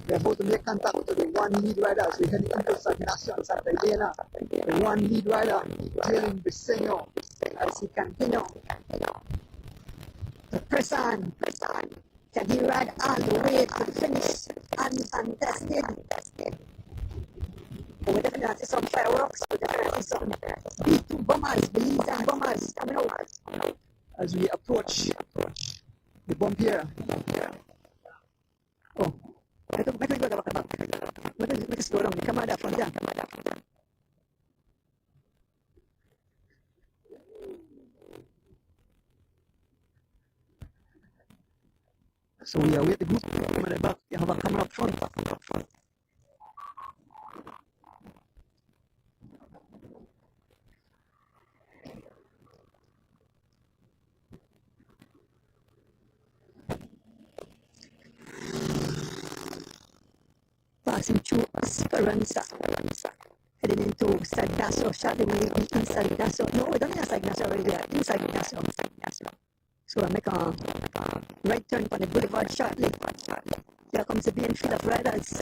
We're about to make contact with the one lead rider as we head into San Ignacio, Santa Elena. The one lead rider, Jalen Briseño, as he continue to press on. Can he ride all the way to the finish uncontested? But we're definitely see some fireworks, we're definitely see some B2 bombers, Belizean bombers coming out as we approach the bump here. Oh, make it go back. Make it slow down. Come out that front there. So we await the group come at the back. You have a camera up front. Passing through Esperanza, heading into San Ignacio. Shortly we will be in San Ignacio. No, we don't have San Ignacio already. We are in San Ignacio. So I make a right turn on the boulevard shortly. Here comes the main field of riders.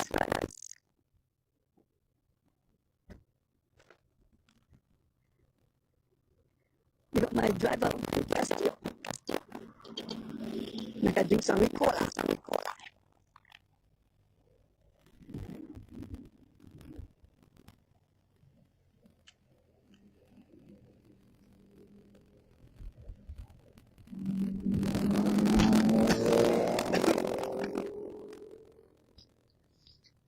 You got my driver, Castillo. I can drink some Ricola.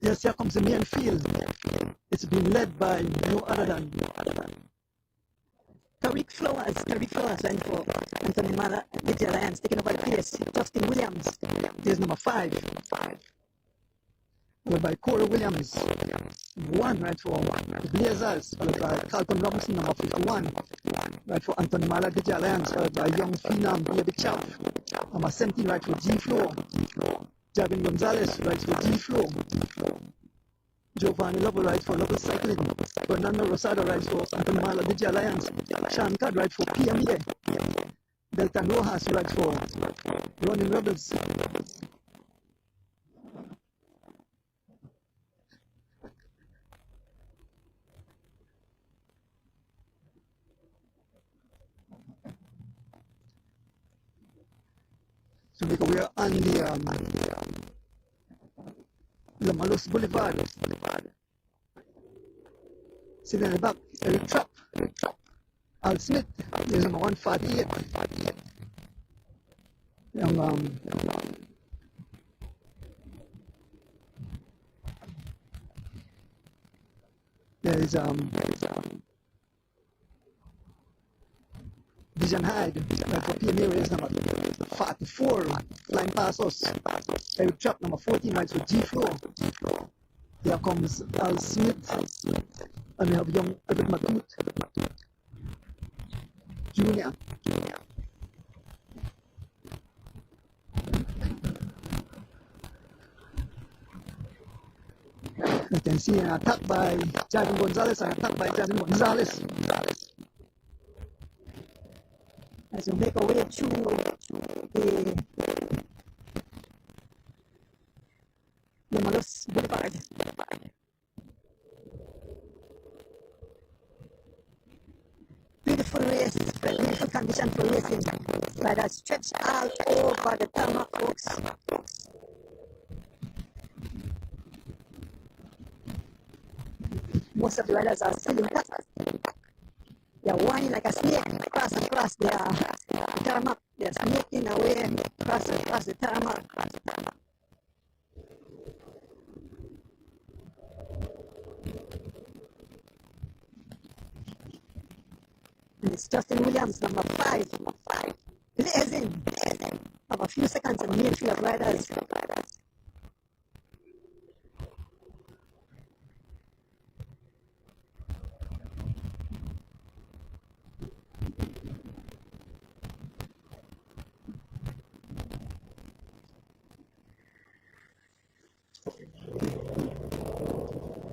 Yes, here comes the main field. It's been led by no other than Tariq Flowers went for Anthony Mala, the Alliance, taking over the pace. Justin Williams is number 5. Followed by Corey Williams, 1 right for the Blazers, followed by Carlton Robinson, number 51, right for Anthony Mala, the Alliance, followed by Young Phenom, Baby Chav, number 17, right for G-Flow. Javin Gonzalez rides for G-Flow. Giovanni Lovell rides for Lovell Cycling. Fernando Rosado rides for Anthony Mala Digi Alliance. Sean Codd rides for PMA. Delton Rojas rides for Running Rebels. So we are on the Lamalos Boulevard. Sitting in the back, Eric Trapp. Al Smith is number 148. There is Vision Hyde, right for PMA race number 44, flying past us. Eric Trapp, number 14, rides for G-Flow. Here comes Al Smith, and we have young Edward Matute Jr. You can see an attack by Javin Gonzalez, As we make our way through the Lamalos Boulevard. Beautiful race, beautiful condition for racing. Riders stretched all over the tarmac, folks. Most of the riders are still intact. They're whining like a snake across the tarmac. They're snaking away across the tarmac. And it's Justin Williams, number 5. Blazing. Of a few seconds in the main field of riders.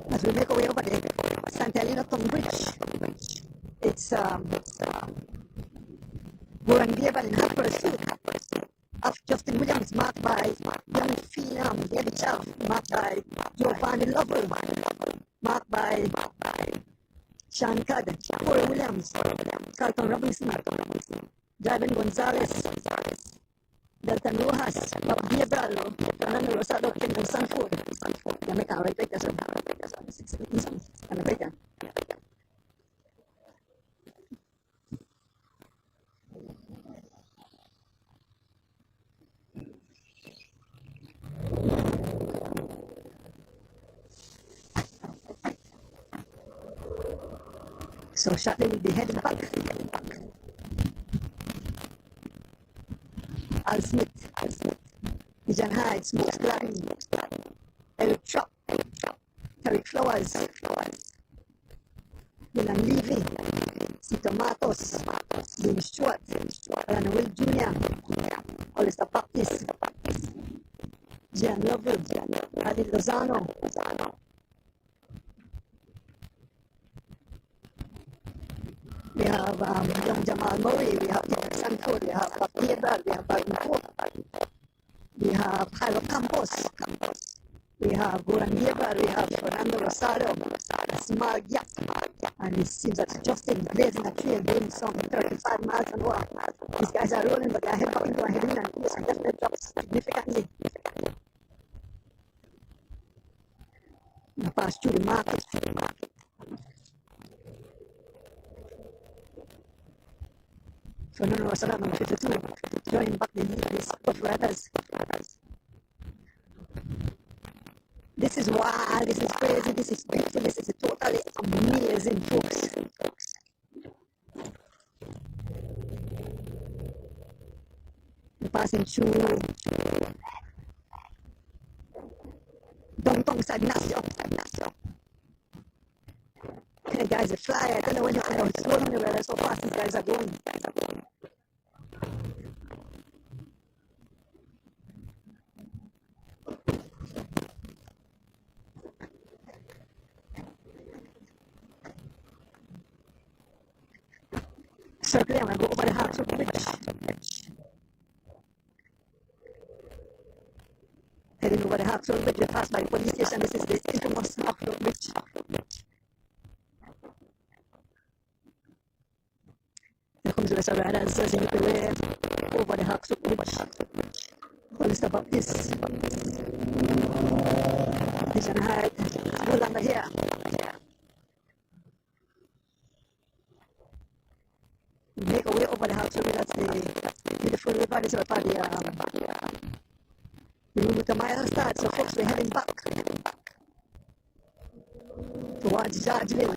As we make our way over the Santa Elena Bridge, it's Warren Gable in high pursuit. of Justin Williams, marked by young phenom David Chaff, marked by Giovanni Lovell, marked by Sean Cudd, Corey Williams, Carlton Robinson, Draven Gonzalez, Delton Rojas, Bob Gabriel, Fernando Rosado, Kendall Sanford. Let me count right there, sir. Let me right there. So shortly we'll be heading back. Al Smith, Vision Hyde, Smokes Gladden, Eric Chop, Terry Flowers, Dylan Levy, Sito Matos, Dean Stewart, Alan Will Jr., Alistair Baptist, Jan Lovell, Adi Lozano, we have young Jamal Murray, we have Peter Sanford, we have Bob Gabriel, we have Barton Pope, we have Jairo Campos, we have Goran Gabriel, we have Fernando Rosado, Smart Yap, and it seems that Justin blazing a trail, doing some 35 miles an hour. These guys are rolling, but they are heading up into a heading and pace and definitely drops significantly. They pass through the market. Fernando Rosado, number 52, joining back the lead of these tough riders. This is wild, this is crazy, this is beautiful, this is totally amazing, folks. We're passing through downtown Ignacio. Hey guys, a fly, I don't know when you're slow on the road, so fast these guys are going. Circle, I'm going to go over the Hartswood Bridge. Heading over the Hartswood Bridge, we pass by the police station. This is the infamous Hartswood Bridge. Here comes the rest of the riders as they make their way over the Hartswood Bridge. Alistair Baptist, Vision Hyde, no longer here. Make our way over the Hartswood Bridge. That's the beautiful river. This is where the route a mile starts. So folks, we're heading back towards Georgeville.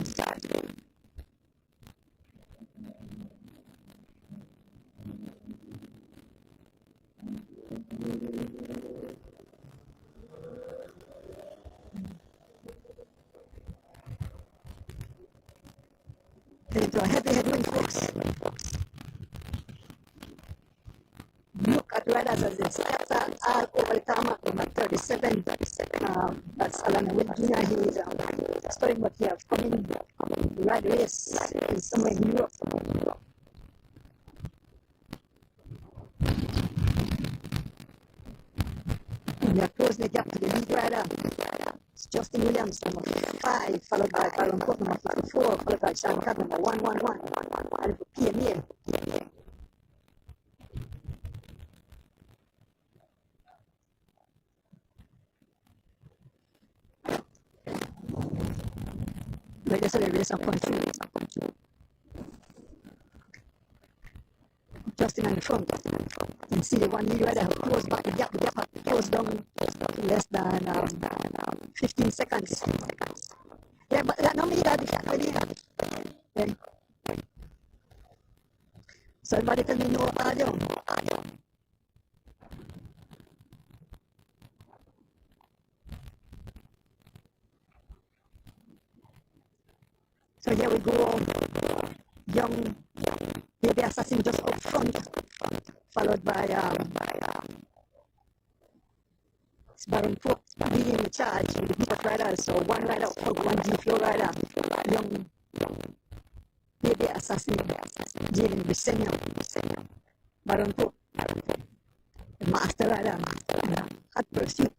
Heading to a heavy headwind, folks. Look at riders as they scatter all over the tarmac. Number 37, that's Alan Will Jr. He is studying what he has coming ride race in somewhere in Europe. And they are closing the gap to the lead rider. It's Justin Williams, number 5, followed by Baron Cook, number 54, followed by Sean Cudd, number 111, and for PMA. But that's the race I'm going through. Justin in the front. You can see the one lead rider who closed back the gap. The gap had closed down to less than 15 seconds. Yeah, but that normally that is so everybody tell me no audio. So here we go, young baby assassin just up front, followed by Baron Pope leading the charge with the group of riders. So one rider up front, one G-Flow rider, young baby assassin, Jalen Briseño, Baron Pope. the rider, Hot Pursuit,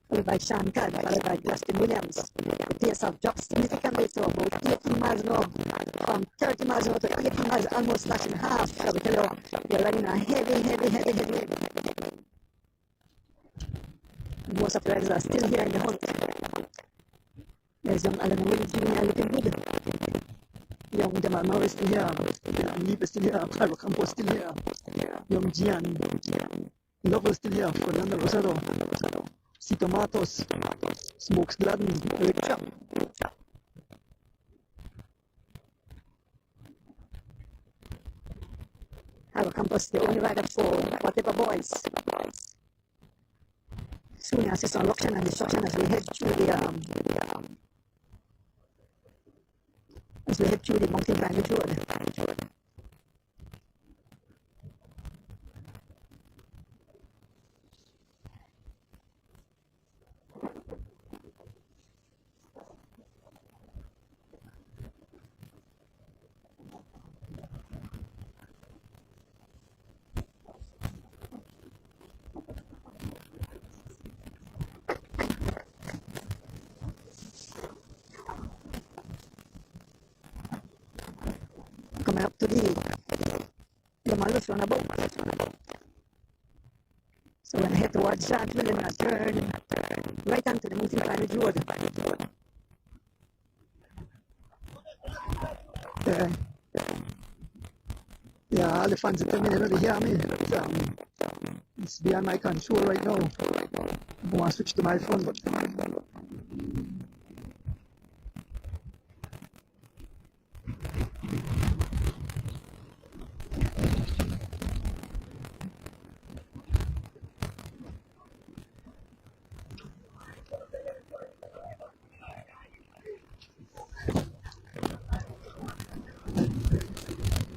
followed by Sean Codd, followed by Justin Williams. The pace of dropped significantly to about 18 miles an hour, from 30 miles an hour to 18 miles, almost slashing half. So we tell you, you're riding a heavy. Most of the riders are still here in the hunt. There's young Alan Willie Jr. looking good. Young Jamal Murray still here. Leap is still here. Pyro Campos still here. Young Gian. Lover still here. Fernando Rosado. Cito Matos. Smokes Gladden. Eric Chap. Pyro Campos, the only rider for whatever boys. Soon assist on location and destruction as we head through the mountain climate road. Coming up to the Malus runabout. So when I head towards Shantville and I turn right onto the mountain climate road. Yeah, all the fans are telling me they don't hear me. It's beyond my control right now. I want to switch to my phone, but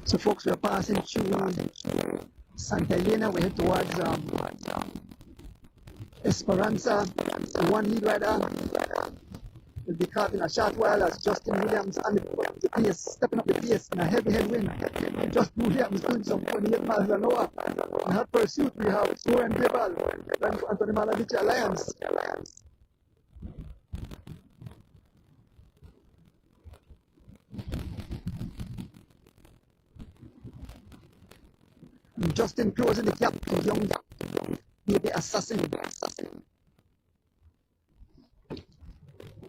so folks, we're passing through Santa Elena. We head towards Esperanza. One lead rider will be caught in a short while as Justin Williams and the pace, stepping up the pace in a heavy headwind. Justin Williams doing some 28 miles an hour. In Hot Pursuit, we have Florian Debal running for Anthony Malavici Alliance. Justin closing the gap to young baby assassin.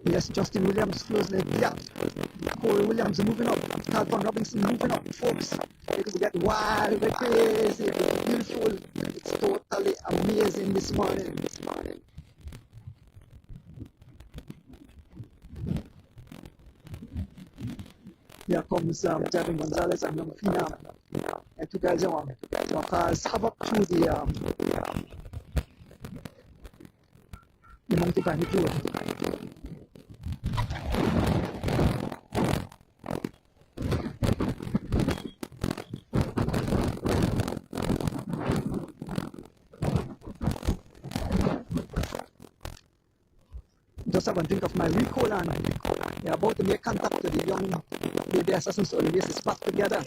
Yes, Justin Williams closing the gap. Corey Williams moving up. Carlton Robinson moving up, folks. It will get wild, crazy, it's beautiful. It's totally amazing this morning. Here comes Javin Gonzalez and young Fina. And two guys on. Cars havoc through the mountain climate road. Just have a drink of my Rico and they're about to make contact with the young baby assassin, so the race is back together.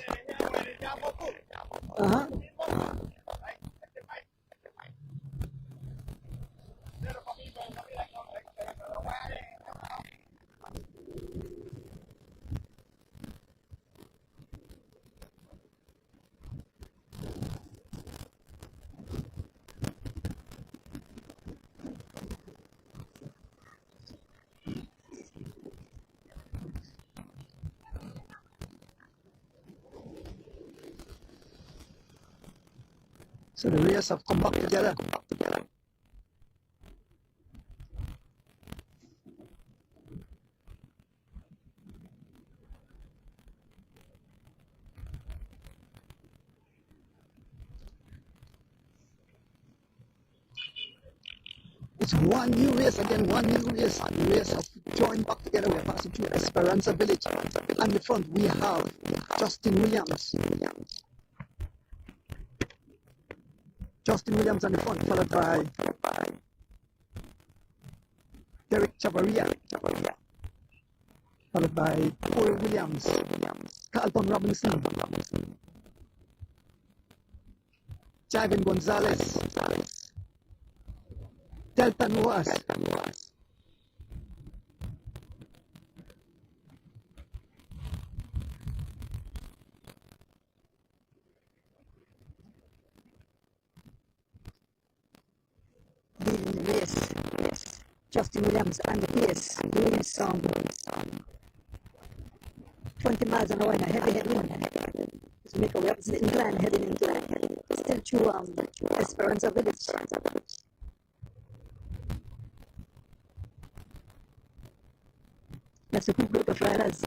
So the race have come back together. It's one new race again, one new race. The race have joined back together. We're passing through Esperanza Village. On the front we have Justin Williams. Justin Williams on the front, followed by Derek Chavaria, followed by Corey Williams, Carlton Robinson, Javin Gonzalez, Delta Nuas. Leading the race. Justin Williams on the pace, doing some 20 miles an hour in a heavy headwind. To make a way up the incline, heading into still through Esperanza Village. That's a good group of riders.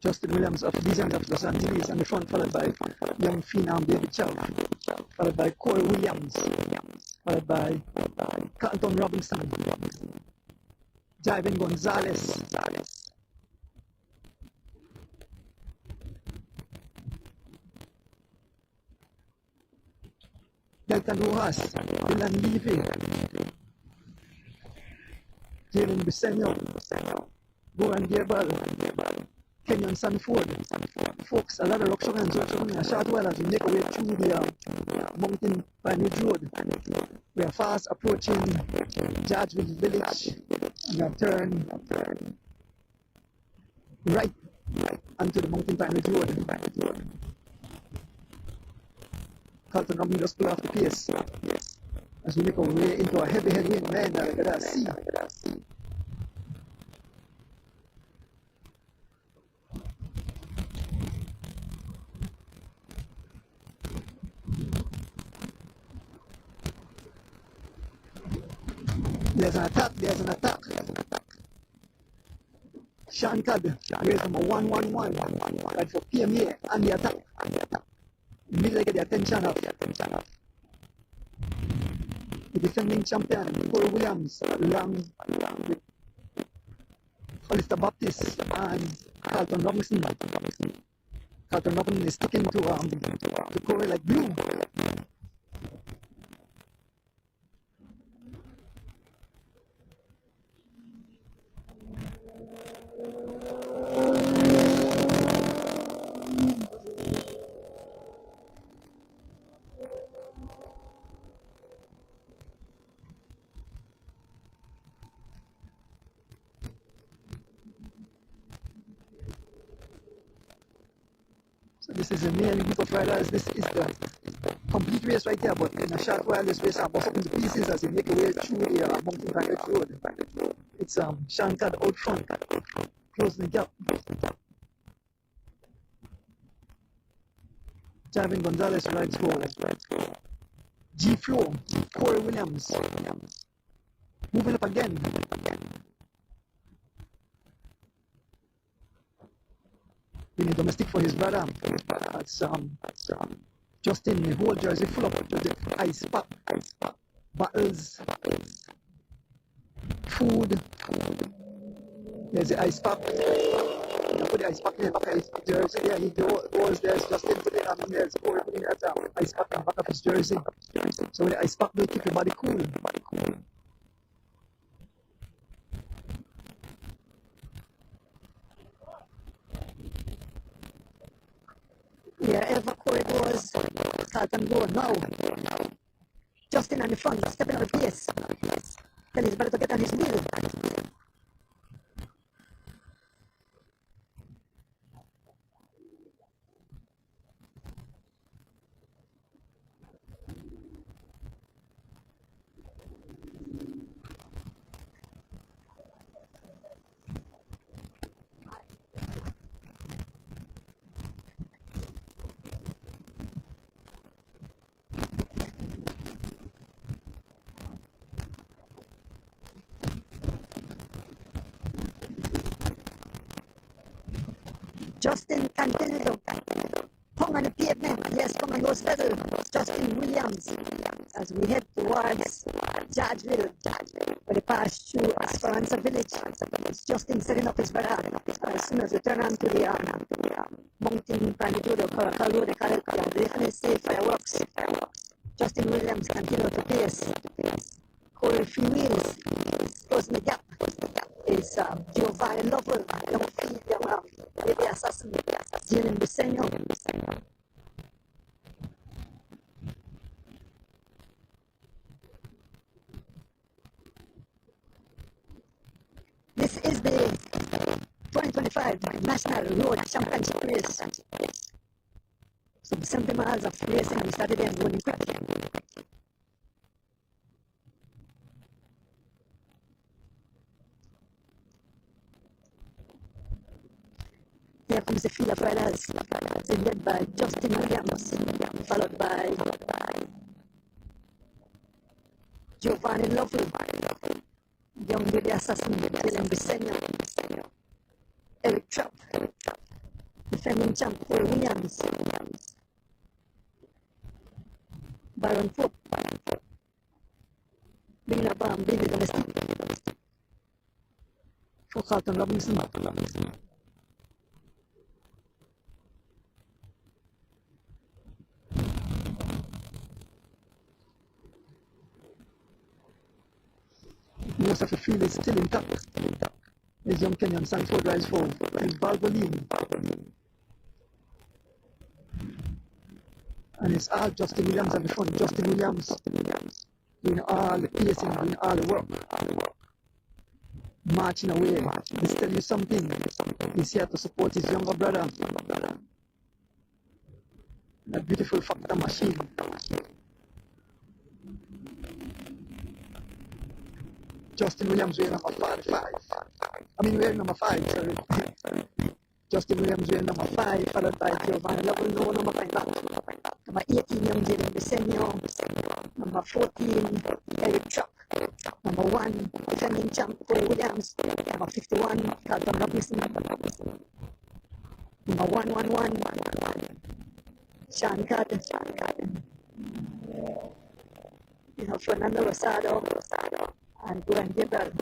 Justin Williams of Legions of Los Angeles on the front, followed by young phenom David Chow, followed by Corey Williams, followed by Carlton Robinson, Jivin Gonzalez, Delta Rojas, Dylan Levy, Jalen Bisenyo, Goran Gerbal, Kenyon Sanford. Folks, a lot of rucks around a short while as we make our way through the mountain Pine Ridge Road. We are fast approaching Georgeville Village. We have turned right onto the mountain Pine Ridge Road. Carlton Robinson just pull off the pace as we make our way into a heavy headwind. Man, look at that sea. There's an attack. Sean Codd, race number 111, right for PMA, and the attack. Immediately get the attention of the defending champion, Corey Williams, along with Hollister Baptist and Carlton Robinson. Carlton Robinson is sticking to Corey like glue. So this is a main group of riders. This is the complete race right here, but in a short while this race will bust up into pieces as they make a way through the mountain Pine Ridge Road. It's Sean Codd out front, closing the gap. Javin Gonzalez rides for G Flow, Corey Williams, moving up again. Winning domestic for his brother. That's Justin, the whole jersey full of ice pack, bottles, food. There's the ice pack. You put the ice pack in the back of his jersey there. He goes, there's Justin putting on there's Corey putting that ice pack in the back of his jersey. So with the ice pack will keep your body cool. Wherever Corey goes, Carlton go now. Justin on the front, stepping on the pace. Tell his brother to get on his wheel. Justin continued to pong on the pavement. Yes, come on those level. Justin Williams as we head towards Georgeville, where they pass through Esperanza Village. It's Justin setting up his brother. As soon as we turn on to the mountain Pine Ridge Road, or Coral Road, they call it, they definitely say fireworks. Justin Williams continued to pace Corey Freeways, closing the gap is Giovanni Lovell, young baby assassin, Jalen Briseño. This is the 2025 National Road Championship race. So 70 miles of racing on Saturday and running quick. Here comes the field of riders, led by Justin Williams, followed by Giovanni Lovell, young lady assassin, Dylan Briseño, Eric Trapp, defending champ Paul Williams, Byron Pope, bringing up Baby Domestic, for Carlton Robinson. Most of the field is still intact. As young Kenyan Sanford drives forward, and Valvoline. And it's all Justin Williams at the front. Justin Williams doing all the pacing, doing all the work. Marching away. This tells you something. He's here to support his younger brother. That beautiful factor machine. Justin Williams wearing number 5. Wearing number 5, sorry. Justin Williams wearing number 5, followed by Giovanni Lovell, no number 5 back. Number 18, young Jalen Briseño. Number 14, Eric Trapp. Number 1, defending champ Paul Williams. Number 51, Carlton Robinson. Number 111, Sean Carter. Fernando Rosado. And Duran Gabriel.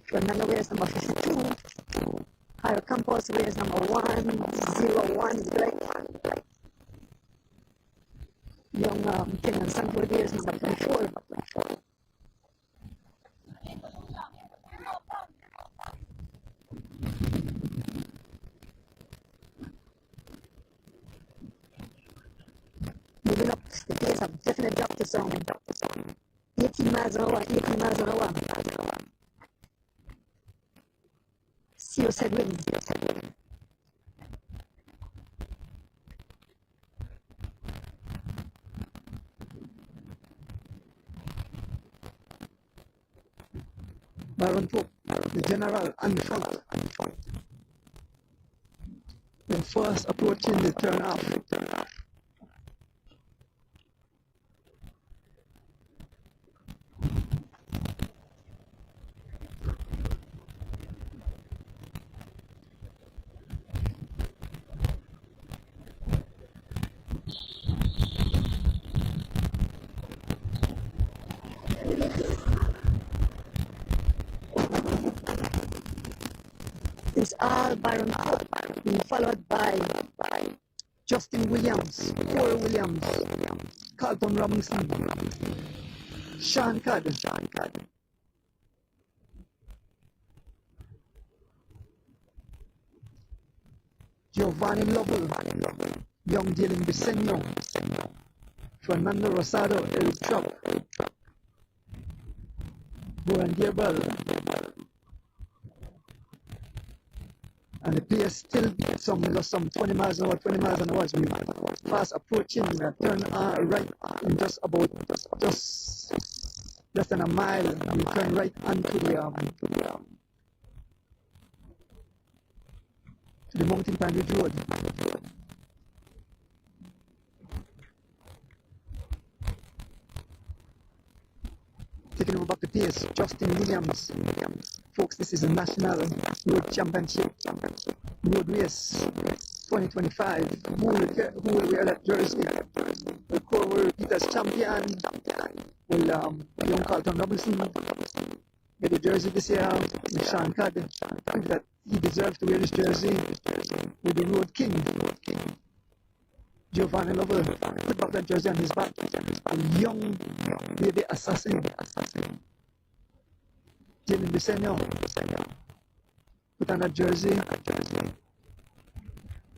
Fernando wears number 52. Jairo Campos wears number 101 black. Young Kenyan Sanford wears number 24. Moving up the pace of definite drop to some 18 miles an hour. Serious headwind. Byron Pope, the general on the front. When first approaching the turn off. It's all Byron Pope, being followed by Justin Williams, Corey Williams, Carlton Robinson, Sean Carter, Giovanni Lovell, young Dylan Briseño, Fernando Rosado, Eric Trapp, Duran Gabriel. And the pace still some 20 miles an hour as we fast approaching the turn right in just less than a mile. We turn right onto the Mountain Pine Ridge Road. Taking over back the pace, Justin Williams. Folks, this is a National Road Championship road race 2025. Who will wear that jersey? The core will repeat as champion. Will young Carlton Robinson get the jersey this year? With Sean Carter. I think that he deserves to wear this jersey. with the Road King. Giovanni Lover put back that jersey on his back. A young baby assassin. Jimmy Bisenyo put on that jersey.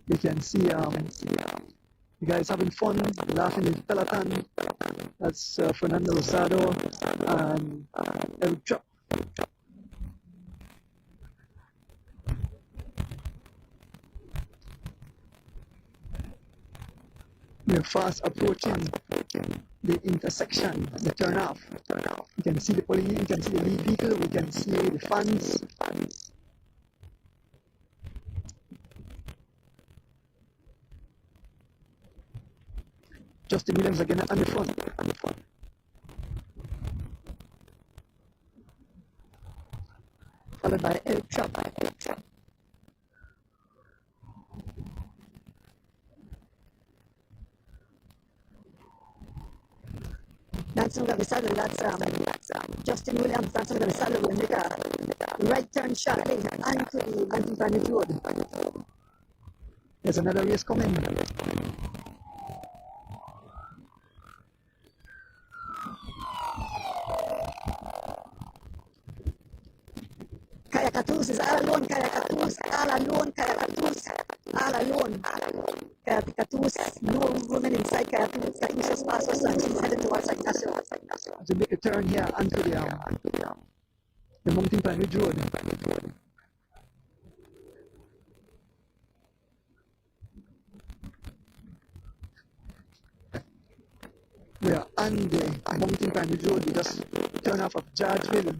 You can see the guys having fun, laughing in Peloton. That's Fernando Rosado and Eric Chop. We're fast approaching the intersection, the turnoff. You can see the police, you can see the lead vehicle, we can see the fans. Justin Williams again on the front. Followed by Eric Chop. Dancing over the saddle, that's Justin Williams dancing over the saddle will make a right turn sharply onto the Mountain Planet Road. There's another race coming. Kayakatus is all alone, Kayakatus, all alone, Kayakatus, all alone. Kayakatus, no woman inside Kayakatus. Kayakatus just passed us and she's headed towards Ignacio. As we make a turn here onto the Mountain Planet Road. We are on the Mountain Planet Road. We just turn off of Georgeville.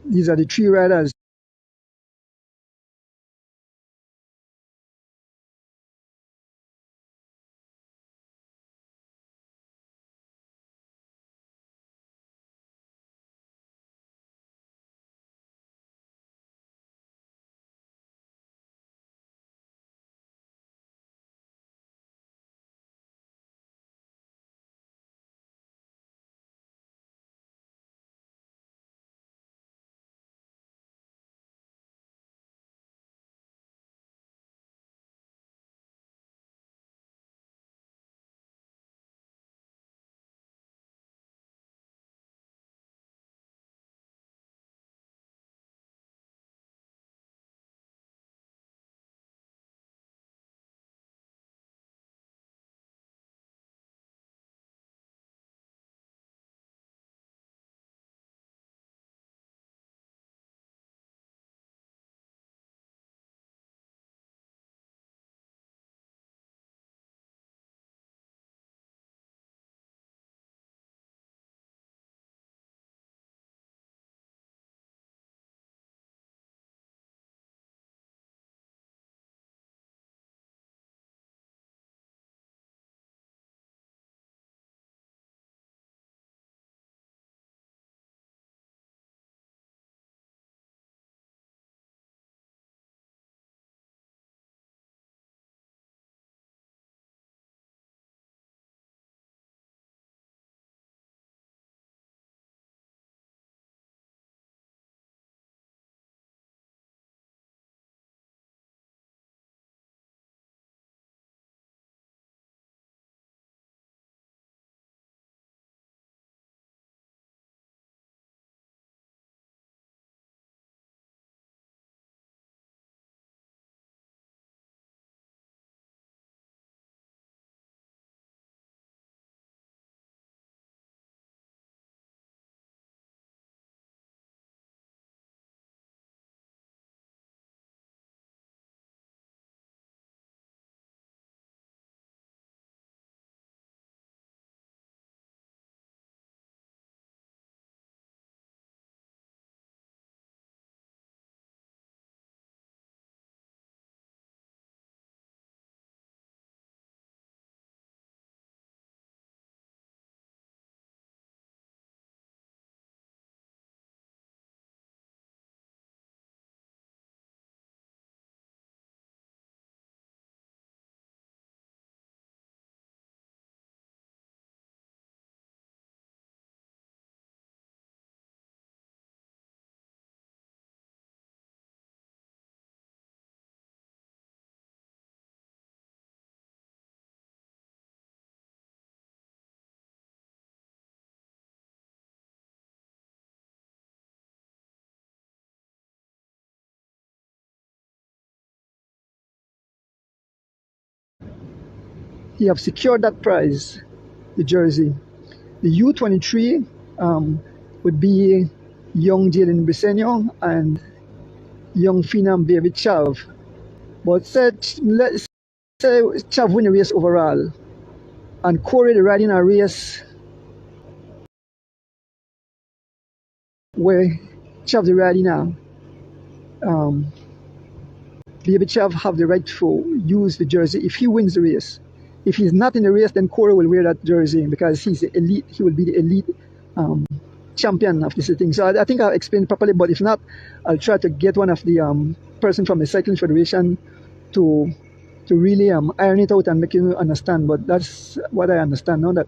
These are the three riders. He have secured that prize, the jersey. The U23 would be young Jaden Briseño and young Phenom David Chav. But let's say Chav win the race overall. And Corey riding a race where Chav the riding now. David Chav have the right to use the jersey if he wins the race. If he's not in the race, then Corey will wear that jersey because he's the elite. He will be the elite champion of this thing. So I think I'll explain properly, but if not, I'll try to get one of the person from the Cycling Federation to really iron it out and make you understand. But that's what I understand now. That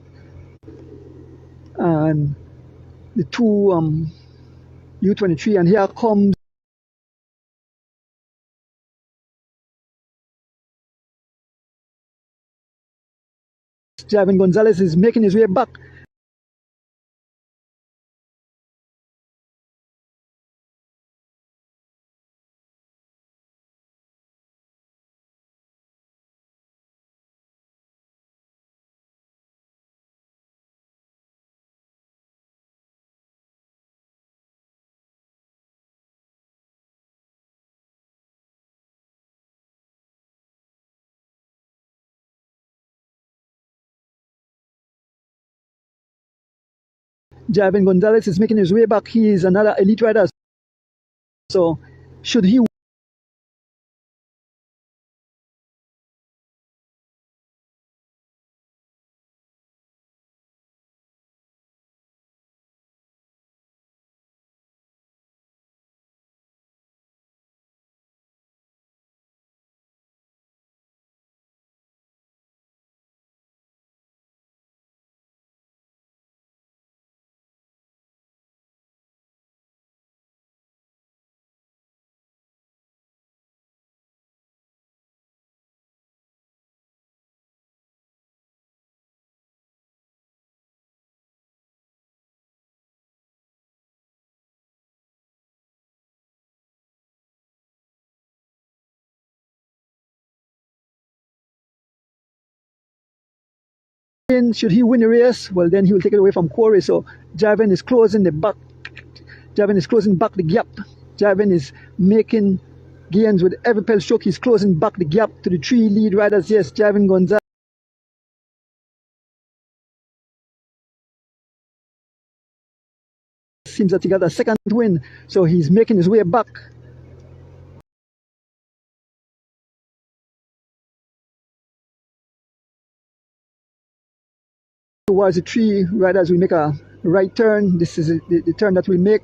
and the two U23, and here comes Javin Gonzalez is making his way back. Javin Gonzalez is making his way back. He is another elite rider. So should he should he win the race? Well, then he will take it away from Corey. So Javin is closing the back. Javin is closing back the gap. Javin is making gains with every pedal stroke. He's closing back the gap to the 3 lead riders. Yes, Javin Gonzalez seems that he got a second win. So he's making his way back. Towards the 3 riders, we make a right turn. This is the turn that we make.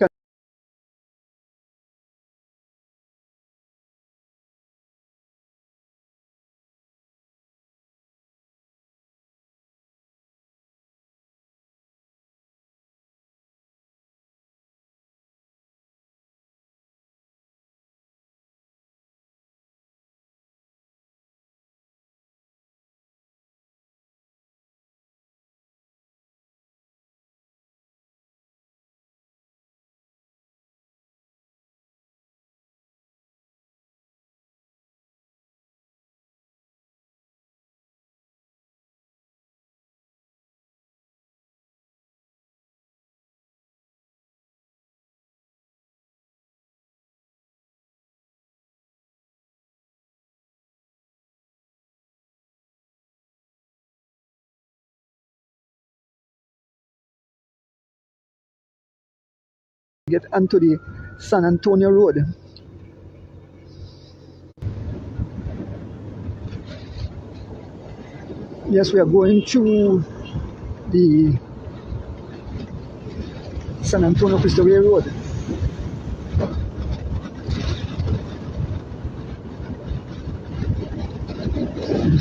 Get onto the San Antonio Road. Yes, we are going through the San Antonio Cristobal Road.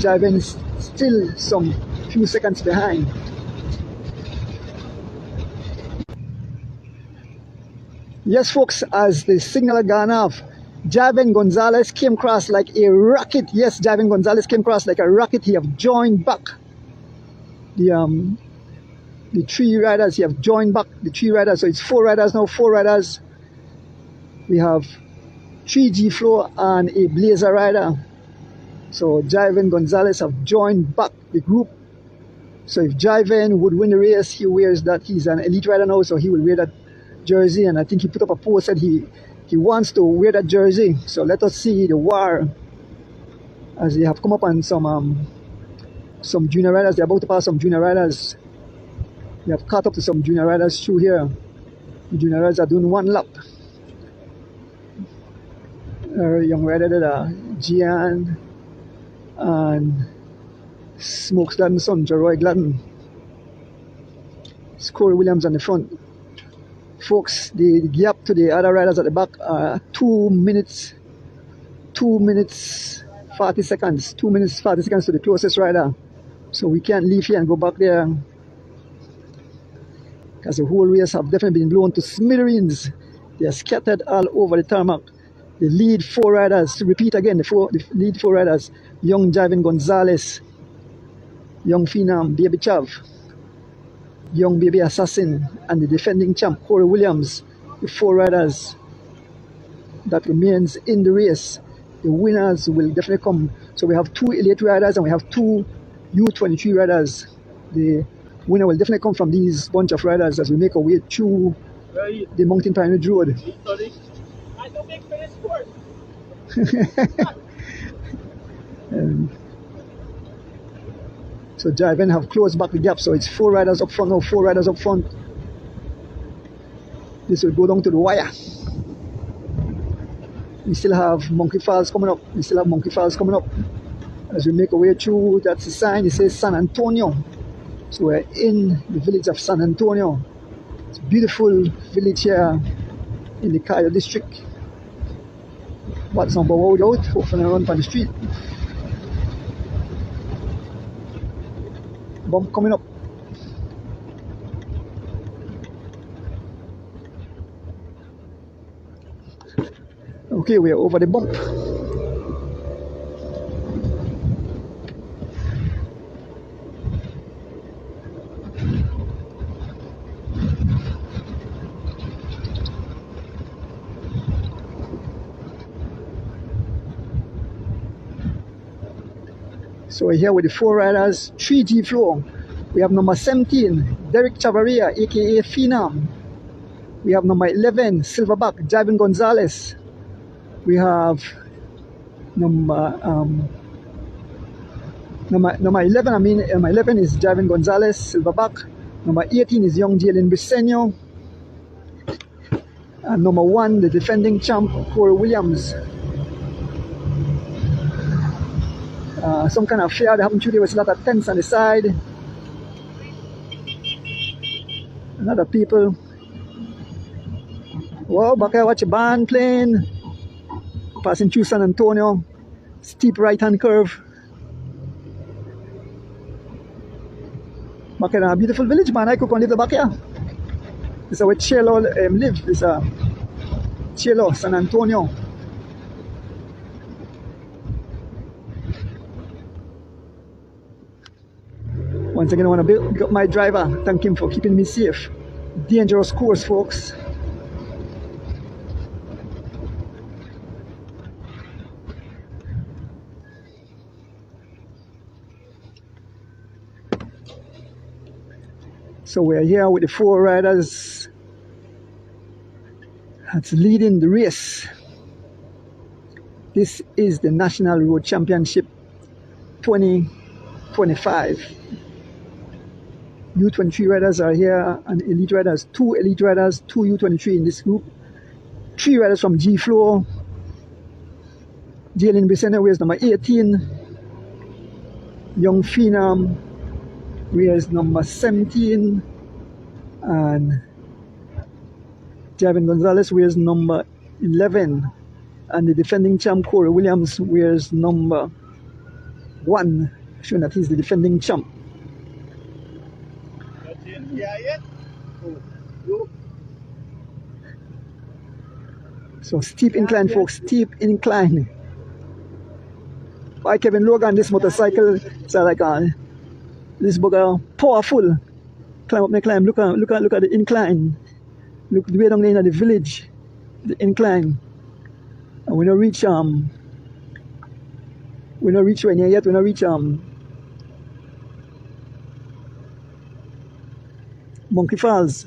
Javin is still some few seconds behind. Yes, folks, as the signal had gone off, Javin Gonzalez came across like a rocket. Yes, Javin Gonzalez came across like a rocket. He have joined back the 3 riders. He have joined back the 3 riders. So it's 4 riders now. 4 riders. We have 3 G-Flow and a Blazer rider. So Javin Gonzalez have joined back the group. So if Javin would win the race, he wears that. He's an elite rider now, so he will wear that jersey. And I think he put up a post that he wants to wear that jersey. So let us see the war as they have come up on some junior riders. They're about to pass some junior riders. They have caught up to some junior riders through here. The junior riders are doing 1 lap. Young rider there, Gian and Smokes Gladden's son, Jeroy Gladden. Corey Williams on the front. Folks, the gap to the other riders at the back are 2 minutes 40 seconds. 2 minutes 40 seconds to the closest rider. So we can't leave here and go back there, because the whole race have definitely been blown to smithereens. They are scattered all over the tarmac. The lead 4 riders, to repeat again, the lead 4 riders, young Javin Gonzalez, young Phenom, Baby Chav, young Baby Assassin, and the defending champ, Corey Williams, the 4 riders that remains in the race. The winners will definitely come. So we have 2 elite riders and we have 2 U23 riders. The winner will definitely come from these bunch of riders as we make our way through the Mountain Pine Ridge Road. So Javin have closed back the gap, so it's 4 riders up front now, 4 riders up front. This will go down to the wire. We still have Monkey Falls coming up. As we make our way through, that's the sign. It says San Antonio. So we're in the village of San Antonio. It's a beautiful village here in the Cayo district. What's on road out? Hopefully I run on the street. Bump coming up. Okay, we're over the bump. So we're here with the 4 riders, 3G floor. We have number 17, Derek Chavarria, aka Phenom. We have number 11, Silverback, Javin Gonzalez. We have number 11. Number 11 is Javin Gonzalez, Silverback. Number 18 is young Jalen Briseño. And number 1, the defending champ, Corey Williams. Some kind of fair that happened today with a lot of tents on the side. And other people. Wow, back here watch a band playing. Passing through San Antonio. Steep right hand curve. Back here a beautiful village, man. I could go live the back here. This is where Chelo live. This is Chelo, San Antonio. Once again, I want to pick up my driver. Thank him for keeping me safe. Dangerous course, folks. So we're here with the 4 riders that's leading the race. This is the National Road Championship 2025. U23 riders are here, and elite riders, 2 elite riders, 2 U23 in this group. 3 riders from G Floor. Jalen Briseño wears number 18. Young Phenom wears number 17. And Javin Gonzalez wears number 11. And the defending champ, Corey Williams, wears number 1, showing that he's the defending champ. So steep incline, folks, steep incline. By Kevin Logan, this motorcycle, it's like this bugger powerful. Climb up, climb. Look at the incline. Look the way down there in the village, the incline. And we don't reach where near yet. We don't reach Monkey Falls.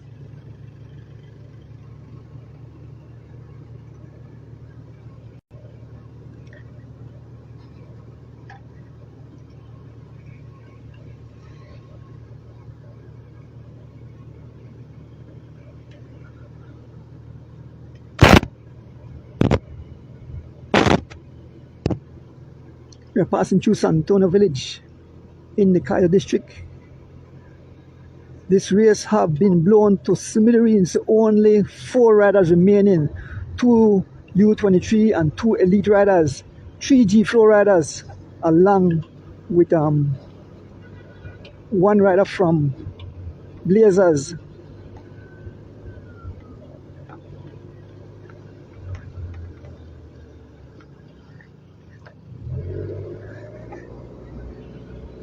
We are passing through San Antonio village in the Cayo district. This race have been blown to smithereens. Only 4 riders remaining. 2 U23 and 2 elite riders. 3 G Floor riders, along with 1 rider from Blazers.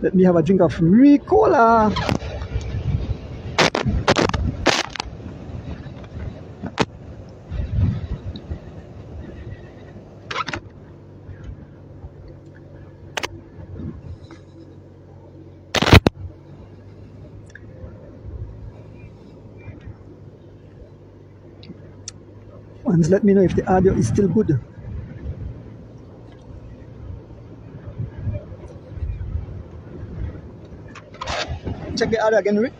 Let me have a drink of Ricola. Once let me know if the audio is still good. Check the audio again, Rick.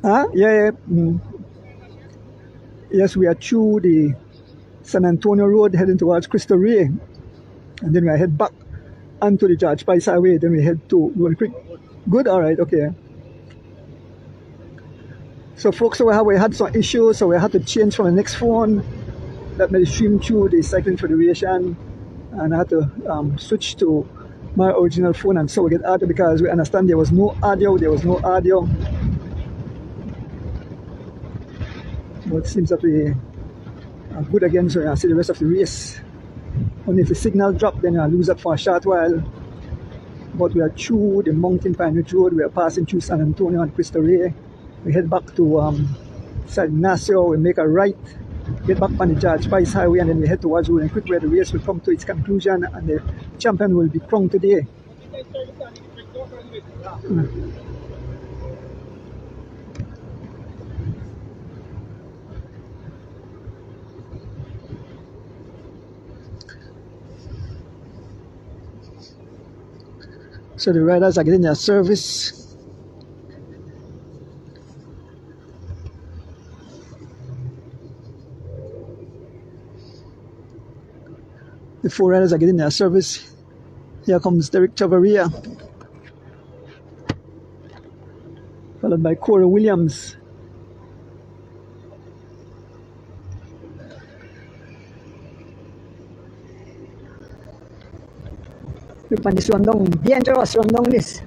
Huh? Yeah. Yes, we are through the San Antonio Road heading towards Cristo Rey. And then we head back onto the George Price Highway. Then we head to Rolling Creek. Good, all right, okay. So folks, so we had some issues, so we had to change from the next phone that may stream through the Cycling Federation, and I had to switch to my original phone, and so we get audio because we understand there was no audio. But it seems that we are good again, so I see the rest of the race. Only if the signal drop, then I lose it for a short while. But we are through the Mountain Pine Ridge Road. We are passing through San Antonio and Cristo Rey. We head back to San Ignacio. We make a right, get back on the George Price Highway, and then we head towards Rolling Creek, where the race will come to its conclusion, and the champion will be crowned today. So the riders are getting their service. The 4 riders are getting their service. Here comes Derek Chavarria, followed by Corey Williams. Depan di Suandong, bien terus Suandong this.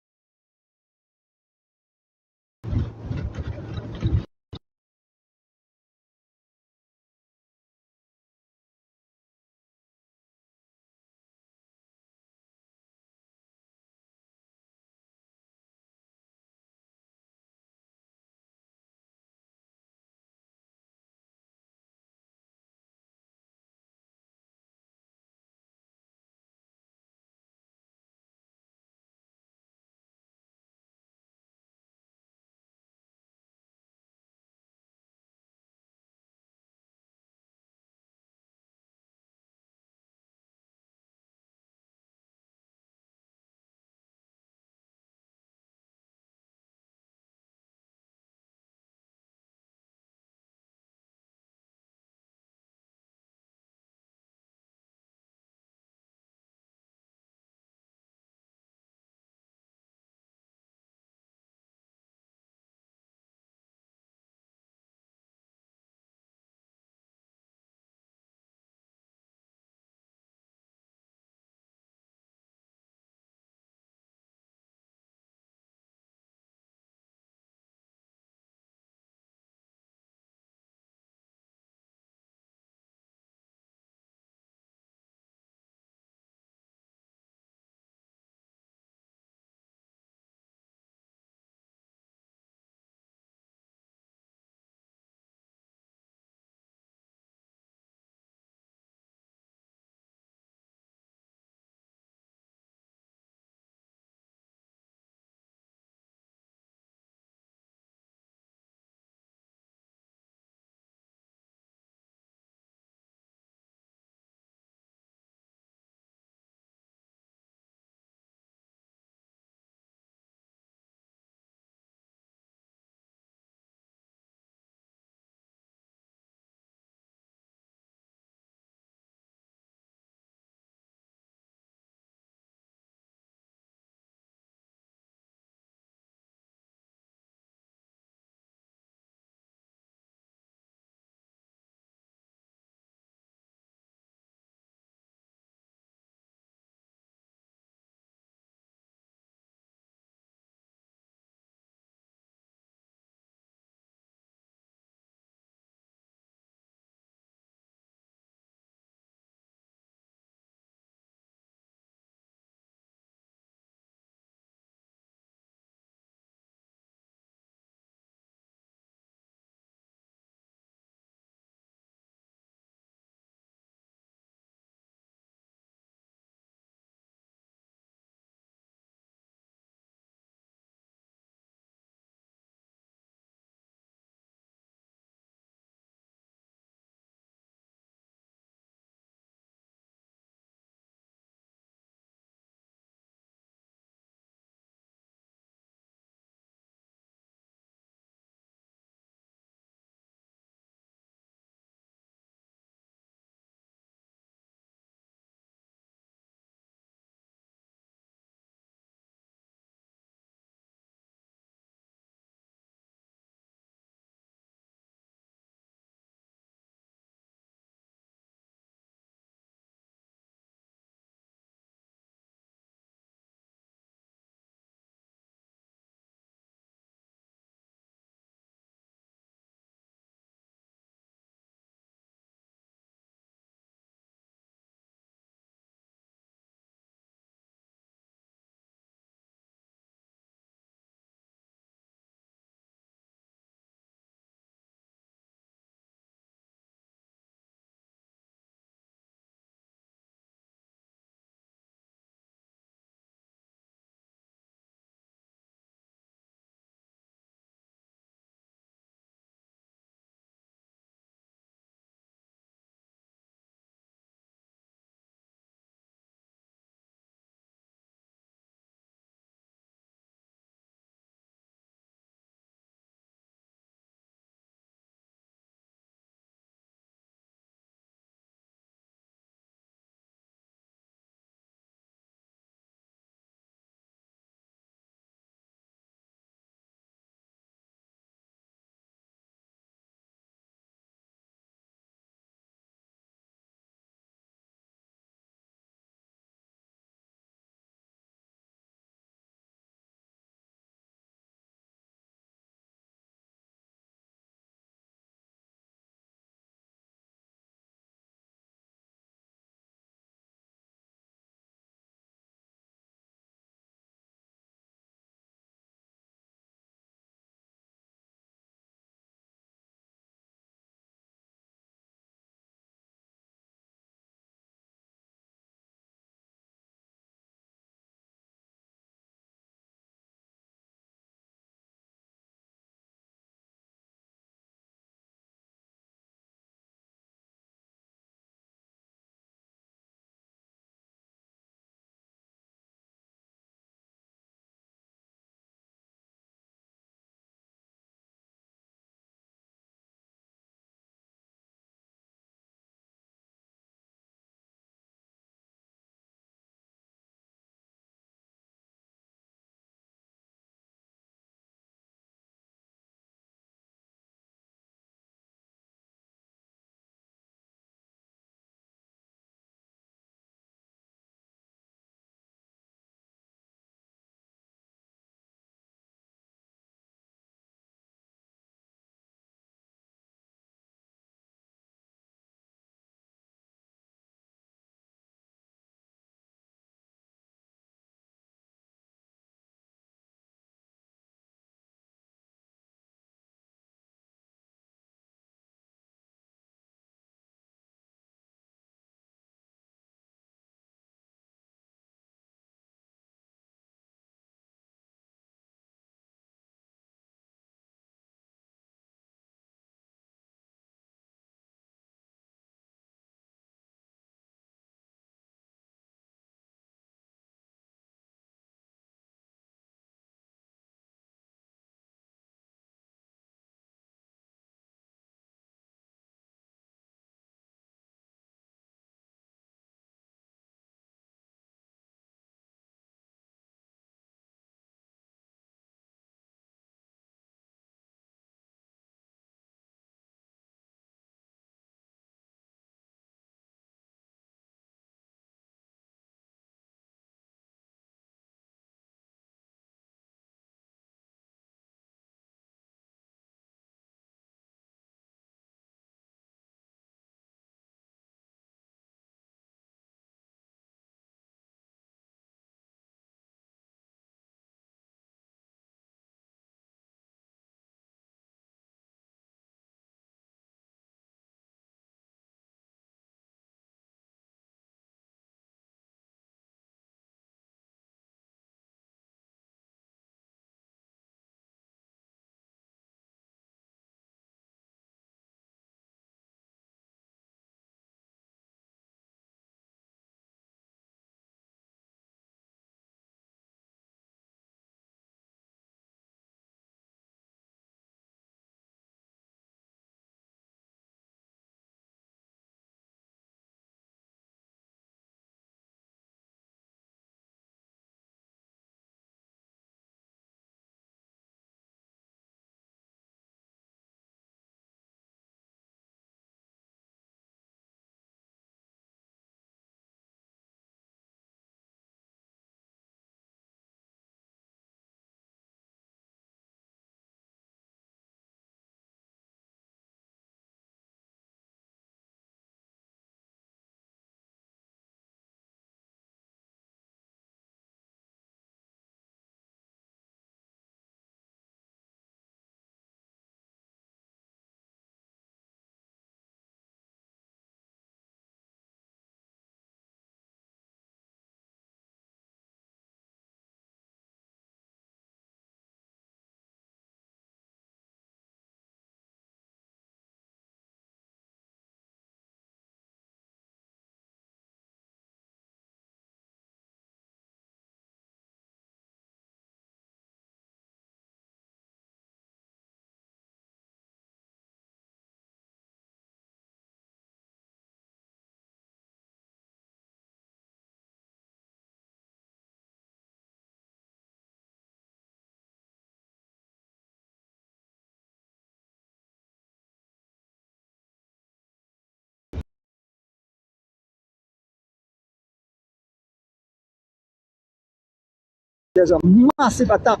there's a massive attack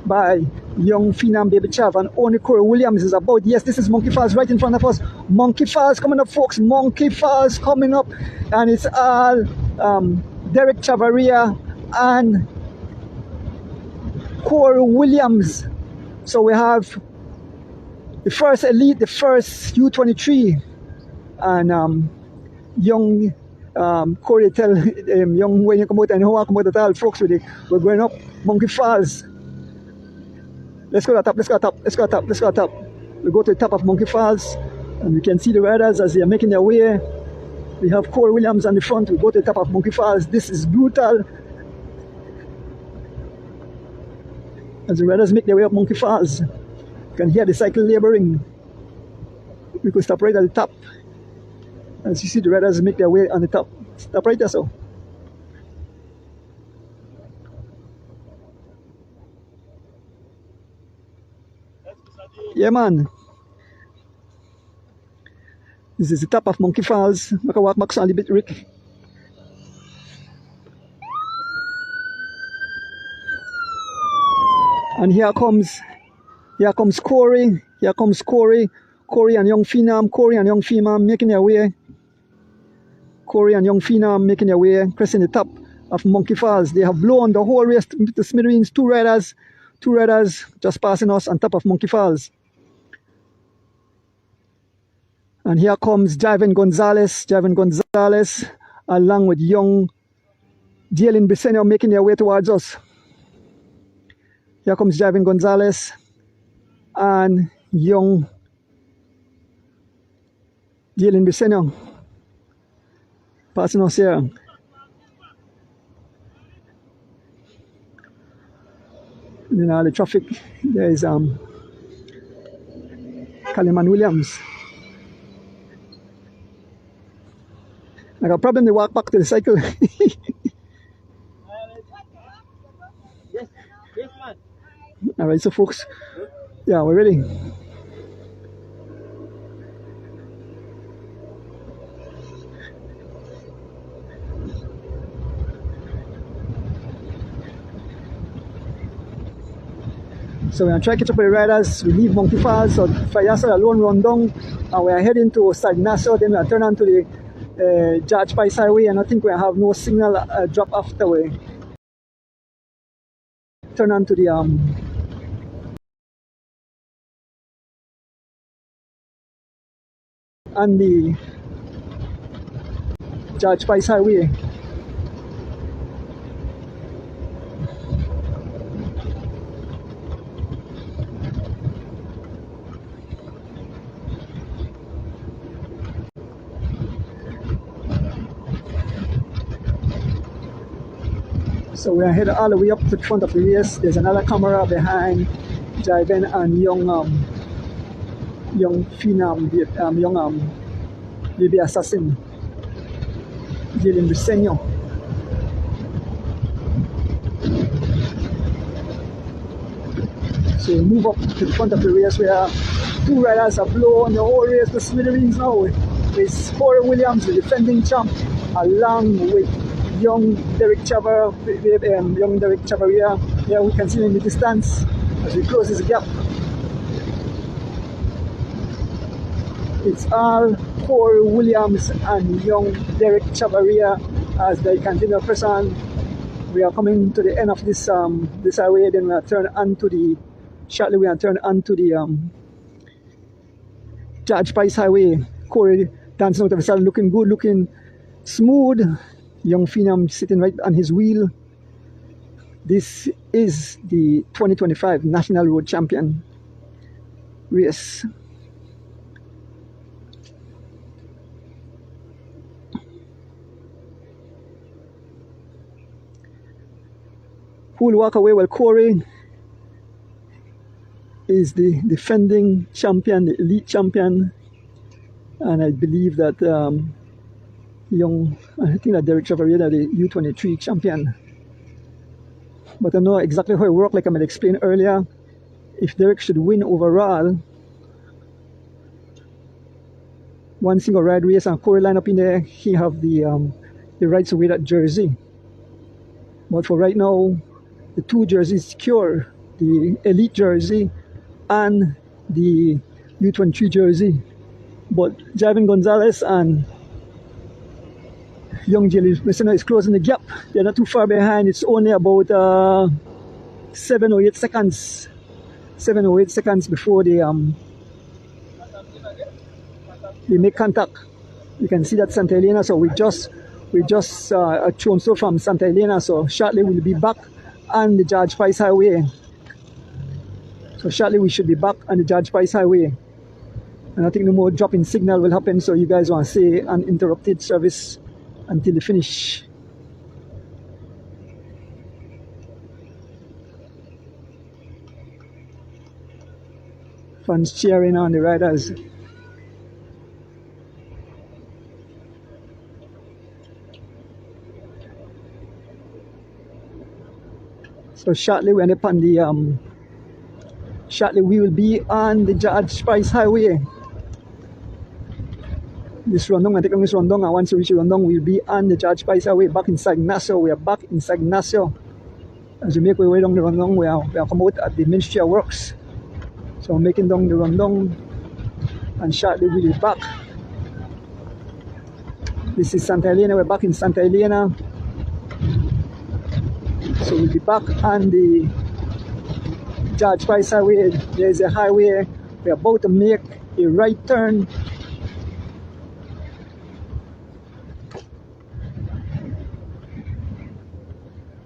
by young Phenom Baby Chav, and only Corey Williams is about. Yes, this is Monkey Falls right in front of us. Monkey Falls coming up, folks. Monkey Falls coming up, and it's all Derek Chavaria and Corey Williams. So we have the first elite, the first U23, and young Corey tell young when you come out and how I come out at all, folks. We're going up Monkey Falls. Let's go to the top, let's go to the top, let's go to the top, let's go to the top. We go to the top of Monkey Falls, and you can see the riders as they are making their way. We have Corey Williams on the front. We go to the top of Monkey Falls. This is brutal. As the riders make their way up Monkey Falls, you can hear the cycle laboring. We could stop right at the top. As you see the riders make their way on the top. Stop right there, so. Yeah, man. This is the top of Monkey Falls. I can walk back a bit, Rick. And here comes Corey. Here comes Corey. Corey and young Phenom. Corey and young Phenom making their way. Corey and young Phenom making their way, crossing the top of Monkey Falls. They have blown the whole race to smithereens. Two riders just passing us on top of Monkey Falls. And here comes Javen Gonzalez, along with young Jalen Briseño making their way towards us. Here comes Javen Gonzalez and young Jalen Briseño passing us here. You know, the traffic, there is Kaliman Williams. I got a problem to walk back to the cycle. Yes, man. All right, so folks, yeah, we're ready. So we're going to try to catch up with the riders. We leave Monkey Falls, so Fayasa alone run down, and we are heading to San Ignacio. Then we are turn on to the George Pice Highway, and I think we have no signal drop after we turn on to the on the George Pice Highway. So we are headed all the way up to the front of the race. There's another camera behind Javen and young Phenom, baby assassin, Jalen Briseño. So we move up to the front of the race where two riders have blown the whole race to smithereens now. It's Corey Williams, the defending champ, along with young Derek Chavaria. Here we can see him in the distance as we close this gap. It's all Corey Williams and young Derek Chavaria as they continue to press on. We are coming to the end of this this highway. Then we are turn onto the shortly. We are turn onto the George Pice Highway. Corey dancing out of the saddle, looking good, looking smooth. Young Phenom sitting right on his wheel. This is the 2025 National Road Champion race. Who will walk away? Well, Corey is the defending champion, the elite champion, and I believe that I think that Derek Chavaria, the U23 champion. But I know exactly how it works, like I might explain earlier. If Derek should win overall, one single ride race and Corey line up in there, he have the rights to wear that jersey. But for right now, the two jerseys secure, the elite jersey and the U23 jersey. But Javin Gonzalez and young Jelly Messina is closing the gap. They're not too far behind. It's only about 7 or 8 seconds. 7 or 8 seconds before they make contact. You can see that Santa Elena. So we just thrown so from Santa Elena. So shortly we'll be back on the George Price Highway. So shortly we should be back on the George Price Highway. And I think no more dropping signal will happen. So you guys want to say uninterrupted service until the finish. Fans cheering on the riders. So shortly we end up on the shortly we will be on the George Price Highway. This Rondong, I think this Rondong, and once we reach Rondong, we'll be on the George Price Highway back inside Ignacio. We are back inside Ignacio. As we make our way down the Rondong, we are come out at the Ministry of Works. So I'm making down the Rondong, and shortly we'll be back. This is Santa Elena, we're back in Santa Elena. So we'll be back on the George Price Highway. There's a highway. We're about to make a right turn.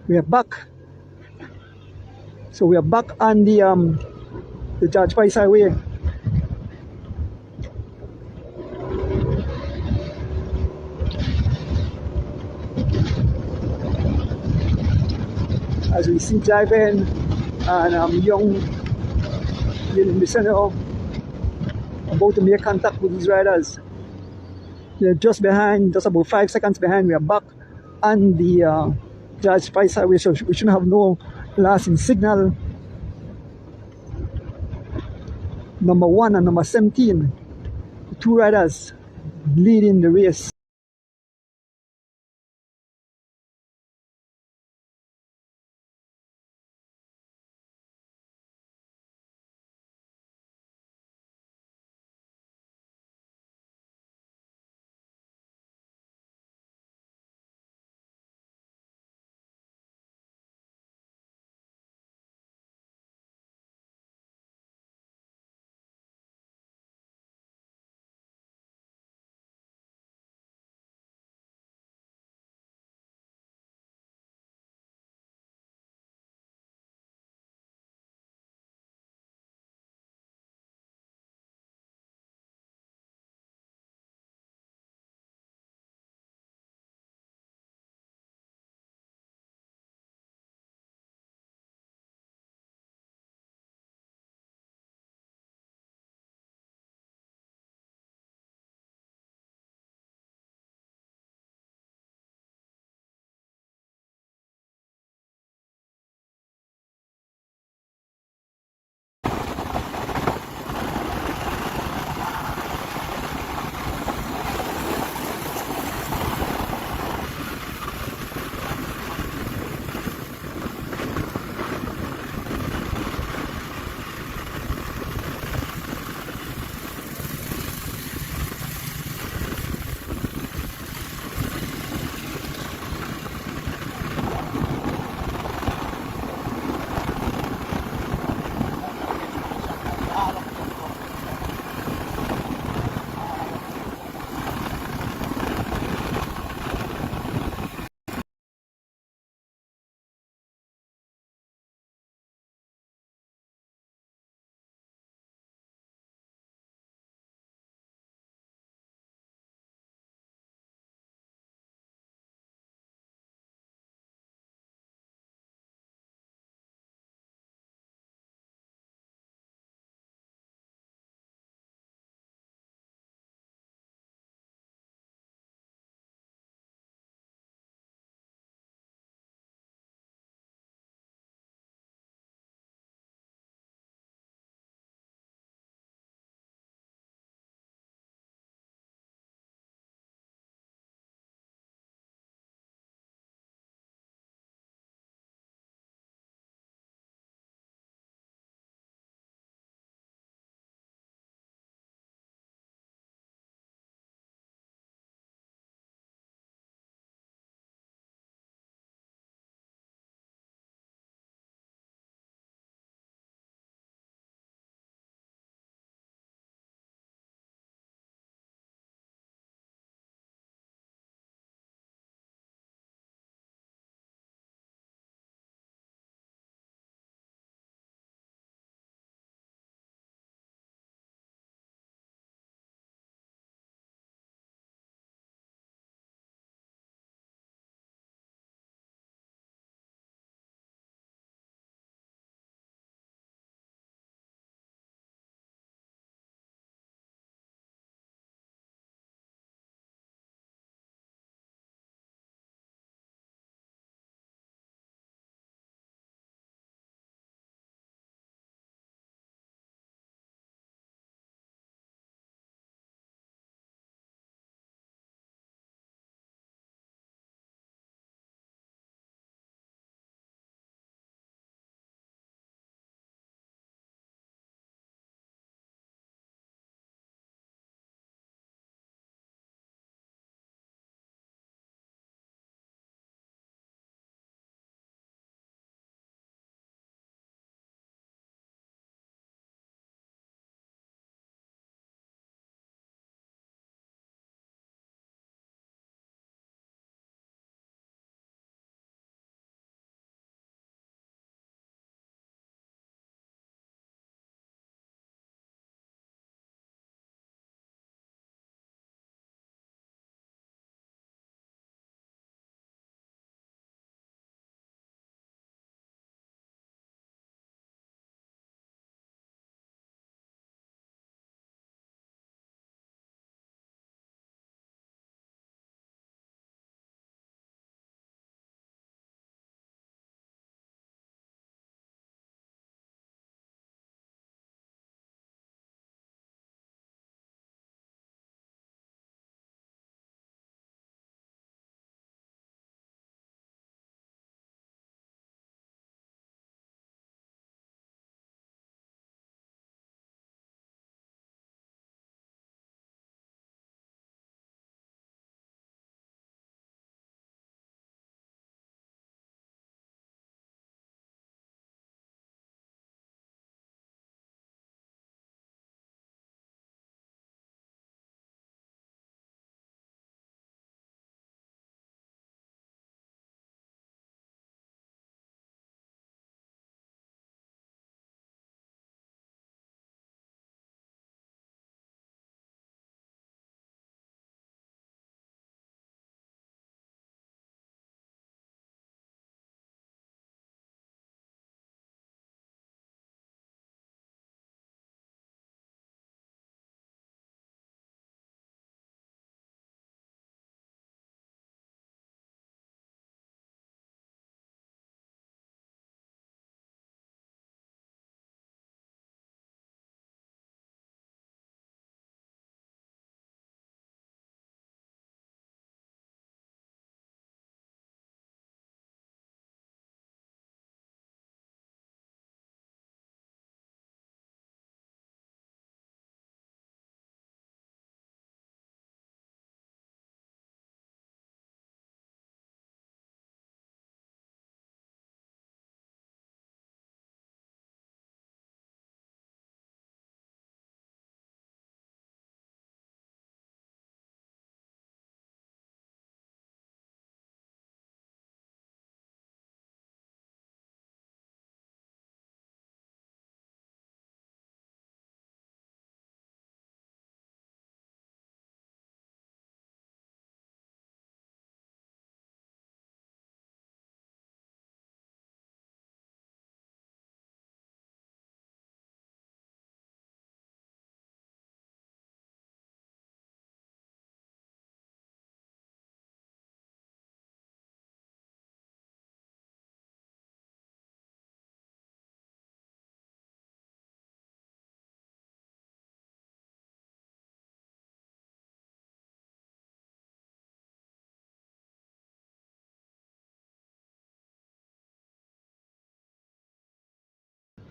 We are back. So we are back on the George Price Highway. As we see Javin and young Messina about to make contact with these riders. They're just behind, just about 5 seconds behind. We are back on the George Price Highway, so we shouldn't have no loss in signal. Number 1 and number 17, the two riders leading the race.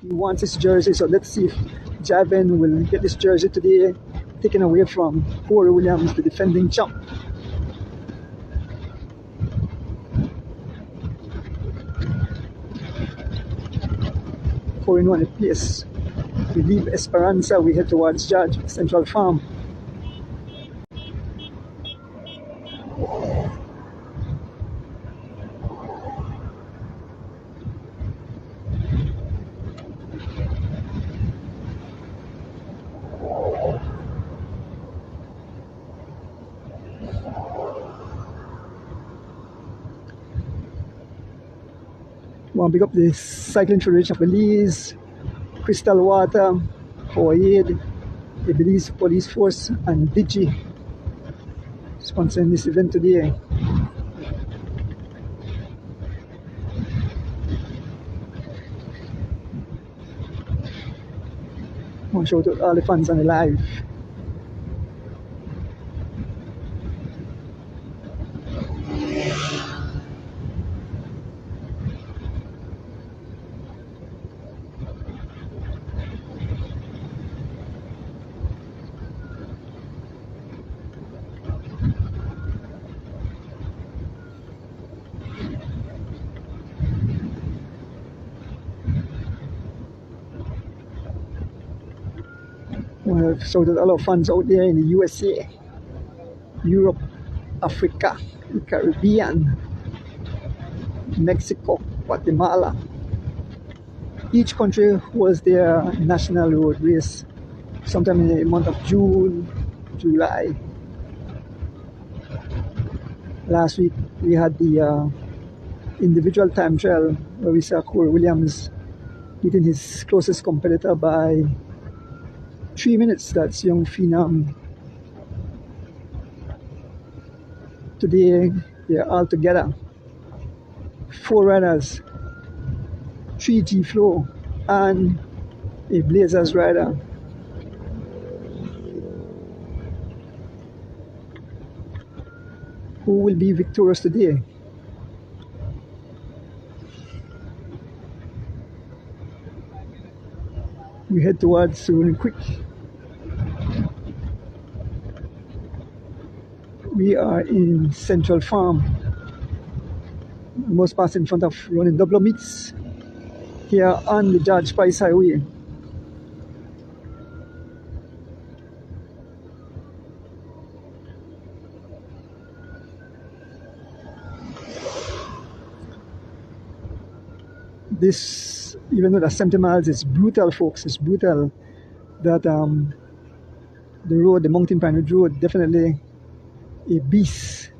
He wants his jersey, so let's see if Javin will get this jersey today, taken away from Corey Williams, the defending champ. Corey in one apiece. We leave Esperanza, we head towards Judge Central Farm. Want to pick up the cycling federation of Belize, Crystal Water, Hawaii, the Belize Police Force, and Digi sponsoring this event today. I want to show to all the fans on the live. So there's a lot of fans out there in the USA, Europe, Africa, the Caribbean, Mexico, Guatemala. Each country was their national road race, sometime in the month of June, July. Last week we had the individual time trial where we saw Corey Williams beating his closest competitor by 3 minutes. That's young phenom. Today they're all together. 4 riders, 3 G Flow, and a Blazers rider. Who will be victorious today? We head towards Running Quick. We are in Central Farm. Almost passed in front of Running Double Meets here on the George Price Highway. This, even though that's 70 miles, it's brutal, folks. It's brutal. That the road, the Mountain Pine Ridge Road, definitely a beast.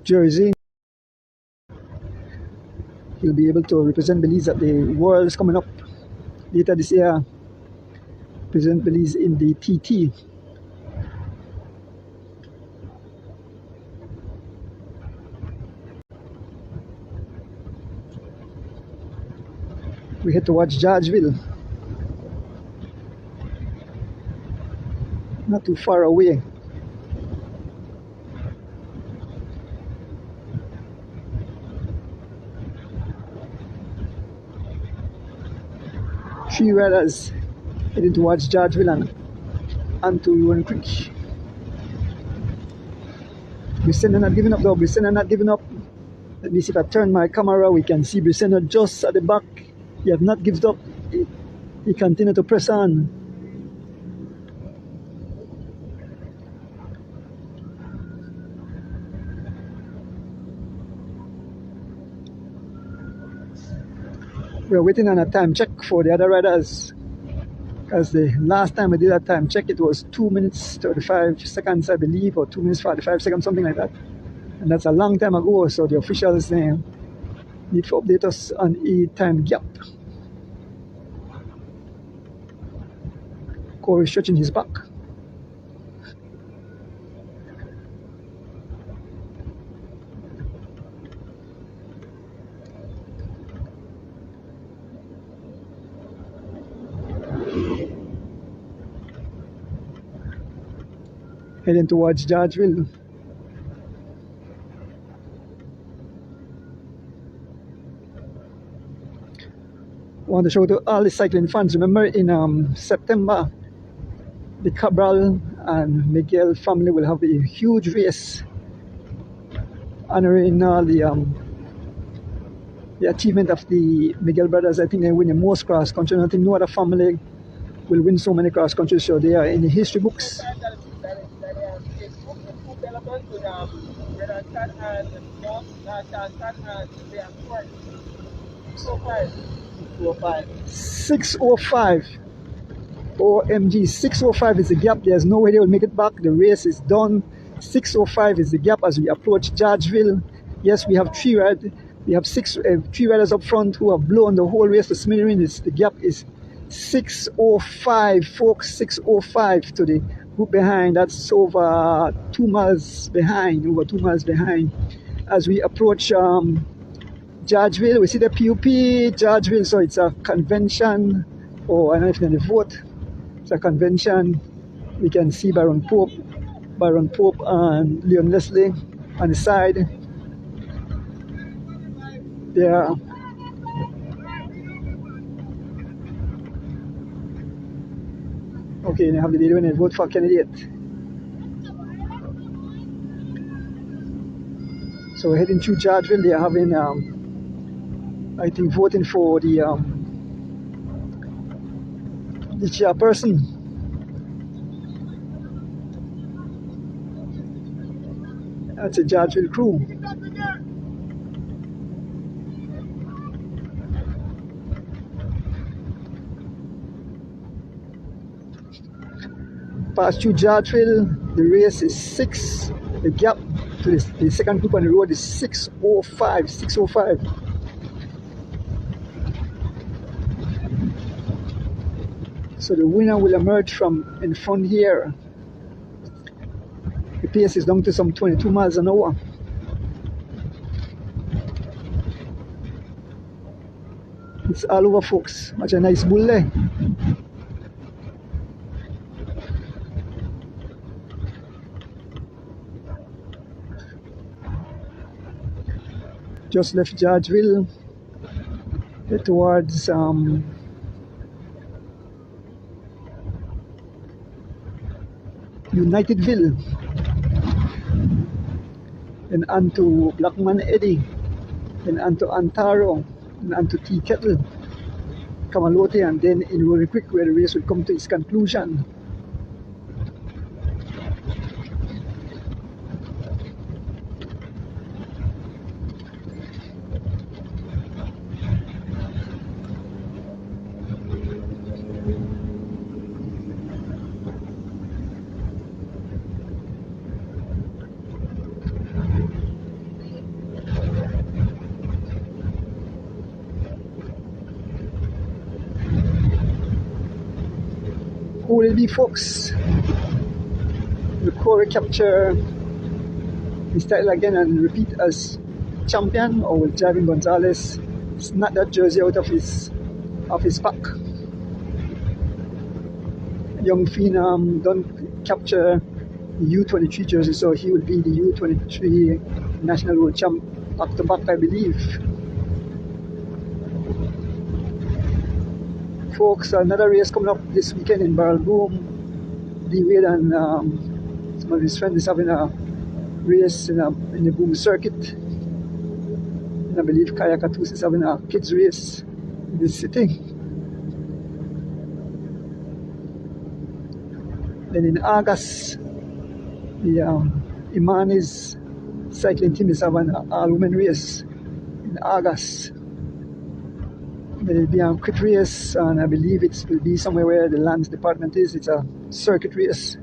jersey. He'll be able to represent Belize at the Worlds coming up later this year. Represent Belize in the TT. We head towards Georgeville. Not too far away. Three riders heading towards Georgeville and to Rowan Creek. Brisena not giving up though. Brisena not giving up. Let me see if I turn my camera. We can see Brisena just at the back. He have not given up. He continued to press on. We're waiting on a time check for the other riders. Because the last time I did that time check, it was 2 minutes 35 seconds, I believe, or 2 minutes 45 seconds, something like that. And that's a long time ago, so the officials need to update us on a time gap. Corey stretching his back. Heading towards Georgeville. I want to show to all the cycling fans. Remember in September, the Cabral and Miguel family will have a huge race honoring all the achievement of the Miguel brothers. I think they win the most cross country. I think no other family will win so many cross country, so they are in the history books. 605. OMG, 605 is the gap. There's no way they will make it back. The race is done. 605 is the gap as we approach Georgeville. Yes, we have three riders. We have three riders up front who have blown the whole race to smithereens. The gap is 605, folks. 605 to the group behind. That's over 2 miles behind. Over 2 miles behind. As we approach Georgeville, we see the PUP Georgeville. So it's a convention. Oh, I don't know if you're going to vote. It's a convention. We can see Baron Pope and Leon Leslie on the side. There. Okay, they have the lady when they vote for candidate. So we're heading through Georgeville. They are having, I think, voting for the chairperson. That's a Georgeville crew. Past through Georgeville, the race is 6. The gap to the second group on the road is 605. 605. So the winner will emerge from in front here. The pace is down to some 22 miles an hour. It's all over, folks. Watch a nice bull there. Just left Georgeville, head towards Unitedville, and onto Blackman Eddy, and onto Antaro, and onto Tea Kettle, Kamalote, and then in Rowan Creek, where the race will come to its conclusion. Who will it be, folks? Will Corey capture his title again and repeat as champion, or will Javin Gonzalez snap that jersey out of his pack? Young Phenom don't capture the U23 jersey, so he will be the U23 national world champ back to back, I believe. Folks, another race coming up this weekend in Barrel Boom. D Wade and some of his friends is having a race in the Boom circuit. And I believe Kaya Katus is having a kids race in this city. Then in August, the Imani's cycling team is having an all-women race in August. There will be a quick race, and I believe it will be somewhere where the lands department is. It's a circuit race.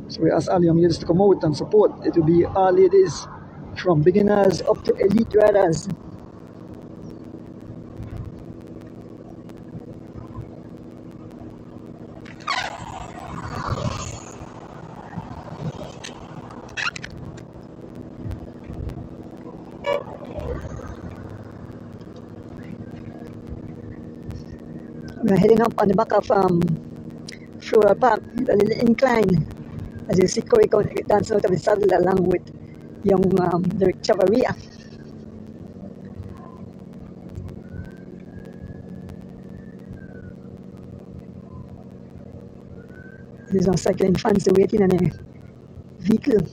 So we ask all young ladies to come out and support. It will be all ladies from beginners up to elite riders. We're heading up on the back of Floral Park, a little incline. As you see, Corey dancing out of the saddle along with young Derek Chavarria. There's some cycling fans waiting in a vehicle.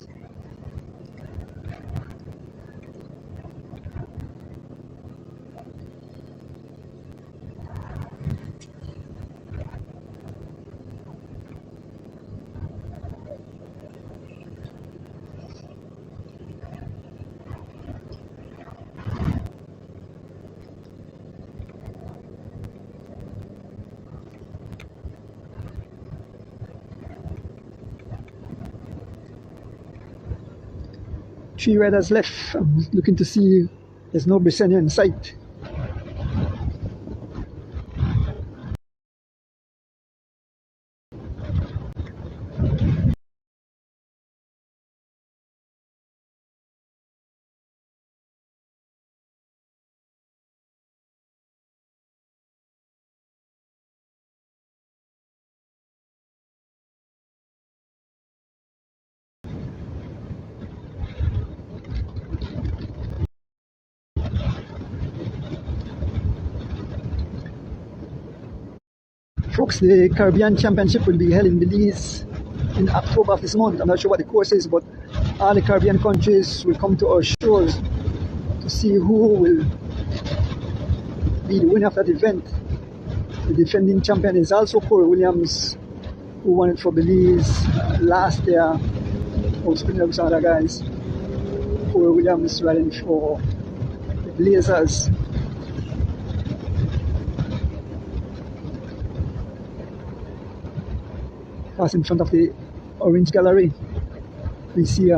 Three riders left. I'm looking to see there's no Brisenia in sight. Folks, the Caribbean Championship will be held in Belize in October of this month. I'm not sure what the course is, but all the Caribbean countries will come to our shores to see who will be the winner of that event. The defending champion is also Corey Williams, who won it for Belize last year. Outspeeding up some other guys. Corey Williams riding for the Blazers. Pass in front of the Orange Gallery. We see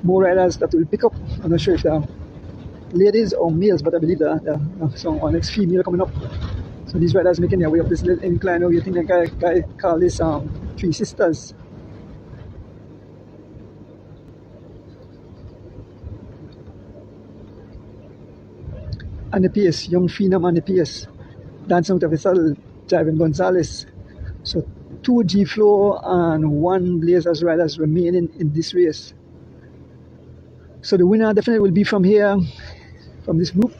more riders that will pick up. I'm not sure if they're ladies or males, but I believe so our next female coming up. So these riders making their way up this little incline. You think the guy call this Three Sisters. And the PS, young Phenom and the PS, dancing out of the saddle, Javin Gonzalez. So 2 G-Flow and 1 Blazers riders remaining in this race. So the winner definitely will be from here, from this group,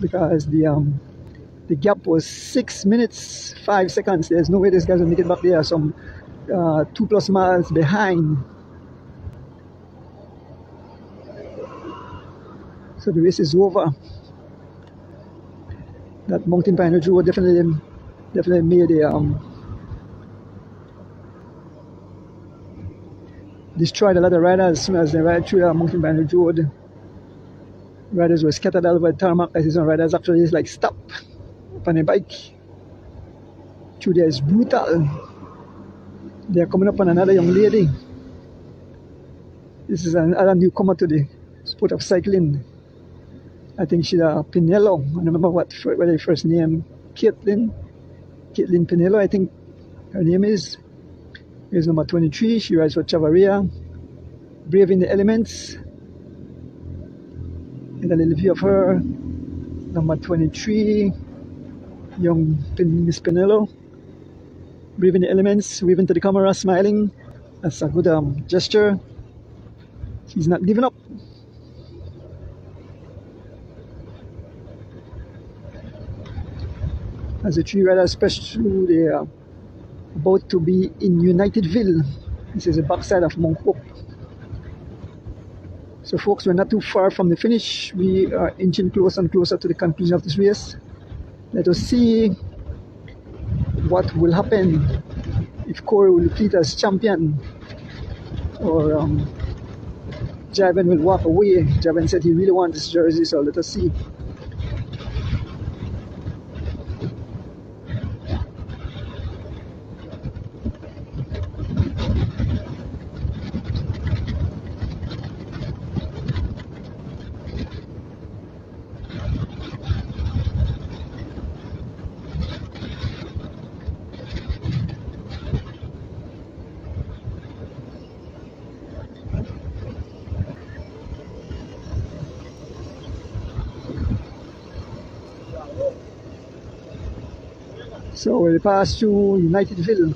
because the gap was 6 minutes 5 seconds. There's no way these guys will make it back there. Some 2+ miles behind. So the race is over. That Mountain Pine Road definitely made destroyed a lot of riders as soon as they ride through the Mountain Pine Road. Riders were scattered all over the tarmac. I see some riders actually just like stop on a bike. Through there is brutal. They are coming up on another young lady. This is another newcomer to the sport of cycling. I think she's a Pinello. I don't remember what her first name. Caitlin Caitlin Pinello, I think her name is. Here's number 23. She rides for Chavaria. Brave in the Elements. And a little view of her. Number 23, young Miss Pinello. Brave in the Elements, waving to the camera, smiling. That's a good gesture. She's not giving up. As the three riders press through, they are about to be in Unitedville. This is the backside of Mount Hope. So folks, we're not too far from the finish. We are inching closer and closer to the conclusion of this race. Let us see what will happen if Corey will compete as champion or Javan will walk away. Javan said he really wants this jersey, so let us see. So we'll pass through Unitedville.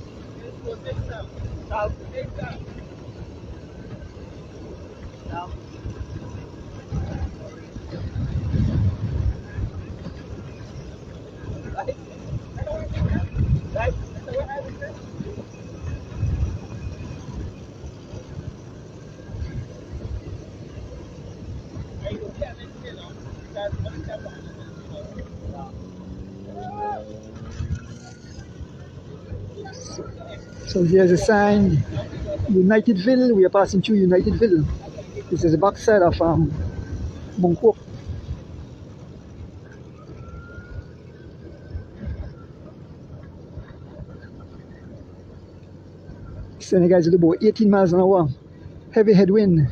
So here's a sign, Unitedville. We are passing through Unitedville. This is the backside of Mount Hope. Senegal is about 18 miles an hour. Heavy headwind.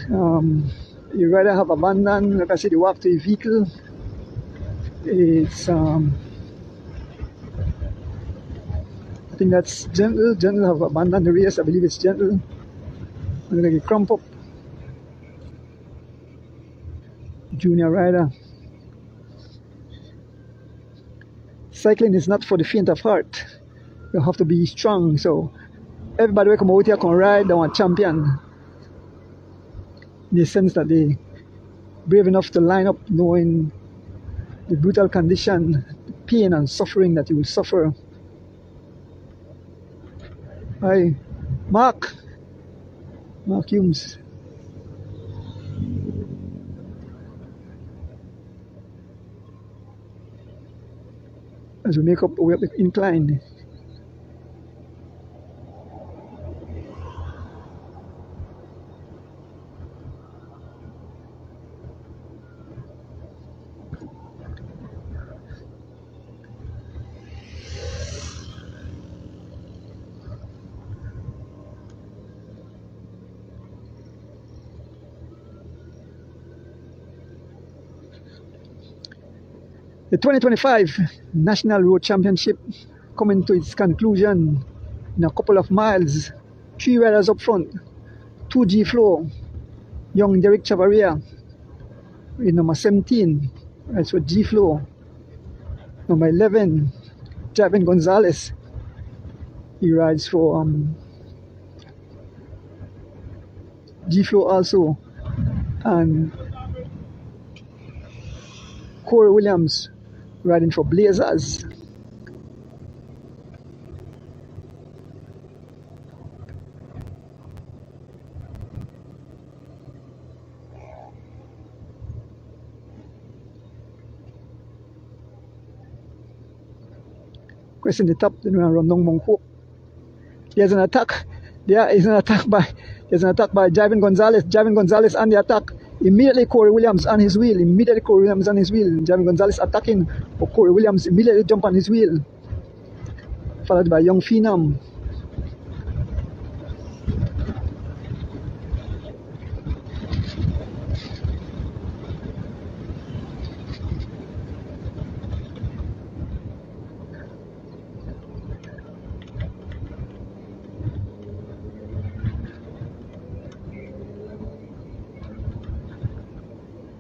You rather have abandoned, like I said, you walk to your vehicle. It's I think that's Gentle. Gentle have abandoned the race. I believe it's Gentle. I'm gonna get crump up. Junior rider. Cycling is not for the faint of heart. You have to be strong. So everybody will come out here can ride. They want champion. In the sense that they brave enough to line up, knowing the brutal condition, the pain and suffering that you will suffer. Hi, Mark Humes. As we make up way up the incline. The 2025 National Road Championship coming to its conclusion in a couple of miles. 3 riders up front. 2 G-Flow, young Derek Chavaria with number 17, that's for G-Flow. Number 11, Javin Gonzalez. He rides for G-Flow also. And Corey Williams riding for Blazers. Question the top, then we run down Mount Hope. There's an attack. There's an attack by Javin Gonzalez. Javin Gonzalez on the attack. Immediately Corey Williams on his wheel. Javin Gonzalez attacking, but Corey Williams immediately jump on his wheel. Followed by Young Phenom.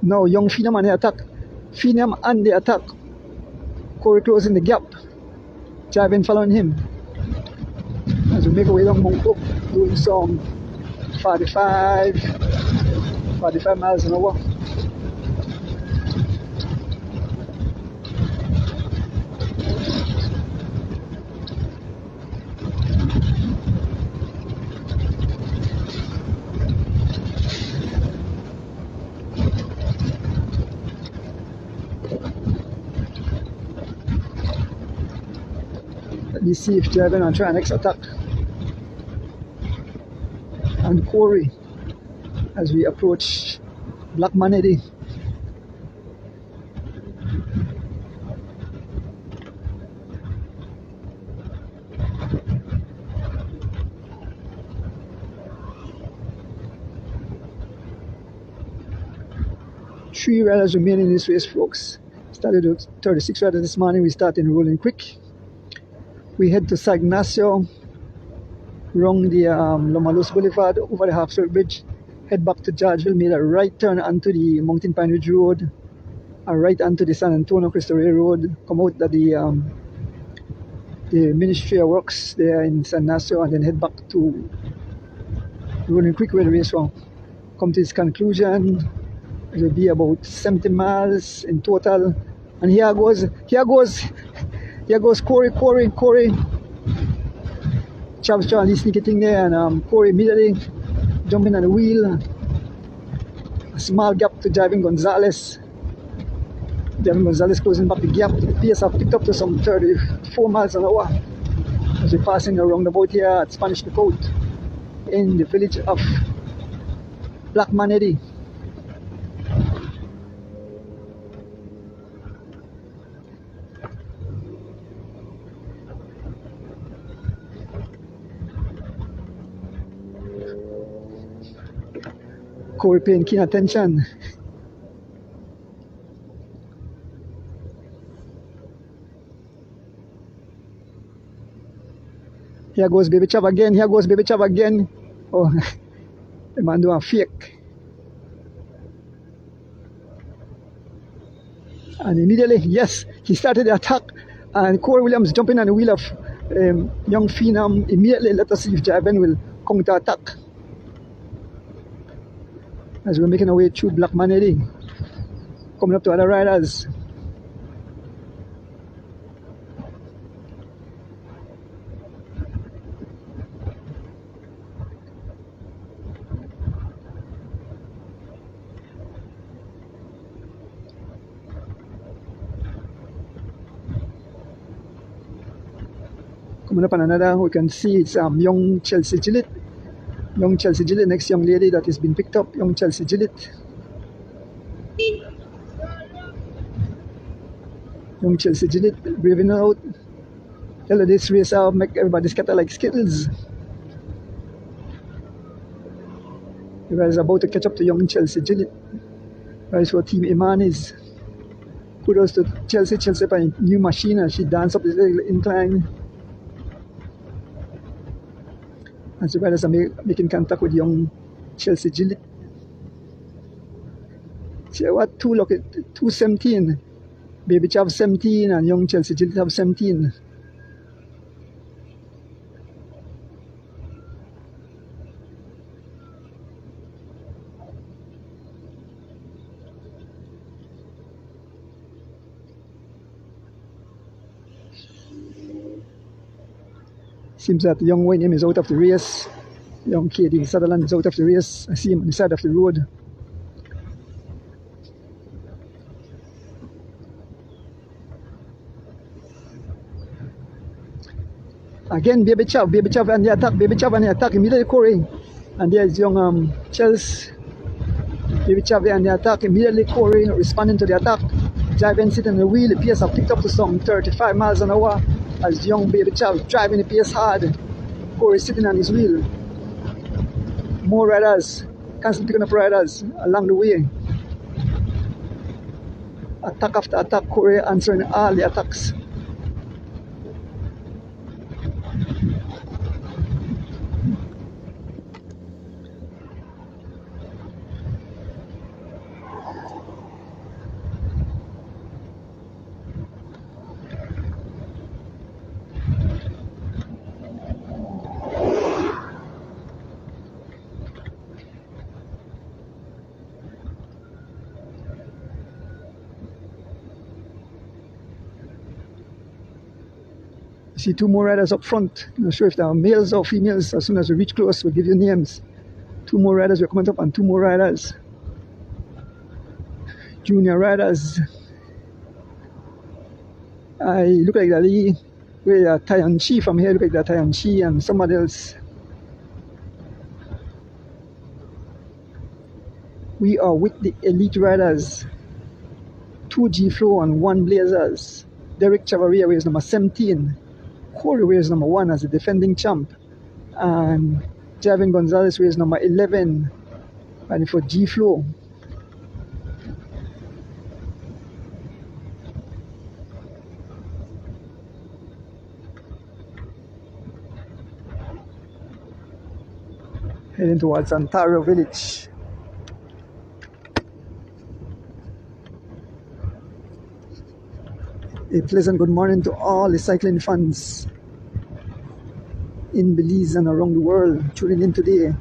Now young Phenom on the attack. Phenom on the attack. Corey closing the gap. Javin following him. As we make our way down Mount Hope, doing some 45 miles an hour. Let me see if Javin will try next attack. And Corey as we approach Black Manatee. Three riders remain in this race, folks. Started with 36 riders this morning. We start in Rolling Creek. We head to San Ignacio, wrong the Lomalos Boulevard over the Half-Circle Bridge, head back to Georgeville, made a right turn onto the Mountain Pine Ridge Road, and right onto the San Antonio Cristo Rey Road, come out at the Ministry of Works there in San Ignacio, and then head back to Rolling Creek where the race from. Come to its conclusion. It will be about 70 miles in total. And here goes Corey. Travis Charlie sneaking thing there, and Corey immediately jumping on the wheel. A small gap to Javin Gonzalez. Javin Gonzalez closing back the gap. The pace have picked up to some 34 miles an hour as we're passing around the boat here at Spanish Lookout in the village of Black Manatee. Corey paying keen attention. Here goes Baby Chav again. Oh, the man doing a fake. And immediately, yes, he started the attack. And Corey Williams jumping on the wheel of young Phenom. Immediately, let us see if Javin will counter attack. As we're making our way through Black Manatee, coming up to other riders. Coming up on another, we can see it's young Chelsea Gillett. Young Chelsea Gillett, next young lady that has been picked up, young Chelsea Gillett. Young Chelsea Gillett braving out. Hello, this race out, make everybody scatter like skittles. The guys are about to catch up to young Chelsea Gillett. That's what Team Iman is. Kudos to Chelsea by a new machine as she danced up this little incline. As the riders are making contact with young Chelsea Gillett. See what 2:17. Baby Chav 17 and young Chelsea Gillett have 17. Seems that young Wayne is out of the race. Young Katie Sutherland is out of the race. I see him on the side of the road. Again, Baby Chav on the attack, immediately Corey. And there's young Chelsea. Baby Chav on the attack, immediately Corey responding to the attack. Javin sitting on the wheel, the pace have picked up to some 35 miles an hour. As young Baby Chav driving the pace hard. Corey sitting on his wheel. More riders, constantly picking up riders along the way. Attack after attack, Corey answering all the attacks. see two more riders up front. Not sure if they are males or females. As soon as we reach close, we'll give you names. Two more riders were coming up, and two more riders. Junior riders. I look like that. Where Taiyan Chi from here, look like that Taiyan Chi and somebody else. We are with the elite riders. 2 G-Flow and 1 Blazers. Derek Chavaria wears number 17. Corey wears number 1 as the defending champ. And Javin Gonzalez wears number 11. And for G-Flow. Heading towards Ontario Village. A pleasant good morning to all the cycling fans in Belize and around the world tuning in today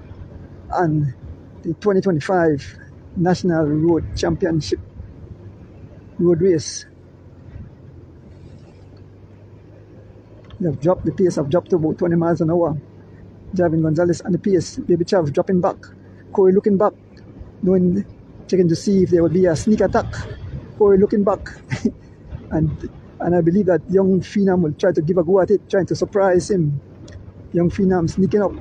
on the 2025 National Road Championship road race. They have dropped the pace, have dropped to about 20 miles an hour. Javin Gonzalez on the pace, Baby Chav dropping back, Corey looking back, checking to see if there would be a sneak attack. Corey looking back. And I believe that young Phenom will try to give a go at it, trying to surprise him. Young Phenom sneaking up.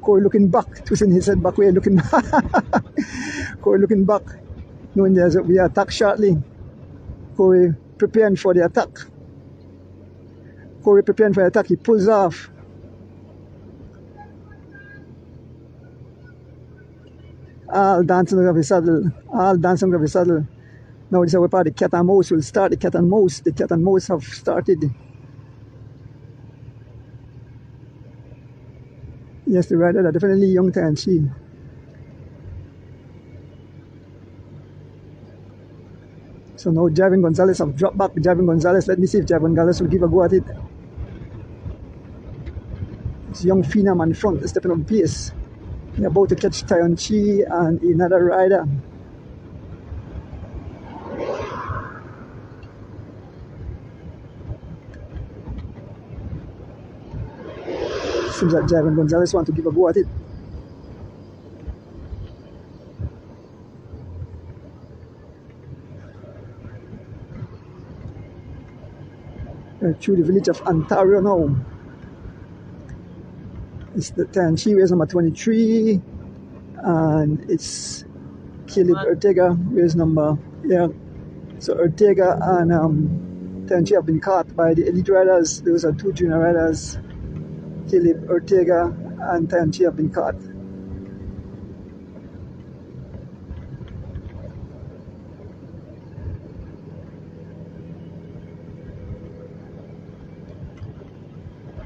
Corey looking back, twisting his head back way, looking back. Corey looking back, knowing there's a be attack shortly. Corey preparing for the attack. Corey preparing for the attack, he pulls off. All dancing of his saddle, all dancing of his saddle. Now this is where the cat and mouse will start. The cat and mouse have started. Yes, the rider are definitely young Taiyan Chi. So now Javin Gonzalez have dropped back. Javin Gonzalez, let me see if Javin Gonzalez will give a go at it. This young Phenom on the front, stepping on pace. They're about to catch Taiyan Chi and another rider. Seems like Javin Gonzalez want to give a go at it. Through the village of Ontario now. It's the Taiyan Chi wears number 23, and it's Caleb Ortega wears number, So Ortega and Taiyan Chi have been caught by the elite riders. Those are 2 junior riders. Caleb Ortega and Taiyan Chi have been caught.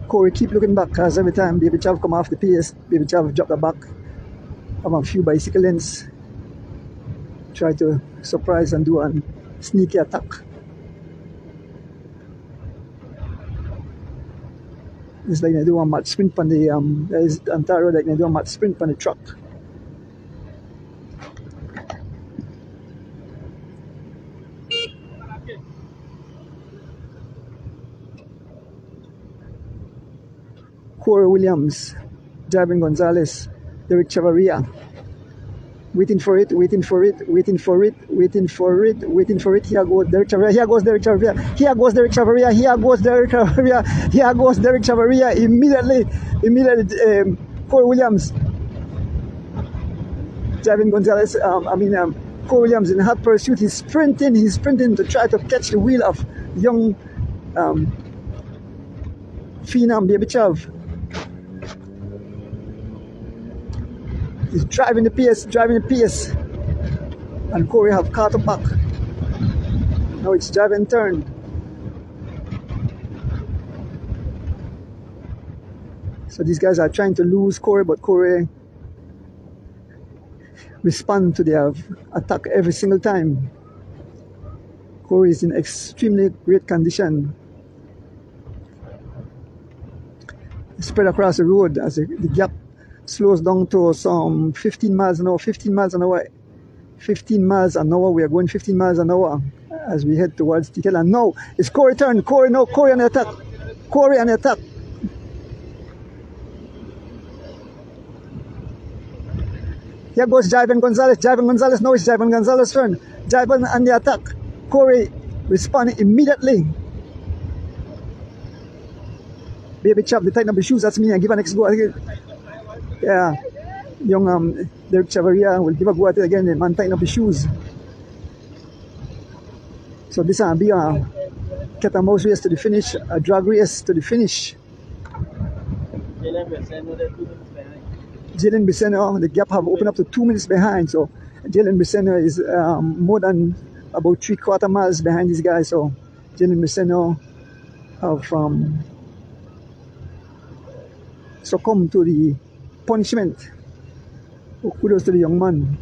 Corey keep looking back, because every time Baby Chav come off the pace, Baby Chav drop the back of a few bicycle lengths. Try to surprise and do a sneaky attack. It's like they do a match sprint on the there's Ontario, like they do a match sprint on the truck. Corey Williams, Javin Gonzalez, Derek Chavaria. Waiting for it, waiting for it, waiting for it, waiting for it, waiting for it. Here goes Derek Chavaria, here goes Derek Chavaria, here goes Derek Chavaria, here goes Derek Chavaria, here goes Derek Chavaria. Immediately, Corey Williams. Javin Gonzalez, Corey Williams in hot pursuit. He's sprinting to try to catch the wheel of young Phenom Baby Chav. He's driving the pace, and Corey have caught up back. Now it's Javin turn. So these guys are trying to lose Corey, but Corey respond to their attack every single time. Corey is in extremely great condition. Spread across the road as the gap slows down to some 15 miles an hour. 15 miles an hour. We are going 15 miles an hour as we head towards Tikel. And now it's Corey turn. Corey on the attack. Corey on the attack. Here goes Jaivan Gonzalez. Jaivan Gonzalez, now it's Jaivan Gonzalez's turn. Jaivan on the attack. Corey responding immediately. Baby Chap, they tighten up the shoes. That's me. I give an next go. Yeah. Young Derek Chavaria will give a go at it again. The man tighten up the shoes. So this will be a cat and mouse race to the finish, a drag race to the finish. Jalen Bisseno, the gap have opened up to 2 minutes behind. So Jalen Bisseno is more than about 3/4 miles behind these guys. So Jalen Bisseno have succumbed to the punishment. Oh, kudos to the young man.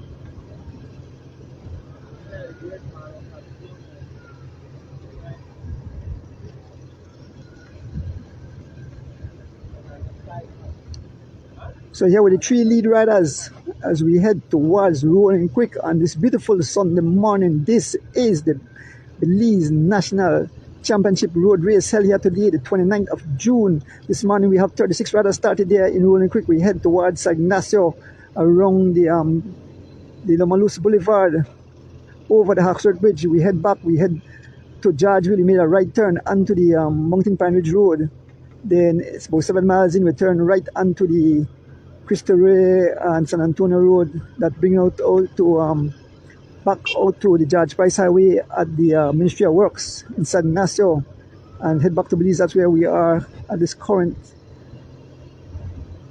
So here with the 3 lead riders as we head towards Rolling Quick on this beautiful Sunday morning. This is the Belize National Championship Road Race held here today, the 29th of June. This morning we have 36 riders started there in Rolling Quick. We head towards San Ignacio around the Lomalus Boulevard over the Hawksworth Bridge. We head back, we head to Georgeville. We made a right turn onto the Mountain Pine Ridge Road. Then it's about 7 miles in, we turn right onto the Cristo Rey and San Antonio Road that bring out to back out to the George Price Highway at the Ministry of Works in San Ignacio and head back to Belize. That's where we are at this current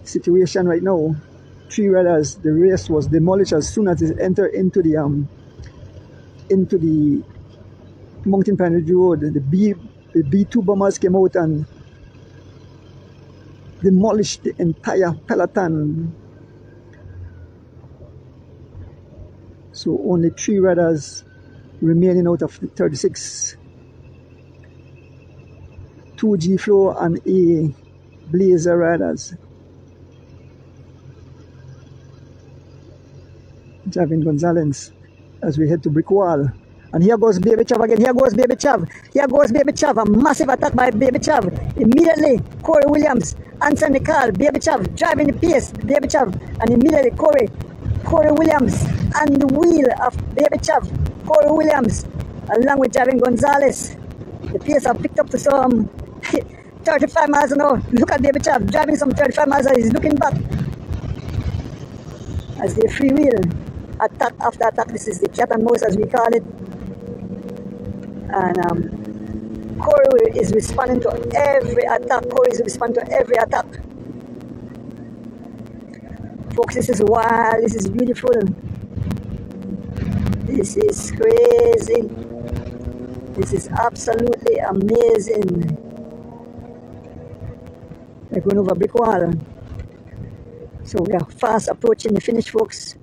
situation right now. 3 riders. The race was demolished as soon as it entered into the Mountain Pine Ridge Road. The B2 bombers came out and demolished the entire peloton. So only 3 riders remaining out of the 36. 2 G-Flow and a Blazer riders. Javin Gonzalez as we head to Brick Wall. And here goes Baby Chav again. Here goes Baby Chav. Here goes Baby Chav. A massive attack by Baby Chav. Immediately, Corey Williams answering the call. Baby Chav driving the pace. Baby Chav. And immediately, Corey Williams and the wheel of Baby Chav. Corey Williams along with Javin Gonzalez. The pace have picked up to some 35 miles an hour. Look at Baby Chav driving some 35 miles an hour. He's looking back as they freewheel. Attack after attack. This is the cat and mouse as we call it. And Corey is responding to every attack. Corey is responding to every attack. Folks, this is wild. This is beautiful. This is crazy. This is absolutely amazing. We're going over Brick Wall. So we are fast approaching the finish, folks.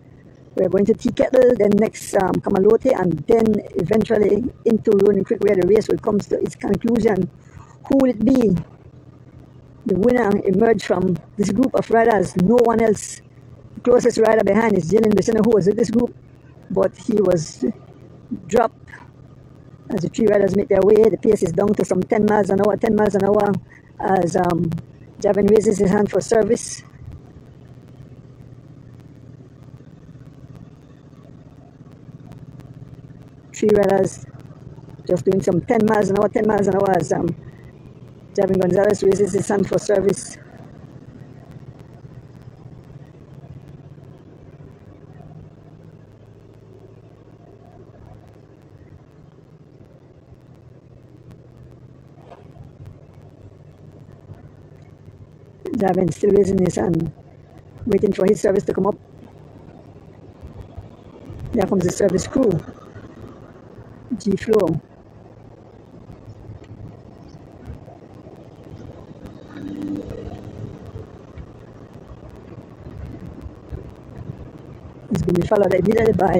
We're going to Tea Kettle, then next Kamalote, and then eventually into Rolling Creek where the race will come to its conclusion. Who will it be? The winner emerged from this group of riders. No one else. The closest rider behind is Jalen Bisseno, who was in this group, but he was dropped as the 3 riders make their way. The pace is down to some 10 miles an hour, 10 miles an hour as Javin raises his hand for service. Three riders just doing some 10 miles an hour, 10 miles an hour as Javin Gonzalez raises his hand for service. Javin still raising his hand, waiting for his service to come up. There comes the service crew. G-Flow. It's been followed immediately by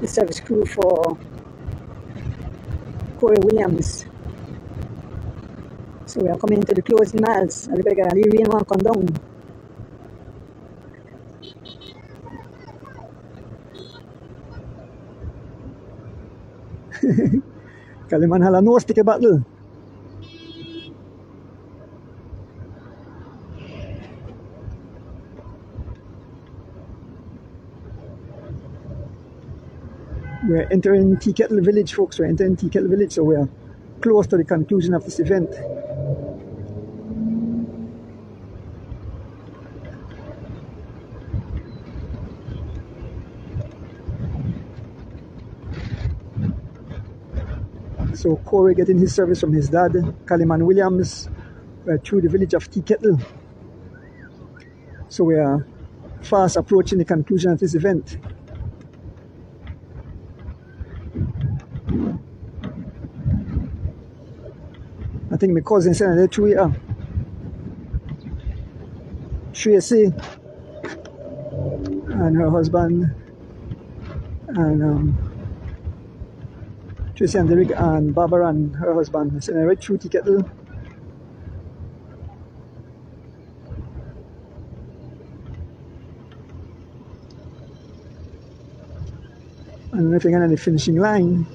the service crew for Corey Williams. So we are coming into the closing miles. I look like a little rain one come down. Kaliman hala no stick battle. We're entering Tea Kettle Village, folks. We're entering Tea Kettle Village, so we're close to the conclusion of this event. So Corey getting his service from his dad, Kaliman Williams. We're through the village of Tea Kettle. So we are fast approaching the conclusion of this event. I think my cousin said they're through here. Tracy and her husband, and Tracy and Derek and Barbara and her husband. So they're right through Tea Kettle. And if you're on the finishing line,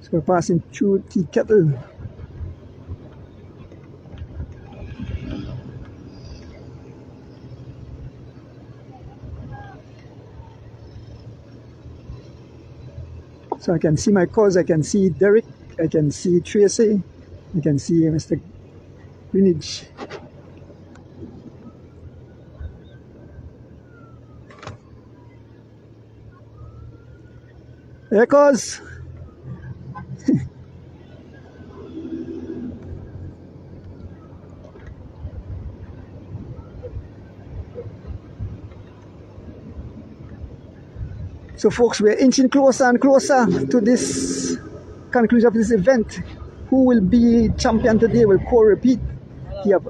so we're passing through Tea Kettle. So I can see my cause, I can see Derek, I can see Tracy, I can see Mr. Greenwich. There cause. So folks, we're inching closer and closer to this conclusion of this event. Who will be champion today? Will Corey repeat? He have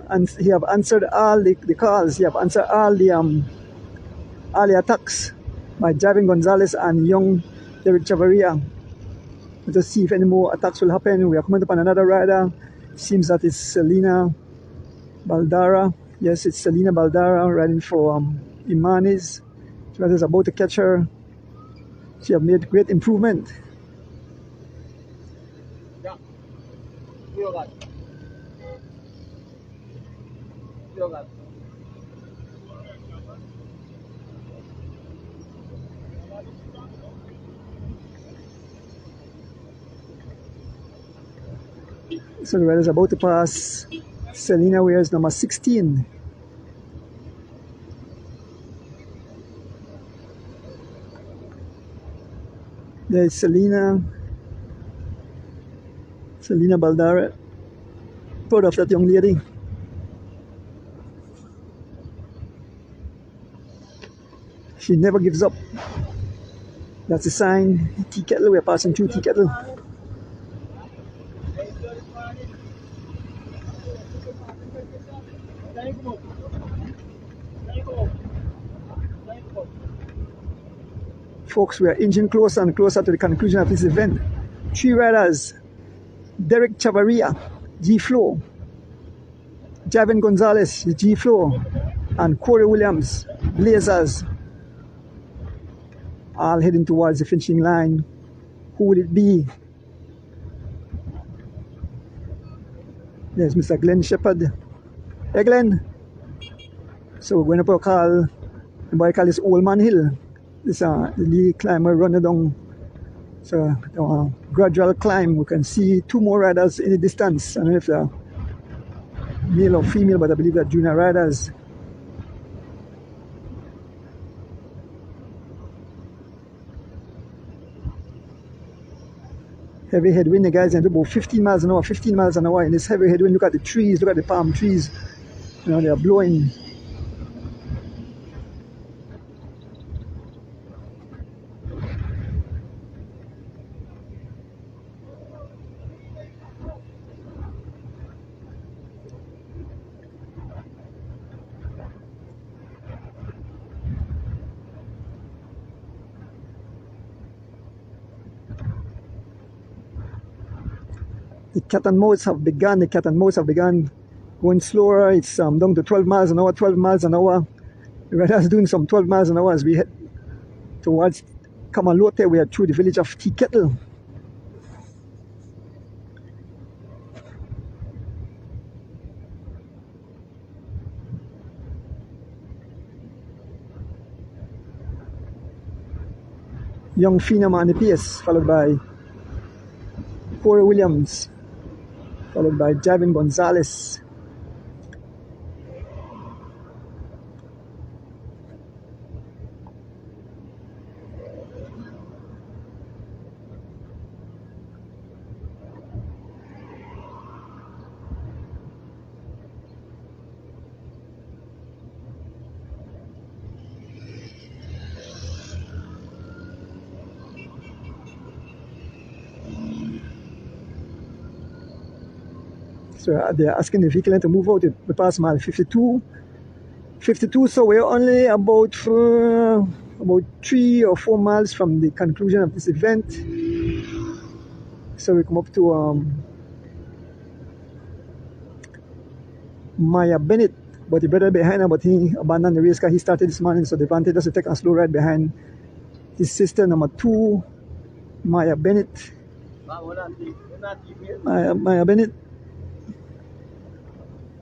answered all the calls. He have answered all the attacks by Javin Gonzalez and young Derek Chavaria. Let us see if any more attacks will happen. We are coming upon another rider. Seems that it's Selena Baldara. Yes, it's Selena Baldara riding for Imanes. She was about to catch her. She have made great improvement. Yeah. So the rider is about to pass Selena, wears number 16. There's Selena Baldara. Proud of that young lady. She never gives up. That's a sign. Tea Kettle, we're passing through Tea Kettle. Folks, we are inching closer and closer to the conclusion of this event. 3 riders: Derek Chavaria, G-Flow, Javin Gonzalez, G-Flow, and Corey Williams, Blazers, all heading towards the finishing line. Who will it be? There's Mr. Glenn Shepard. Hey Glenn. So we're going to call, the boy call this Old Man Hill. This the lead climber running down. So gradual climb. We can see 2 more riders in the distance. I don't know if they're male or female, but I believe they're junior riders. Heavy headwind, the guys, and about 15 miles an hour in this heavy headwind. Look at the trees, look at the palm trees. You know, they are blowing. The cat and mouse have begun. going slower. It's down to 12 miles an hour, 12 miles an hour. The rider's doing some 12 miles an hour as we head towards Kamalote. We are through the village of Tea Kettle. Young Phenom on the pace, followed by Corey Williams, followed by Javin Gonzalez. So they're asking the vehicle to move out. We pass mile 52. So we're only about 3 or 4 miles from the conclusion of this event. So we come up to Maya Bennett, but the brother behind her, but he abandoned the race car. He started this morning, so they wanted us to take a slow ride behind his sister, number 2, Maya Bennett. Maya Bennett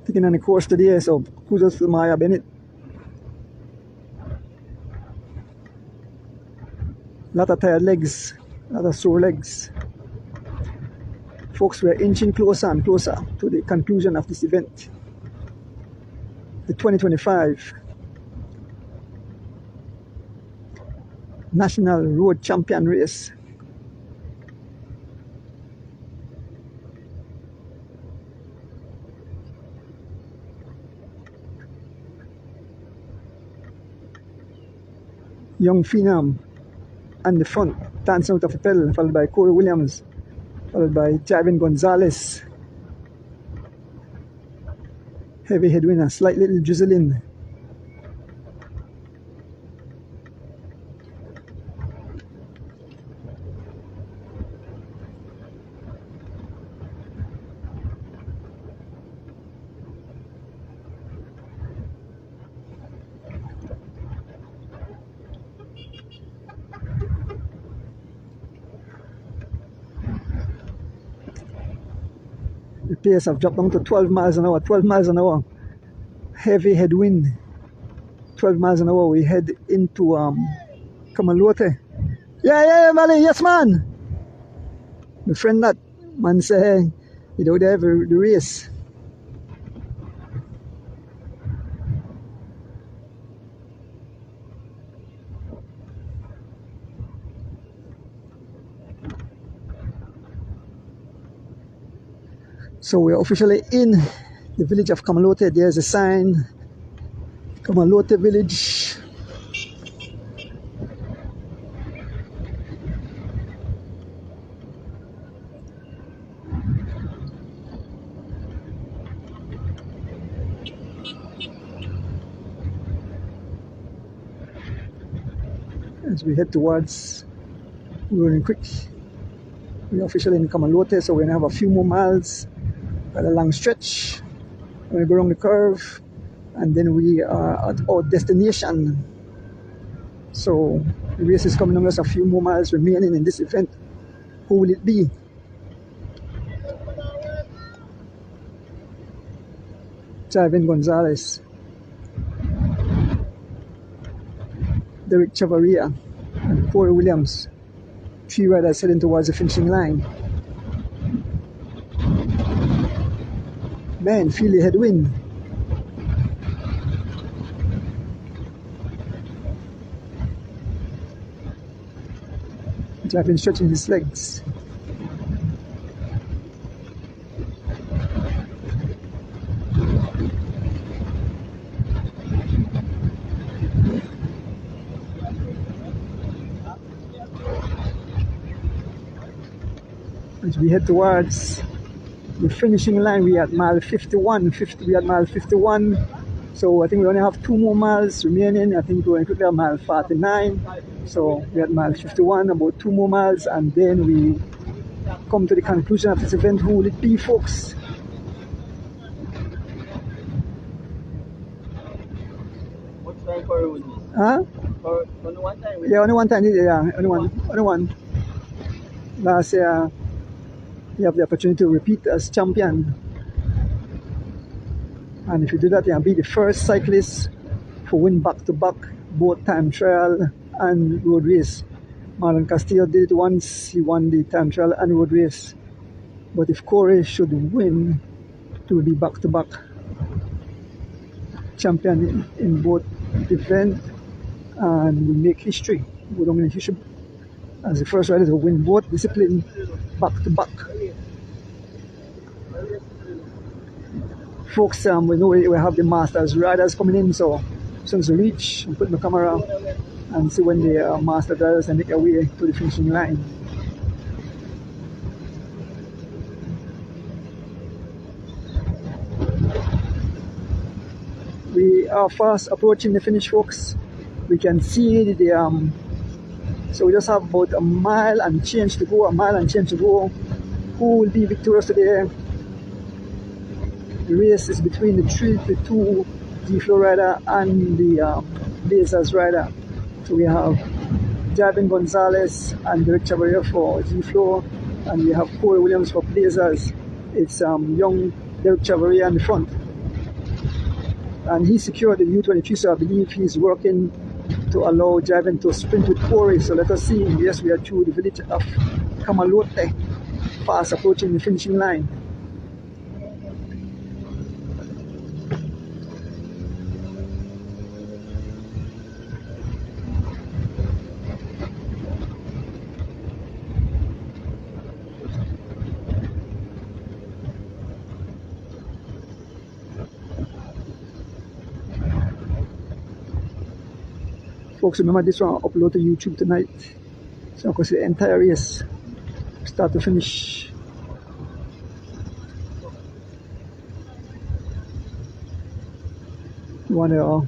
taking on the course today, so kudos to Maya Bennett. Lot of tired legs, lot of sore legs. Folks, we're inching closer and closer to the conclusion of this event. The 2025 National Road Champion Race. Young Phenom on the front, dancing out of the pedal, followed by Corey Williams, followed by Javin Gonzalez. Heavy headwind, a slight little drizzling. The pace have dropped down to 12 miles an hour, 12 miles an hour. Heavy headwind, 12 miles an hour. We head into Kamalote. Yeah, Valley, yes, man. My friend that man say, you know, they have the race. So we're officially in the village of Kamalote. There's a sign, Kamalote Village. As we head towards Rolling Creek, we're officially in Kamalote, so we're gonna have a few more miles. Got a long stretch. We're gonna go around the curve, and then we are at our destination. So the race is coming on us, a few more miles remaining in this event. Who will it be? Javin Gonzalez, Derek Chavaria, and Corey Williams. 3 riders heading towards the finishing line. Man, feel the headwind. Javin stretching his legs. As we head towards the finishing line, we are at mile 51. We are at mile 51. So I think we only have 2 more miles remaining. I think we're going to quickly at mile 49. So we're at mile 51, about 2 more miles, and then we come to the conclusion of this event. Who will it be, folks? Huh? Yeah, only one time. Yeah, only one. Last year, you have the opportunity to repeat as champion. And if you do that, you'll be the first cyclist to win back-to-back both time trial and road race. Marlon Castillo did it once, he won the time trial and road race. But if Corey should win, it will be back-to-back champion in both events, and we make history. We don't make history as the first rider to win both disciplines back-to-back. Folks, we know we have the Masters riders coming in, so since we reach, I'm putting the camera and see when the Master riders and make their way to the finishing line. We are fast approaching the finish, folks. We can see the so we just have about a mile and change to go. Who will be victorious today? The race is between the 3-2 G-Flow rider and the Blazers rider. So we have Javin Gonzalez and Derek Chavarria for G-Flow, and we have Corey Williams for Blazers. It's young Derek Chavarria in the front. And he secured the U23, so I believe he's working to allow Javin to sprint with Corey. So let us see. Yes, we are through the village of Kamalote, fast approaching the finishing line. Folks, remember this one upload to YouTube tonight. So I can see the entire race, start to finish. I want to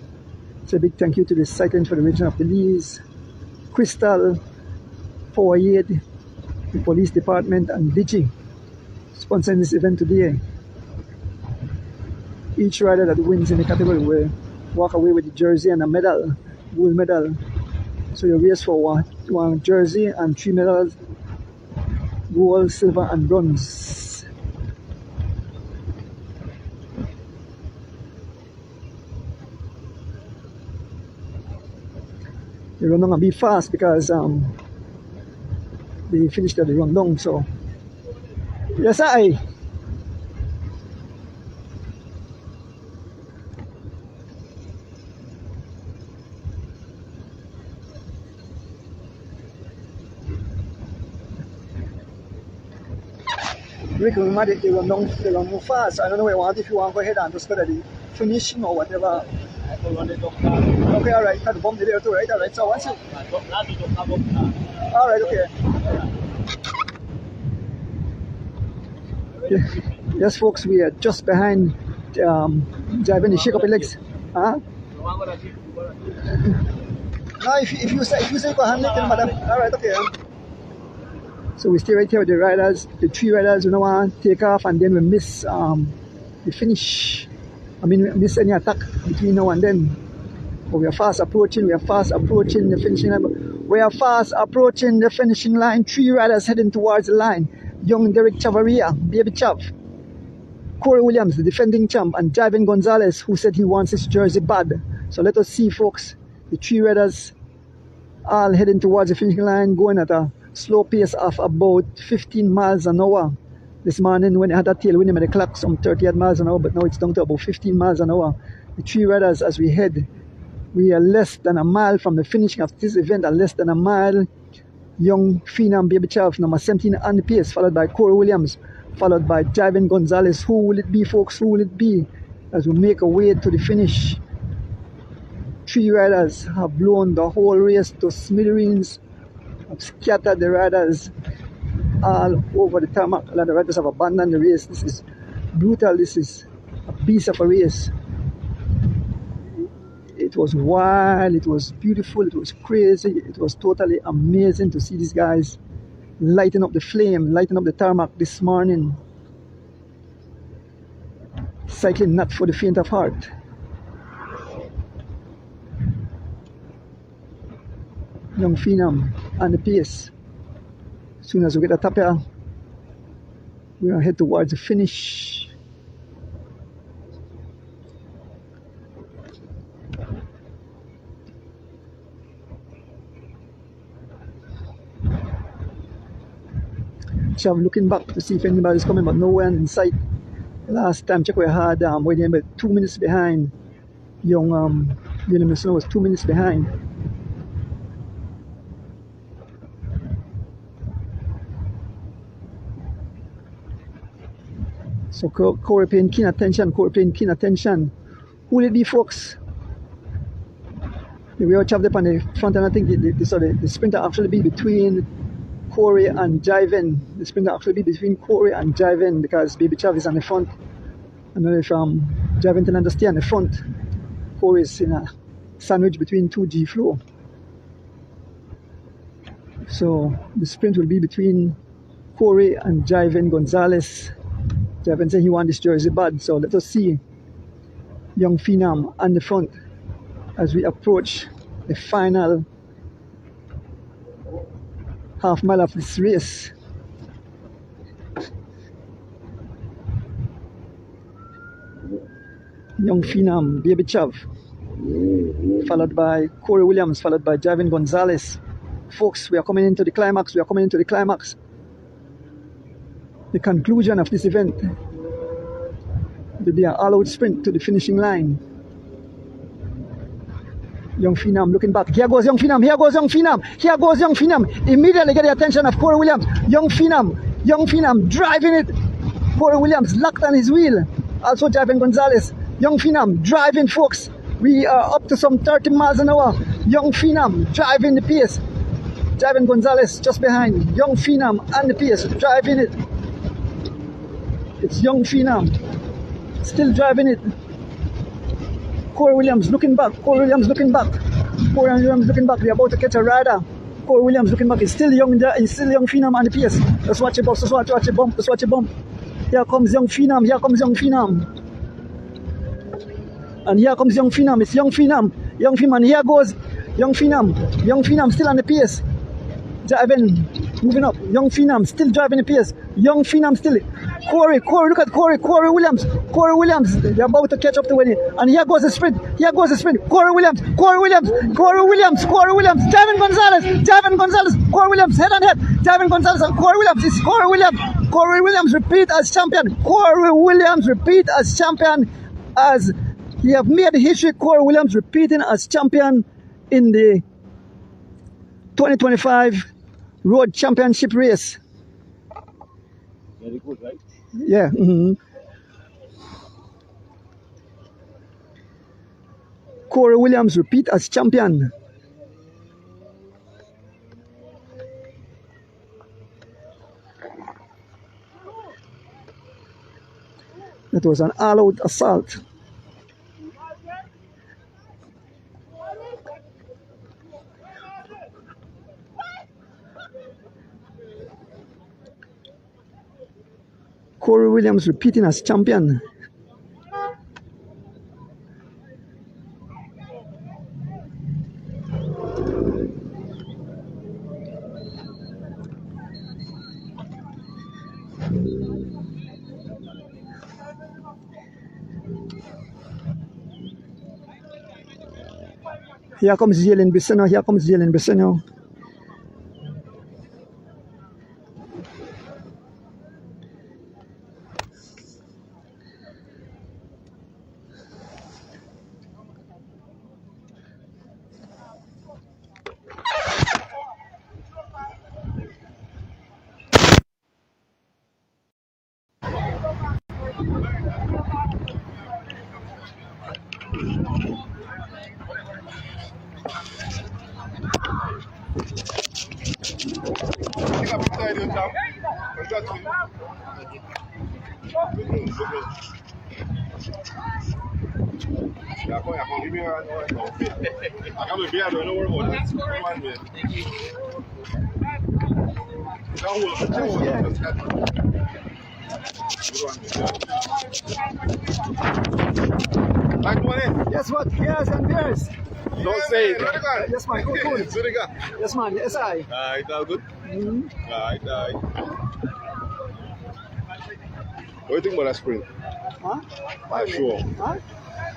say a big thank you to the Cycling Federation of Belize, Crystal, Power Aid, the Police Department, and Digi sponsoring this event today. Each rider that wins in the category will walk away with the jersey and a medal. Gold medal. So you race for one jersey and 3 medals: gold, silver, and bronze. You're gonna be fast because they finished the rundown. So yes, I. Rick, remember they run down fast. I don't know if you want to go ahead and just go to the finishing or whatever. Okay, all right. Had to bump there too, right? All right. So once you. All right. Okay. Yeah. Yes, folks, we are just behind Javin. You shake up your legs, huh? No, if you say you can handle it, then madam. All right. Okay. So we stay right here with the riders, the 3 riders. We don't want to take off, and then we miss the finish. I mean, we miss any attack between now and then. But we are fast approaching. We are fast approaching the finishing line. We are fast approaching the finishing line. 3 riders heading towards the line. Young Derek Chavarria, Baby Chav, Corey Williams, the defending champ, and Javin Gonzalez, who said he wants his jersey bad. So let us see, folks. The 3 riders all heading towards the finishing line, going at a slow pace of about 15 miles an hour. This morning when I had that tailwind at the clock, some 38 miles an hour, but now it's down to about 15 miles an hour. The 3 riders, as we head, we are less than a mile from the finishing of this event, and less than a mile. Young Phenom Baby Chav, number 17 on the pace, followed by Corey Williams, followed by Javin Gonzalez. Who will it be, folks? Who will it be as we make our way to the finish? 3 riders have blown the whole race to smithereens, have scattered the riders all over the tarmac. A lot of riders have abandoned the race. This is brutal. This is a beast of a race. It was wild, it was beautiful, it was crazy, it was totally amazing to see these guys lighting up the flame, lighting up the tarmac this morning. Cycling not for the faint of heart. Young Phenom on the pace. As soon as we get the top here, we're going to head towards the finish. So I'm looking back to see if anybody's coming, but no one in sight. Last time check we had, we're about 2 minutes behind. Young Snow was 2 minutes behind. So Corey paying keen attention, Who will it be, folks? We watch up there on the front, and I think the sprinter actually be between Corey and Jiven. The sprinter actually be between Corey and Jiven because Baby Chav is on the front. I don't know if Jiven can understand the front. Corey is in a sandwich between two G flow. So the sprint will be between Corey and Jiven Gonzalez. Jiven said he wants this jersey bad, so let us see Young Phenom on the front as we approach the final half mile of this race. Young Phenom, Baby Chav, followed by Corey Williams, followed by Jiven Gonzalez. Folks, we are coming into the climax. The conclusion of this event will be an all-out sprint to the finishing line. Young Phenom looking back. Here goes Young Phenom. Immediately get the attention of Corey Williams. Young Phenom driving it. Corey Williams locked on his wheel. Also Jiven Gonzalez. Young Phenom driving, folks. We are up to some 30 miles an hour. Young Phenom driving the pace. Jiven Gonzalez just behind. Young Phenom on the pace, driving it. It's Young Phenom still driving it. Corey Williams looking back. We're about to catch a rider. Corey Williams looking back. It's still Young Phenom on the pace. Let's watch it bump. Here comes Young Phenom. And here comes Young Phenom. It's Young Phenom. And here goes Young Phenom still on the pace. Jiven moving up. Young Phenom still driving the pace. Young Phenom still. Corey, look at Corey Williams. They're about to catch up to winning. And here goes the sprint. Corey Williams. Jiven Gonzalez. Corey Williams head on head. Jiven Gonzalez and Corey Williams. It's Corey Williams. Corey Williams repeat as champion. As he have made history. Corey Williams repeating as champion in the 2025 Road Championship race. Very good, right? Yeah. Corey Williams repeat as champion. It was an all-out assault. Corey Williams repeating as champion. Here comes Jalen Bisseno. Guess what? Here's and there's Don't say it. Yes, man. Cool, cool. Yes, man. Yes, I. Alright, all good? Alright. What do you think about that sprint? Huh? Sure. Huh?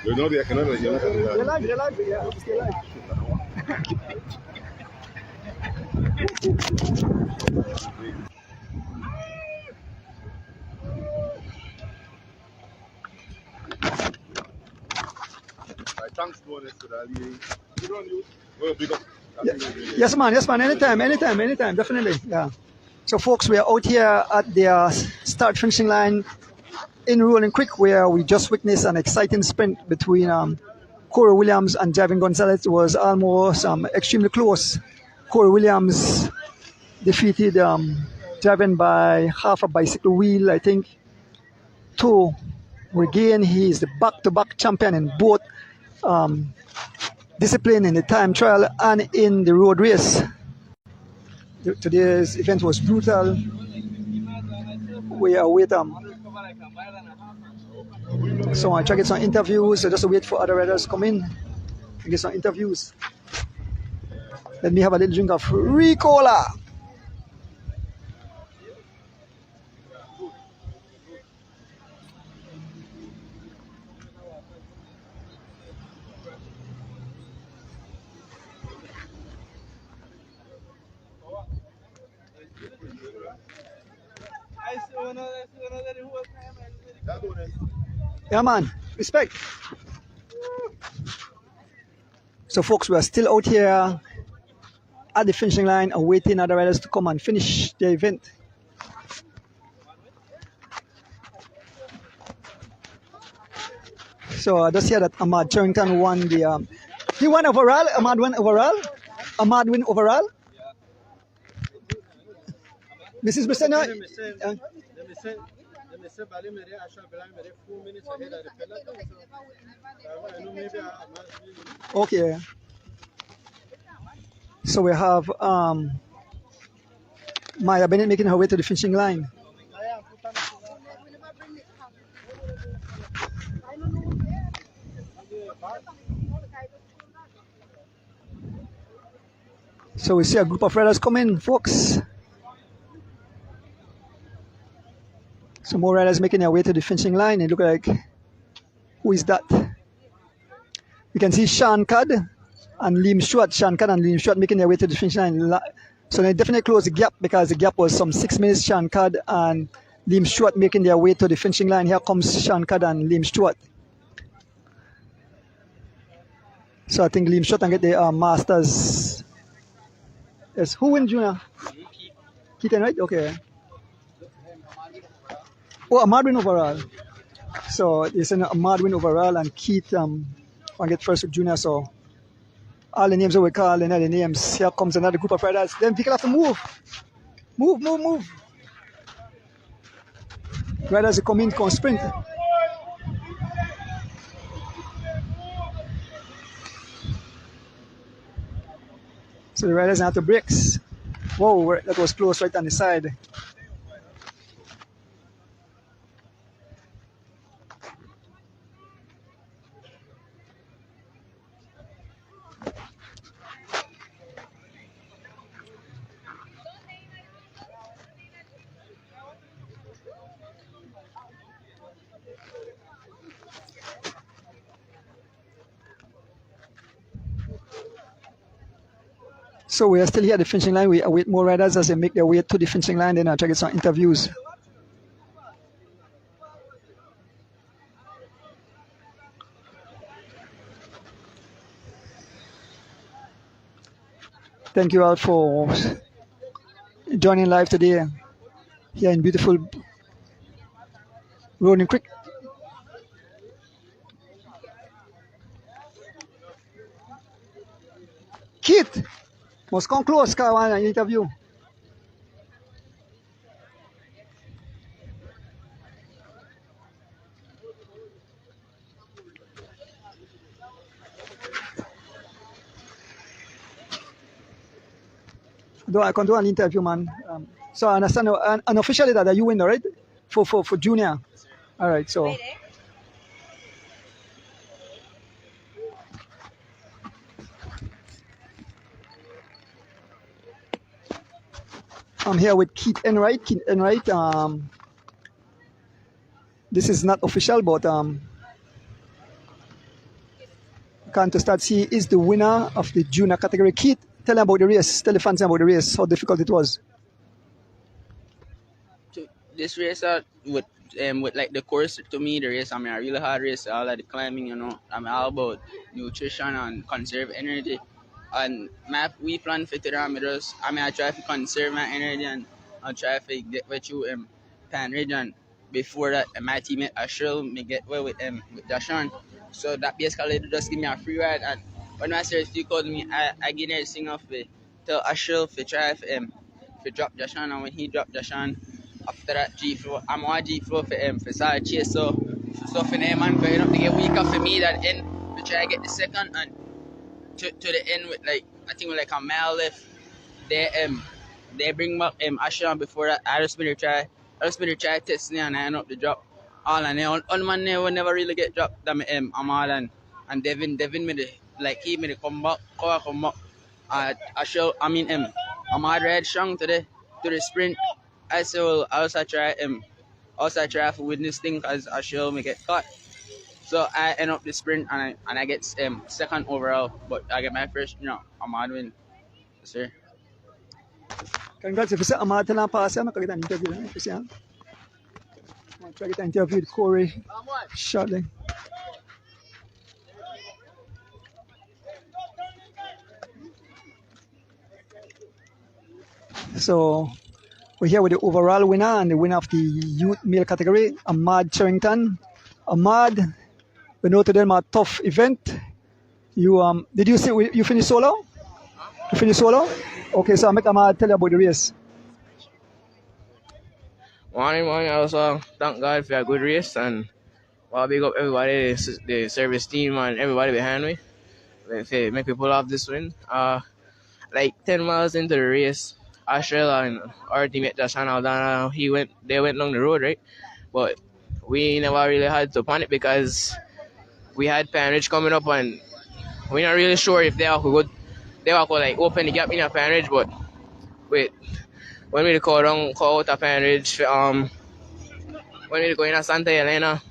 You know the economic. They're alive, yeah. Stay alive. Thanks for this. You don't use. Well, big up. Yes, man. Anytime. Definitely. Yeah. So, folks, we are out here at the start finishing line in Rolling Creek, where we just witnessed an exciting sprint between Corey Williams and Javin Gonzalez. It was almost extremely close. Corey Williams defeated Javin by half a bicycle wheel, I think, to regain. He is the back-to-back champion in both discipline, in the time trial and in the road race. Today's event was brutal. We are with so I try to get some interviews. So just wait for other riders to come in and get some interviews. Let me have a little drink of Ricola. Yeah, man. Respect. So, folks, we are still out here at the finishing line awaiting other riders to come and finish the event. So, I just hear that Ahmad Charrington won the... he won overall? Ahmad won overall? Ahmad win overall? Mrs. Bissena? Okay. So we have Maya Bennett making her way to the finishing line. So we see a group of riders coming, folks. Some more riders making their way to the finishing line. It look like, who is that? We can see Sean Cad and Liam Stewart. Sean Cad and Liam Stewart making their way to the finish line. So they definitely closed the gap, because the gap was some 6 minutes. Sean Cad and Liam Stewart making their way to the finishing line. Here comes Sean Cad and Liam Stewart. So I think Liam Stewart can get the Masters. Yes, who win Junior? Keaton, right? Okay. Oh, Ahmad win overall. So it's an Ahmad win overall, and Keith can get first with Junior. So all the names that we call, and all the names. Here comes another group of riders. Then people have to move. Move. Riders come in, come sprint. So the riders have to brakes. Whoa, that was close right on the side. So we are still here at the finishing line. We await more riders as they make their way to the finishing line. Then I'll try to get some interviews. Thank you all for joining live today here in beautiful Rolling Creek. Keith, must come close, because I want an interview. I can do an interview, man. So I understand unofficially that you win, right? For junior. All right, so. I'm here with Keith Enright. Keith Enright. This is not official, but contest at sea is the winner of the junior category. Keith, tell them about the race. Tell the fans about the race. How difficult it was. This race with like the course to me, the race, I mean, a really hard race. All of the climbing, I'm all about nutrition and conserve energy. And we plan for today. I try to conserve my energy and I try to get with you Pan region. Before that, my teammate Ashel me get well with Dashan. So that basically just give me a free ride. And when my seriously called me, I get there sing off to tell Ashel to try to drop Dashan. And when he dropped Dashan, after that G4, I'm on G4 for start chase. So for them man going up to get weaker for me that end to try to get the second and to the end with like I think with like a mile left. They bring back Ashland before that. I just been try testing and I end up the drop. All and on man will never really get dropped. That Amal and Devin made it like he made it come back. Ahmad red strong to the sprint. I say well I also try to win this thing because Ashel me get caught. So I end up the sprint and I get second overall, but I get my first, Ahmad win. Sir. Congrats if you Ahmad tell pass I'm going to interview him. If you I'm trying to interview Corey shortly. So we're here with the overall winner and the winner of the youth male category, Ahmad Charrington. Ahmad, we know today a tough event. You did you see you finish solo? You finish solo? Okay, so I make Ahmad tell you about the race. Morning. I also thank God for a good race and I'll big up everybody, the service team and everybody behind me. Make people love this win. Like 10 miles into the race, Ashel and our teammate Jashan Aldana, they went along the road, right? But we never really had to panic because we had Panridge coming up and we're not really sure if they were like open the gap in a Panridge, but wait. When we call out a Panridge, when we go in a Santa Elena,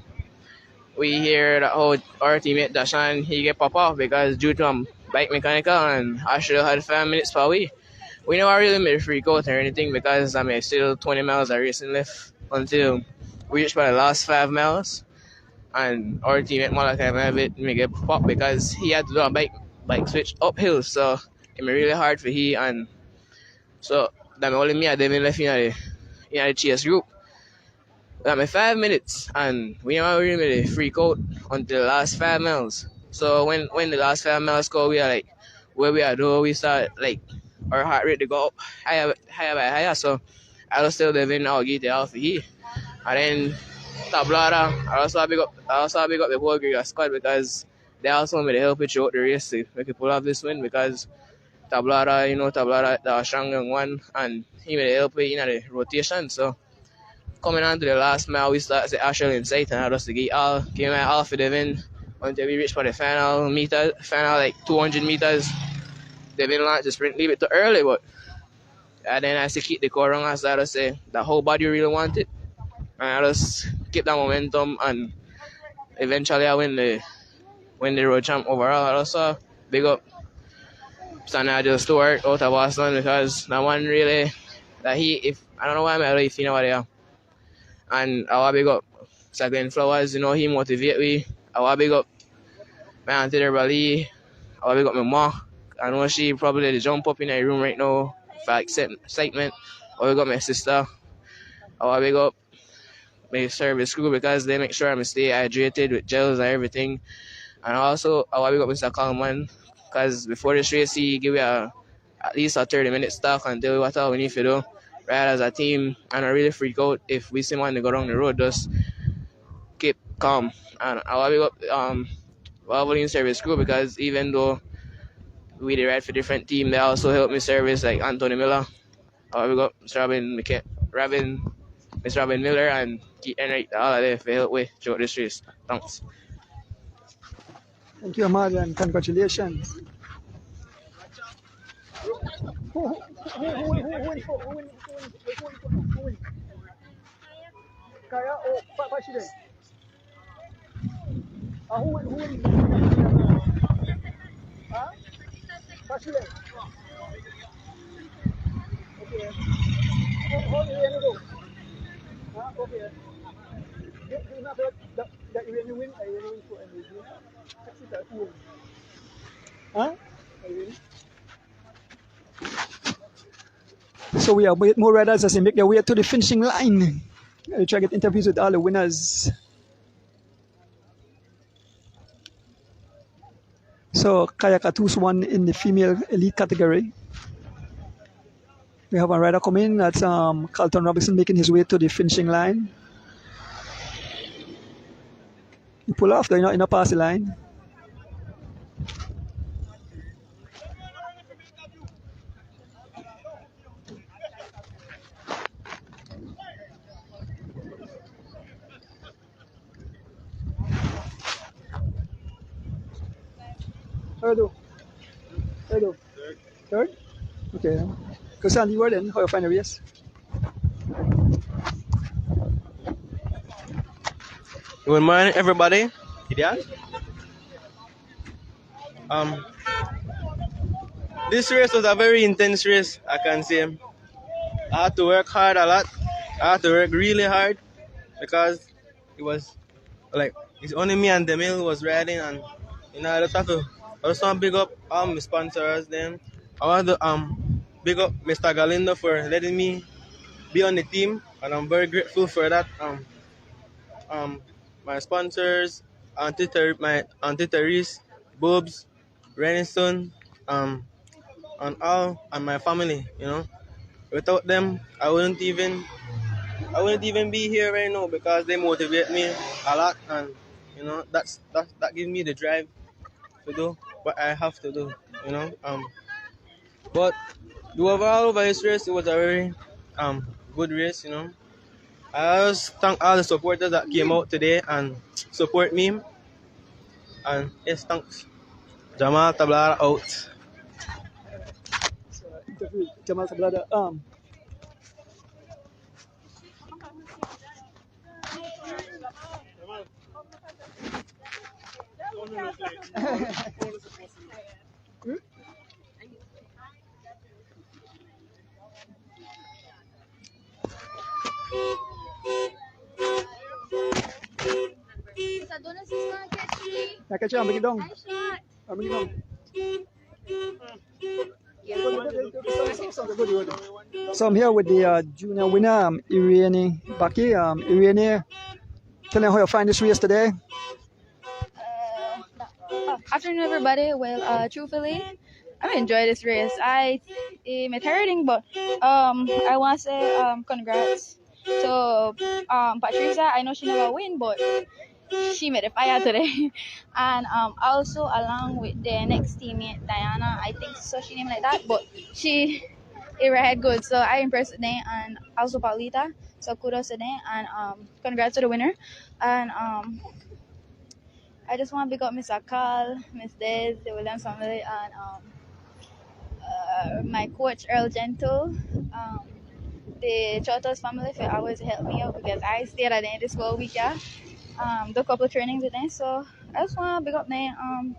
we hear that our teammate Dashan he get pop off because due to bike mechanical and Ashel had 5 minutes per way. We never really made a freak out or anything because still 20 miles of racing left until we reached by the last 5 miles. And our teammate Malachi may get pop because he had to do a bike switch uphill, so it made really hard for he and so that only me and Devin left in the chase group. That my 5 minutes and we never really made a freak out until the last 5 miles. So when the last 5 miles go, we are like where we are doing, we start like our heart rate to go up higher by higher. So I was still Devin I'll get it off for he. And then Tablada, I also big up the whole Gregor squad because they also made help it throughout the race to make people have this win because Tablada, the strong young one, and he made help it in the rotation. So coming on to the last mile, we started to Ashel in sight and I just give my all for Devin until we reached for the final like 200 meters. Devin launched the sprint a little bit too early, but and then I still keep the core wrong as I just say the whole body really wanted. And I just keep that momentum and eventually I win the road champ overall. I also big up Sanado Stewart out of Boston because that one really if I don't know why I'm really feeling over there. And I want big up Saglen Flowers, he motivate me. I want big up my auntie Bali. I want big up my mom. I know she probably jump up in her room right now for excitement. I want big up my sister. I want big up my service crew because they make sure I stay hydrated with gels and everything. And also, I want to big up Mr. Coleman because before this race, he give you at least a 30-minute stock and tell you what all we need to do. Right as a team, and I really freak out if we see one to go down the road, just keep calm. And I want to big up Valvoline service crew because even though we ride for different team, they also help me service like Anthony Miller. I want to big up Mr. Robin Miller and Keith Enright, all of them for help with throughout this race. Thanks. Thank you, Ahmad, and congratulations. Who win win? Kaya o Pashile? Who win? Huh? Pashile? Okay. How do you go? Huh? Okay. Do not that you win, I win for MVP. That's it, I win. Huh? I win. So we are with more riders as they make their way to the finishing line. I try to get interviews with all the winners. So Kaya Katus won in the female elite category. We have a rider coming. That's Carlton Robinson making his way to the finishing line. He pull off, though, in a pass the line. Third? Third? Okay. Kusan, you were then. How you find the race? Good morning, everybody. Gideon. This race was a very intense race, I can say. I had to work hard a lot. I had to work really hard because it was like it's only me and Demille who was riding, and I just have to. I just want to big up all my sponsors. Then I want to big up Mr. Galindo for letting me be on the team, and I'm very grateful for that. My sponsors, my Auntie Therese, Boobs, Renison, and my family. Without them, I wouldn't even be here right now because they motivate me a lot, and that gives me the drive to do what I have to do. But the overall over this race, it was a very good race. I just thank all the supporters that came out today and support me. And yes, thanks. Jamal Tablara out. Interview Jamal Sablada. Nakatcha, bagi dong. Bagi dong. So I'm here with the junior winner, Irene Baki. Irene, tell me how you find this race today. Afternoon, everybody. Well, truthfully, I enjoy this race. It's tiring, but I want to say congrats to Patricia. I know she never win, but she made a fire today. And also along with the next teammate Diana, I think so she named like that, but it ran good. So I impressed today, and also Paulita. So kudos today, and congrats to the winner. And I just want to pick up Miss Akal, Miss Des, the Williams family, and my coach Earl Gentle, the Chotos family for always help me out because I stayed at the end of this whole week, yeah. Do a couple of trainings with them, so I just want to pick up them.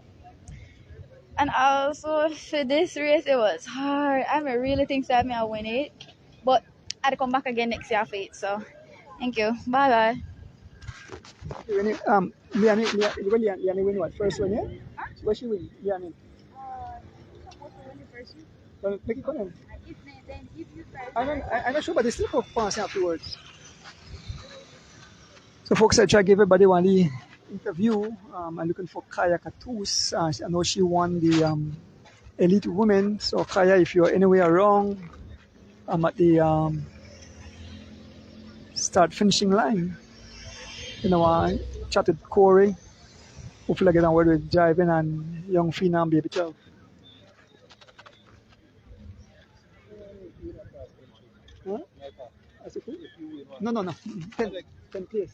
And also for this race, it was hard. I really think that I'll win it, but I had to come back again next year for it. So thank you. Bye bye. Liani win what? First one, yeah? What she win? Liani. Well, make it come I'm not sure, but they still go fast afterwards. So, folks, I try to give everybody one the interview. I'm looking for Kaya Katus. I know she won the elite women. So, Kaya, if you're anywhere wrong, I'm at the start finishing line. I chatted Corey. Hopefully, I get on word with driving and young Phenom Baby 12. Huh? No. 10 place.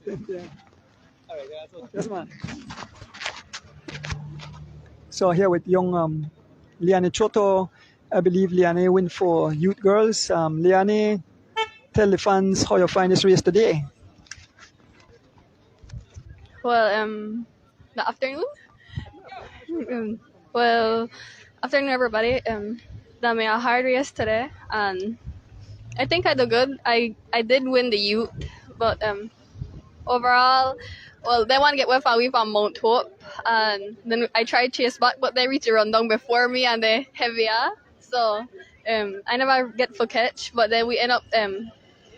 10, yeah. Yes, man. So here with young Liane Choto I believe Liane win for youth girls. Liane, tell the fans how you find this race today. Well, the afternoon. Well, afternoon, everybody. Dami a hard race today, and I think I do good. I did win the youth, but overall, well, they want to get with we from Mount Hope, and then I tried chase back, but they reached the rundown before me, and they heavier. So, I never get for catch, but then we end up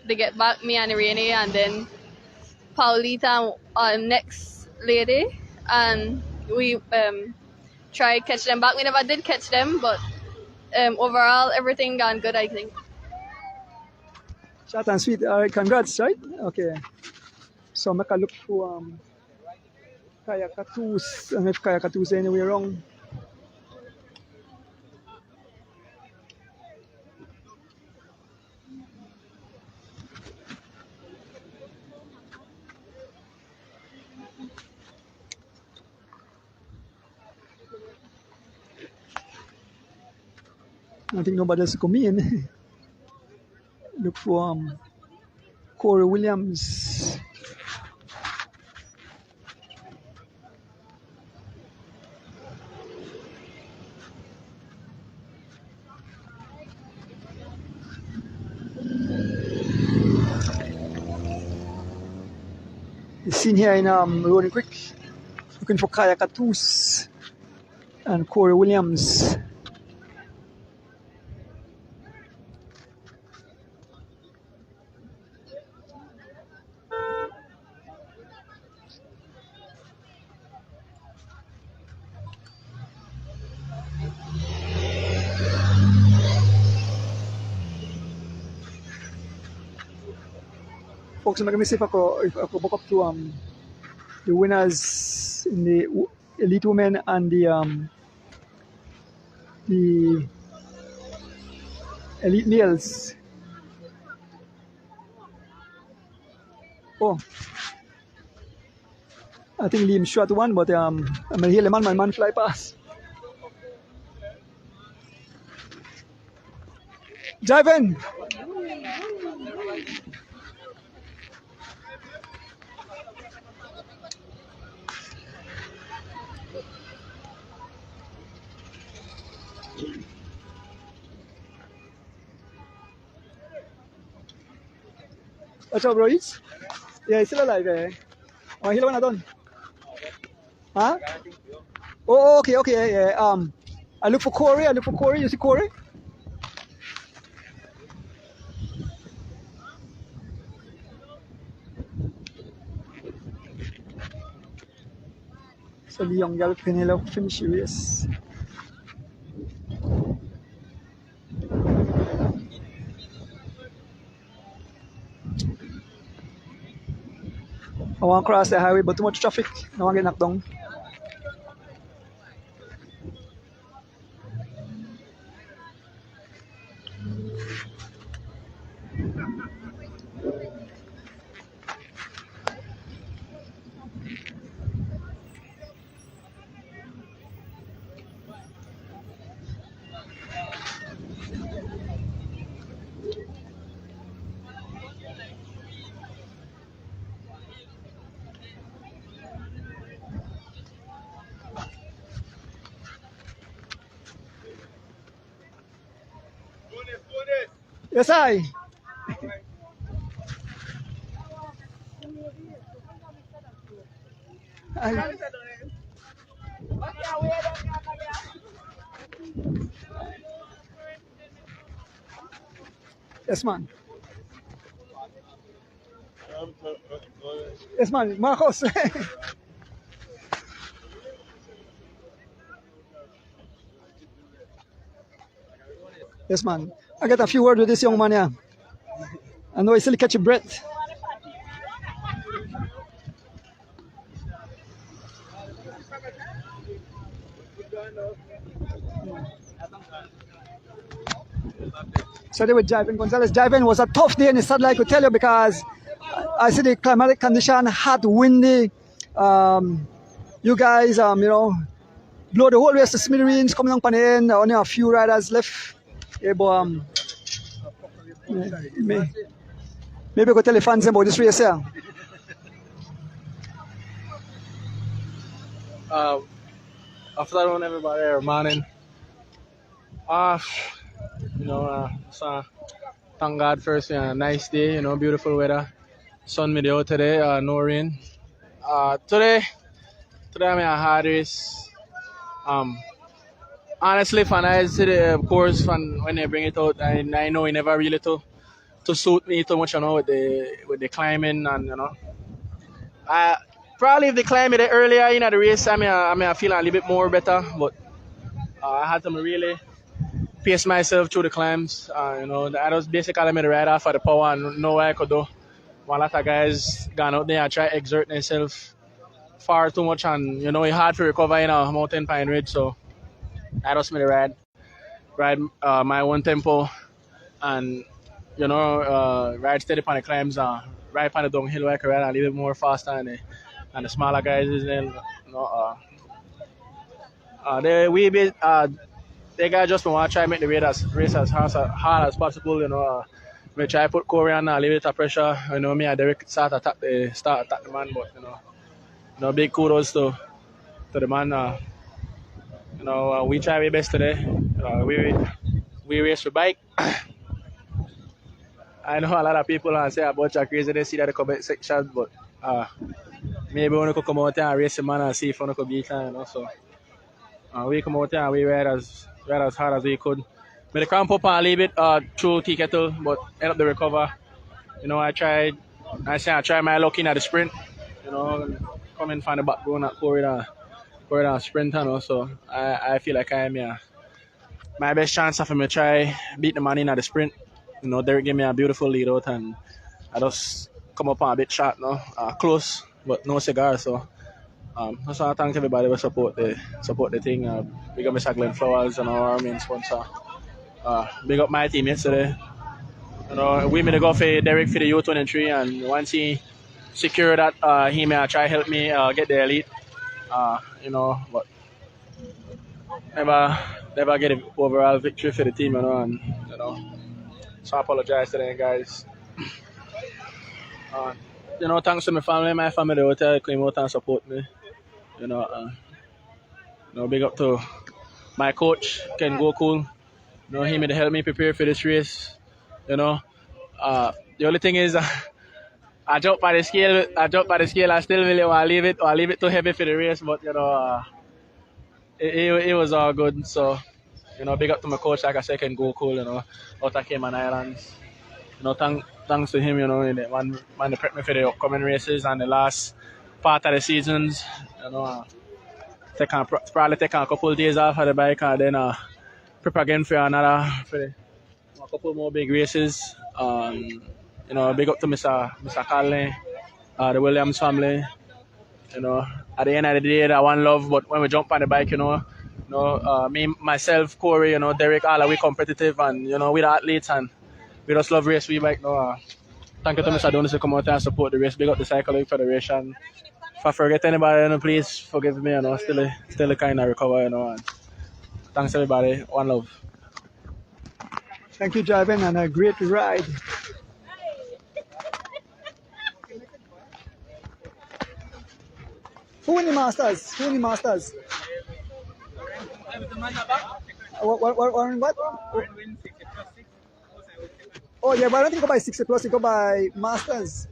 they get back me and Irene, and then Paulita next lady, and we try catch them back. We never did catch them, but overall everything gone good, I think. Short and sweet. All right, congrats, right? Okay. So make a look for Kaya Katus, and if Kaya Katus anywhere wrong. I think nobody else come in. Look for Corey Williams. The scene here in Rolling Quick, looking for Kaya Katus and Corey Williams. Folks, I'm going to see if I could book up to the winners in the elite women and the elite males. Oh, I think Liam shot one, but I'm gonna hear the my man fly past. Drive in. What's up, bro? Yeah, he's still alive. Oh, he na doon. Huh? Oh, okay. Yeah. I look for Corey. You see Corey? So the young girl finish the race. I want to cross the highway, but too much traffic. I want to get knocked down. Yes, I. Yes, man. Yes, man. Marcos. Yes, man. I got a few words with this young man here. I know he still catch a breath. So they were driving. Gonzalez driving was a tough day in the saddle, I could tell you, because I see the climatic condition, hot, windy. You guys, blow the whole race to smithereens, coming on the end. Only a few riders left. Yeah, but maybe go tell the fans about this race here. Afternoon, everybody, or morning. So thank God first, nice day, beautiful weather. Sun me out today, no rain. Today I'm a hard race. Um, Honestly, fan I see the course fan when they bring it out, I know it never really to suit me too much, with the climbing and I probably if they climb it earlier in the race, I feel a little bit more better, but I had to really pace myself through the climbs. I was basically made the ride off of the power and know what I could do. One lot of guys gone out there and try to exert themselves far too much, and it's hard to recover in a mountain pine ridge. So I just made the ride my own tempo, and ride steady on the climbs, ride on the downhill where I could ride a little bit more faster, and the smaller guys is then they we bit they got just want to try to make the race as hard as possible. We try to put Corey on a little bit of pressure. Me and Derek attack the man, but big kudos to the man. We try our best today. We race for bike. I know a lot of people say about your crazy. They see that the comment section, but maybe we could come out there and race the man and see if we could beat him. So we come out there and we ride as hard as we could. But the cramp up a little bit through Tea Kettle, but end up the recover. I tried my luck in at the sprint. Coming from the back going at corridor sprint, so I feel like I'm my best chance of me try beat the man in at the sprint. Derek gave me a beautiful lead out, and I just come up on a bit short, close, but no cigar. So that's why I thank everybody who support the thing. Big up Mr. Glenn Flowers and our main sponsor. Big up my team yesterday. We made a go for Derek for the U23, and once he secured that, he may try help me get the elite. But never get an overall victory for the team, and so I apologize to them guys. Thanks to my family, the hotel came out and support me. Big up to my coach, Ken Go Cool. He made help me prepare for this race. The only thing is, I jumped by the scale. I still really want to leave it too heavy for the race, but it was all good. So big up to my coach, like I said, Ken Go Cool. Out of Cayman Islands. Thanks to him. Man to prep me for the upcoming races and the last part of the seasons. Probably take a couple of days off of the bike and then prep again for a couple more big races. Big up to Mr. Carley, the Williams family. At the end of the day, that one love. But when we jump on the bike, me, myself, Corey, Derek, all are we competitive, and we're the athletes, and we just love race we bike. Thank you to Mr. Donis to come out and support the race. Big up the Cycling Federation. If I forget anybody, please forgive me. Still kind of recover. And thanks everybody. One love. Thank you, Javen, and a great ride. Who won the Masters? What? Oh yeah, but I don't think you go by 60 plus. You go by Masters.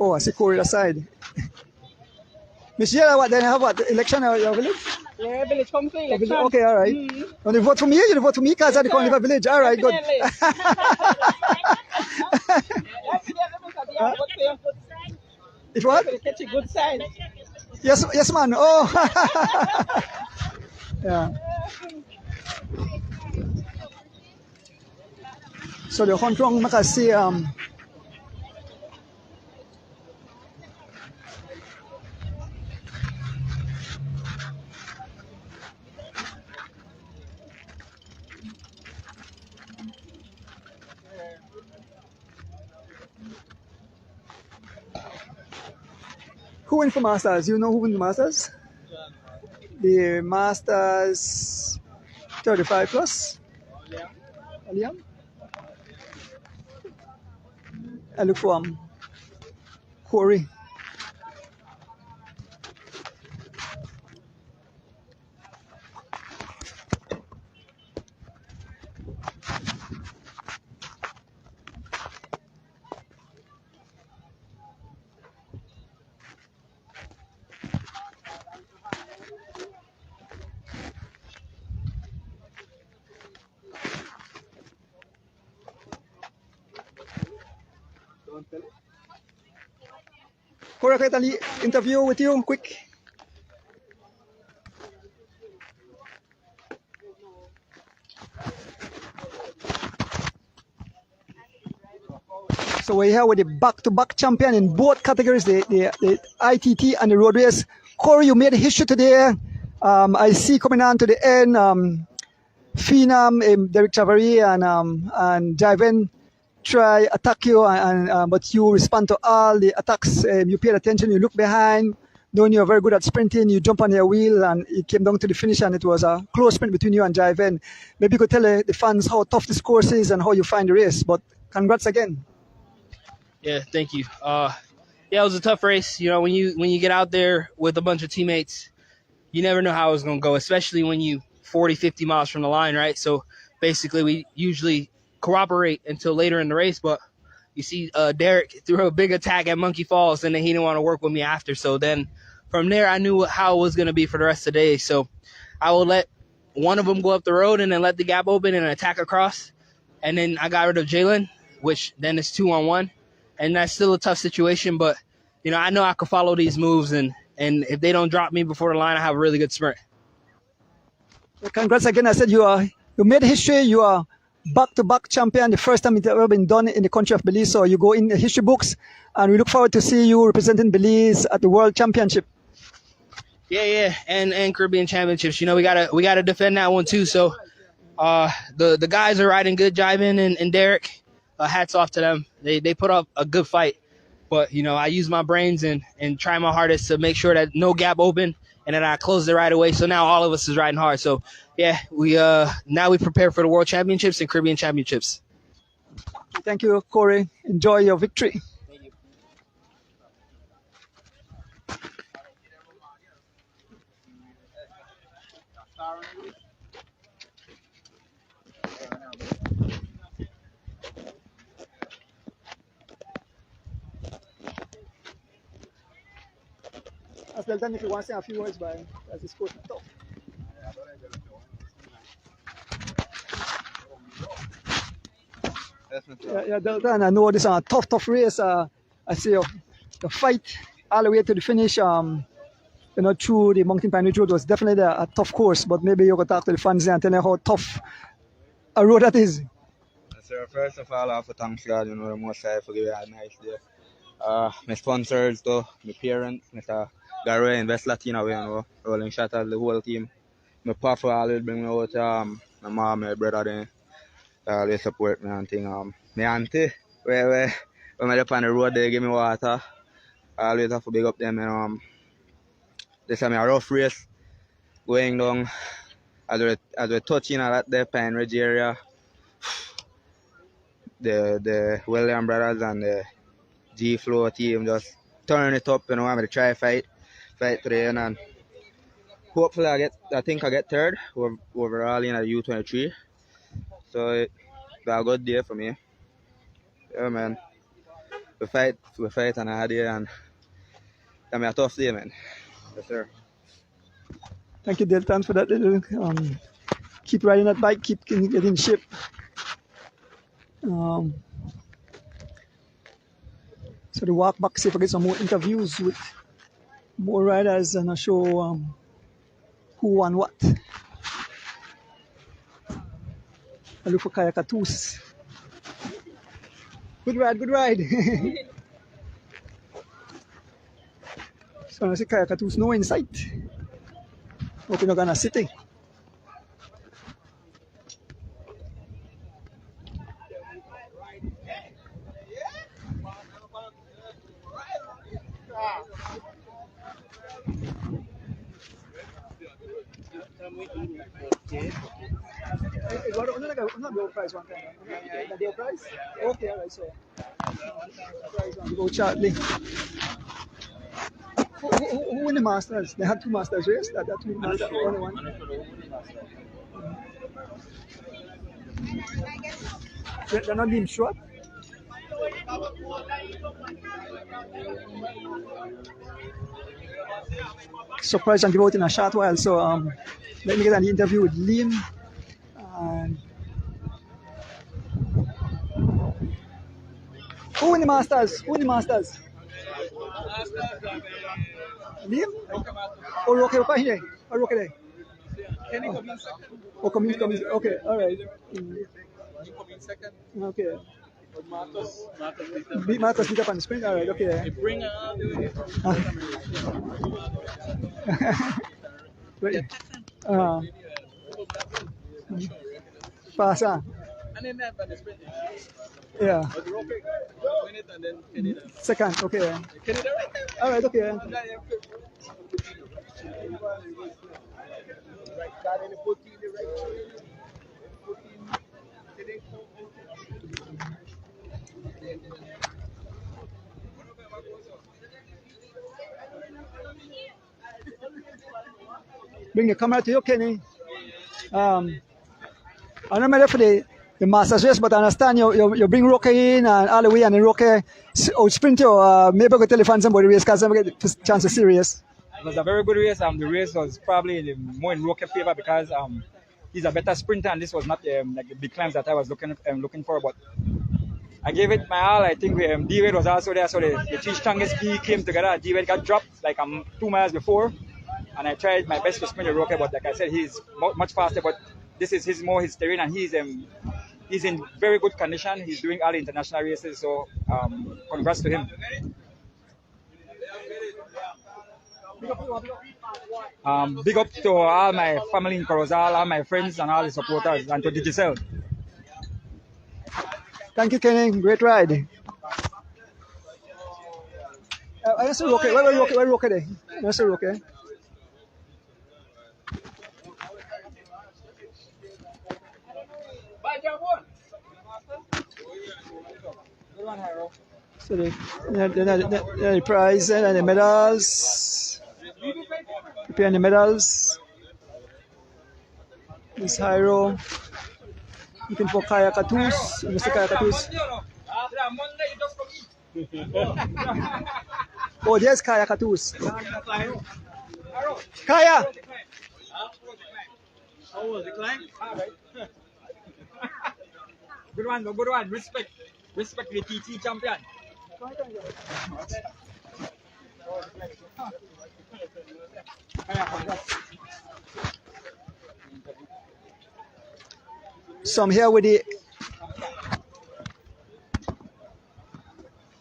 Oh, I see Corey aside. Miss Yella, what then? Have what? Election or your village? Yeah, village come for election. Okay, all right. When you vote for me, you vote for me because I can't live a village. All right, good. If what? Catch a good sign. Yes, man. Oh. Yeah. So the Hong Kong makasi Who went for Masters? You know who won the Masters? The Masters 35 plus. Aliam? I look for Corey. Corey, can I interview with you quick? So we're here with the back-to-back champion in both categories, the ITT and the road race. Corey, you made history today. I see coming on to the end, Phenom, Derek Chavarri and Javen try attack you, but you respond to all the attacks. You paid attention, you look behind, knowing you're very good at sprinting, you jump on your wheel, and it came down to the finish, and it was a close sprint between you and Javen. Maybe you could tell the fans how tough this course is and how you find the race, but congrats again. Yeah, thank you. Yeah, it was a tough race. You know, when you get out there with a bunch of teammates, you never know how it's going to go, especially when you 40, 50 miles from the line, right? So basically we usually cooperate until later in the race, but you see Derek threw a big attack at Monkey Falls, and then he didn't want to work with me after. So then from there, I knew how it was going to be for the rest of the day. So I will let one of them go up the road and then let the gap open and attack across. And then I got rid of Jalen, which then is 2-on-1. And that's still a tough situation, but, you know, I know I can follow these moves, and if they don't drop me before the line, I have a really good sprint. Congrats again. I said you made history. You are back-to-back champion, the first time it's ever been done in the country of Belize. So you go in the history books, and we look forward to see you representing Belize at the World Championship. Yeah, and Caribbean Championships. You know, we gotta defend that one too. So the guys are riding good, Jivin and Derek. Hats off to them. They put up a good fight. But, you know, I use my brains and try my hardest to make sure that no gap open and then I closed it right away. So now all of us is riding hard. So, yeah, now we prepare for the World Championships and Caribbean Championships. Thank you, Corey. Enjoy your victory. Thank you. As well done if you want to say a few words by as this course tough. Yeah, Delta, I know this is a tough race. I see the fight all the way to the finish. You know, through the Mountain Pine Ridge Road was definitely a tough course. But maybe you could talk to the fans and tell them how tough a road that is. So first of all, I have to thank God, you know, the most I for giving me a nice day. My sponsors, though, my parents, Mr. Gary, Invest Latina, you know, Rolling Shutters, the whole team. My papa always bring me out, my mom, my brother, they always support me and thing. My auntie, where when I live on the road, they give me water. I always have to big up them. And, this is a rough race going down as we're touching at that Pine Ridge area. The William brothers and the G Flow team just turn it up, you know. I'm gonna try fight today, and hopefully I think I get third overall in a U23. So it's a good day for me. Yeah, man. We fight on a hard day, and it's a tough day, man. Yes, sir. Thank you, Deltan, for that. Keep riding that bike, keep getting in shape. So the walk back, see if I get some more interviews with more riders and I show who won what. I look for Kayakatus. Good ride. So I see Kayakatus no in sight. Hope you're not gonna city. Not door prize one time. The door prize? Okay, all right. So, prize one. Go shortly. Who win the Masters? They had two Masters race. That two Masters, only one. They're not being short. Surprised and give out in a short while. So let me get an interview with Liam. And who in the Masters? Who in the Masters? Liam? Oh, Roque here. Oh, Roque there. Oh, coming. Okay, all right. Okay. Marcus beat up on the sprint. All right. Okay. Bring her all the way. Pass on. And then that on the sprint. Yeah. Win it and then Canada. Second. Okay. Canada right there. All right. Okay. Bring the camera to you, Kenny. I don't remember for the Masters race, but I understand you bring Roque in and all the way, and then Roque sprint you. Maybe I could tell the fans about the race because I never get a chance to see the race. It was a very good race. The race was probably more in Roque's favor because he's a better sprinter, and this was not like the big climbs that I was looking for. But I gave it my all. I think D-Wade was also there, so the three strongest key came together. D-Wade got dropped like 2 miles before, and I tried my best to sprint the Roque, but like I said, he's much faster. But this is his terrain, and he's in very good condition. He's doing all the international races, so congrats to him. Big up to all my family in Corozal, all my friends and all the supporters, and to Digicel. Thank you, Kenny. Great ride. I see Roque. Where Roque there? I see Roque. So the prize and the medals. Preparing the medals. This Hyro. Looking for Kaya Katus. Mr. Kaya Katus. Oh, there's Kaya Katus. Kaya! How was the climb? Good one. Respect the TT champion. So I'm here with the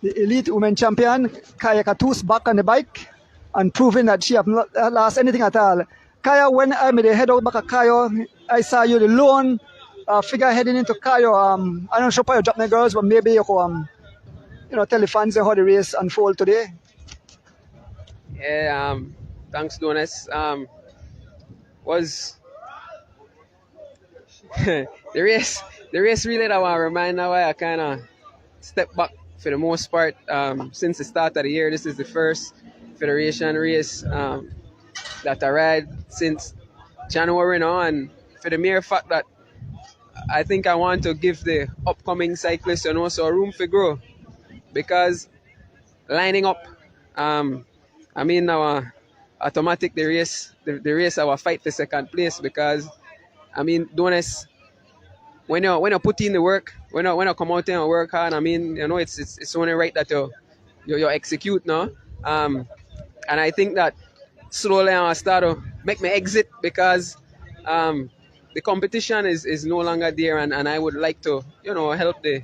elite women champion, Kaya Katus, back on the bike and proving that she have not lost anything at all. Kaya, when I made a head out back at Kaya, I saw you the lone figure heading into Kaya. I'm not sure you drop my girls, but maybe you could tell the fans how the race unfold today. Yeah, thanks, Donis. Was the race really that I want to remind now why I kind of step back for the most part. Since the start of the year, this is the first federation race that I ride since January now, and for the mere fact that I think I want to give the upcoming cyclists and also room for grow, because lining up, now automatic the race our fight for second place, because Donis, when you put in the work, when you come out there and work hard, it's only right that you execute now. And I think that slowly I start to make me exit, because the competition is no longer there, and I would like to help the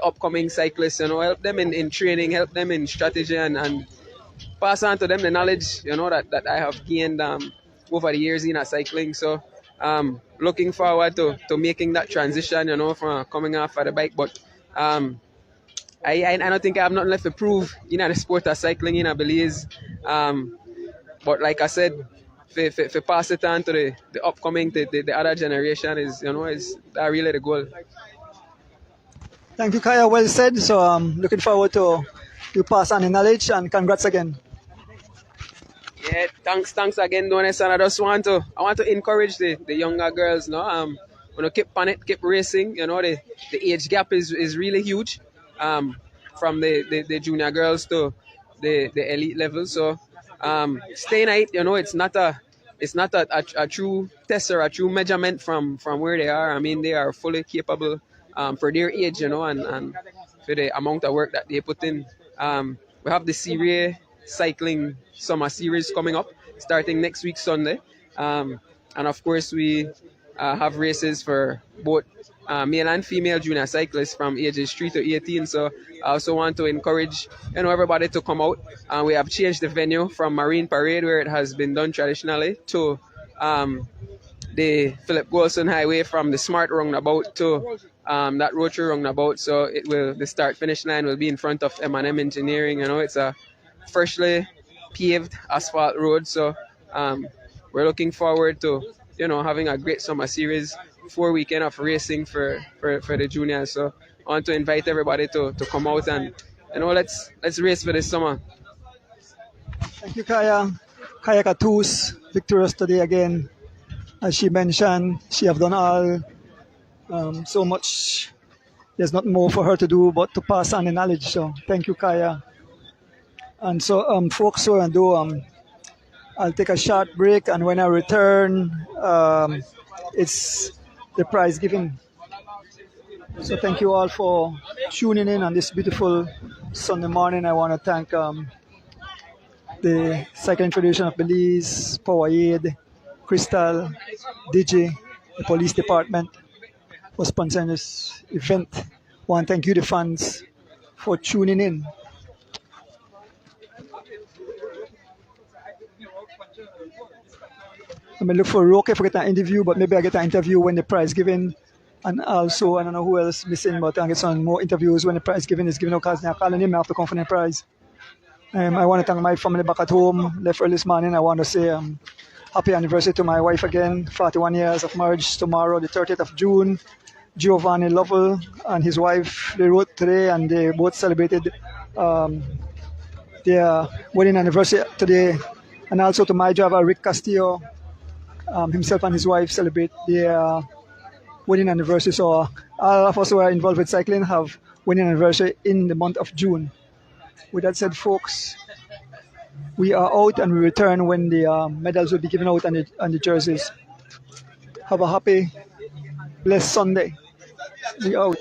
upcoming cyclists, help them in training, help them in strategy, and pass on to them the knowledge that I have gained over the years in cycling. So looking forward to making that transition, from coming off of the bike. But I don't think I have nothing left to prove in the sport of cycling in Belize. But like I said, for pass it on to the upcoming, the other generation is, is that really the goal. Thank you, Kaya. Well said. So looking forward to you pass on the knowledge, and congrats again. Yeah, thanks again, Donis. And I want to encourage the younger girls, keep on it, keep racing. The age gap is really huge, from the junior girls to the elite level. So stay in it. It's not a true test or a true measurement from where they are. I mean, they are fully capable for their age, and for the amount of work that they put in. We have the Series cycling summer series coming up starting next week Sunday, and of course we have races for both male and female junior cyclists from ages 3 to 18. So I also want to encourage everybody to come out. We have changed the venue from Marine Parade, where it has been done traditionally, to the Philip Golson Highway, from the Smart roundabout to that rotary roundabout. So the start finish line will be in front of M&M Engineering. It's a freshly paved asphalt road. So we're looking forward to having a great summer series, 4 weekend of racing for the juniors. So I want to invite everybody to come out and let's race for this summer. Thank you, Kaya. Kaya Katus, victorious today again. As she mentioned, she have done all so much. There's not more for her to do but to pass on the knowledge. So thank you, Kaya. And so folks, so and do I'll take a short break, and when I return, it's the prize giving. So thank you all for tuning in on this beautiful Sunday morning. I want to thank the Cycling Federation of Belize, Powerade, Crystal, Digi, the police department for sponsoring this event. I want to thank you, the fans, for tuning in. I may look for Roque if I get an interview, but maybe I get an interview when the prize given. And also, I don't know who else missing, but I get some more interviews when the prize given is given. Because I call him after come for the prize. I want to thank my family back at home. Left early this morning. I want to say happy anniversary to my wife again. 41 years of marriage tomorrow, the 30th of June. Giovanni Lovell and his wife, they wrote today, and they both celebrated their wedding anniversary today. And also to my driver, Rick Castillo, himself and his wife celebrate their wedding anniversary. So all of us who are involved with cycling have wedding anniversary in the month of June. With that said, folks, we are out, and we return when the medals will be given out and the jerseys. Have a happy, blessed Sunday. We out.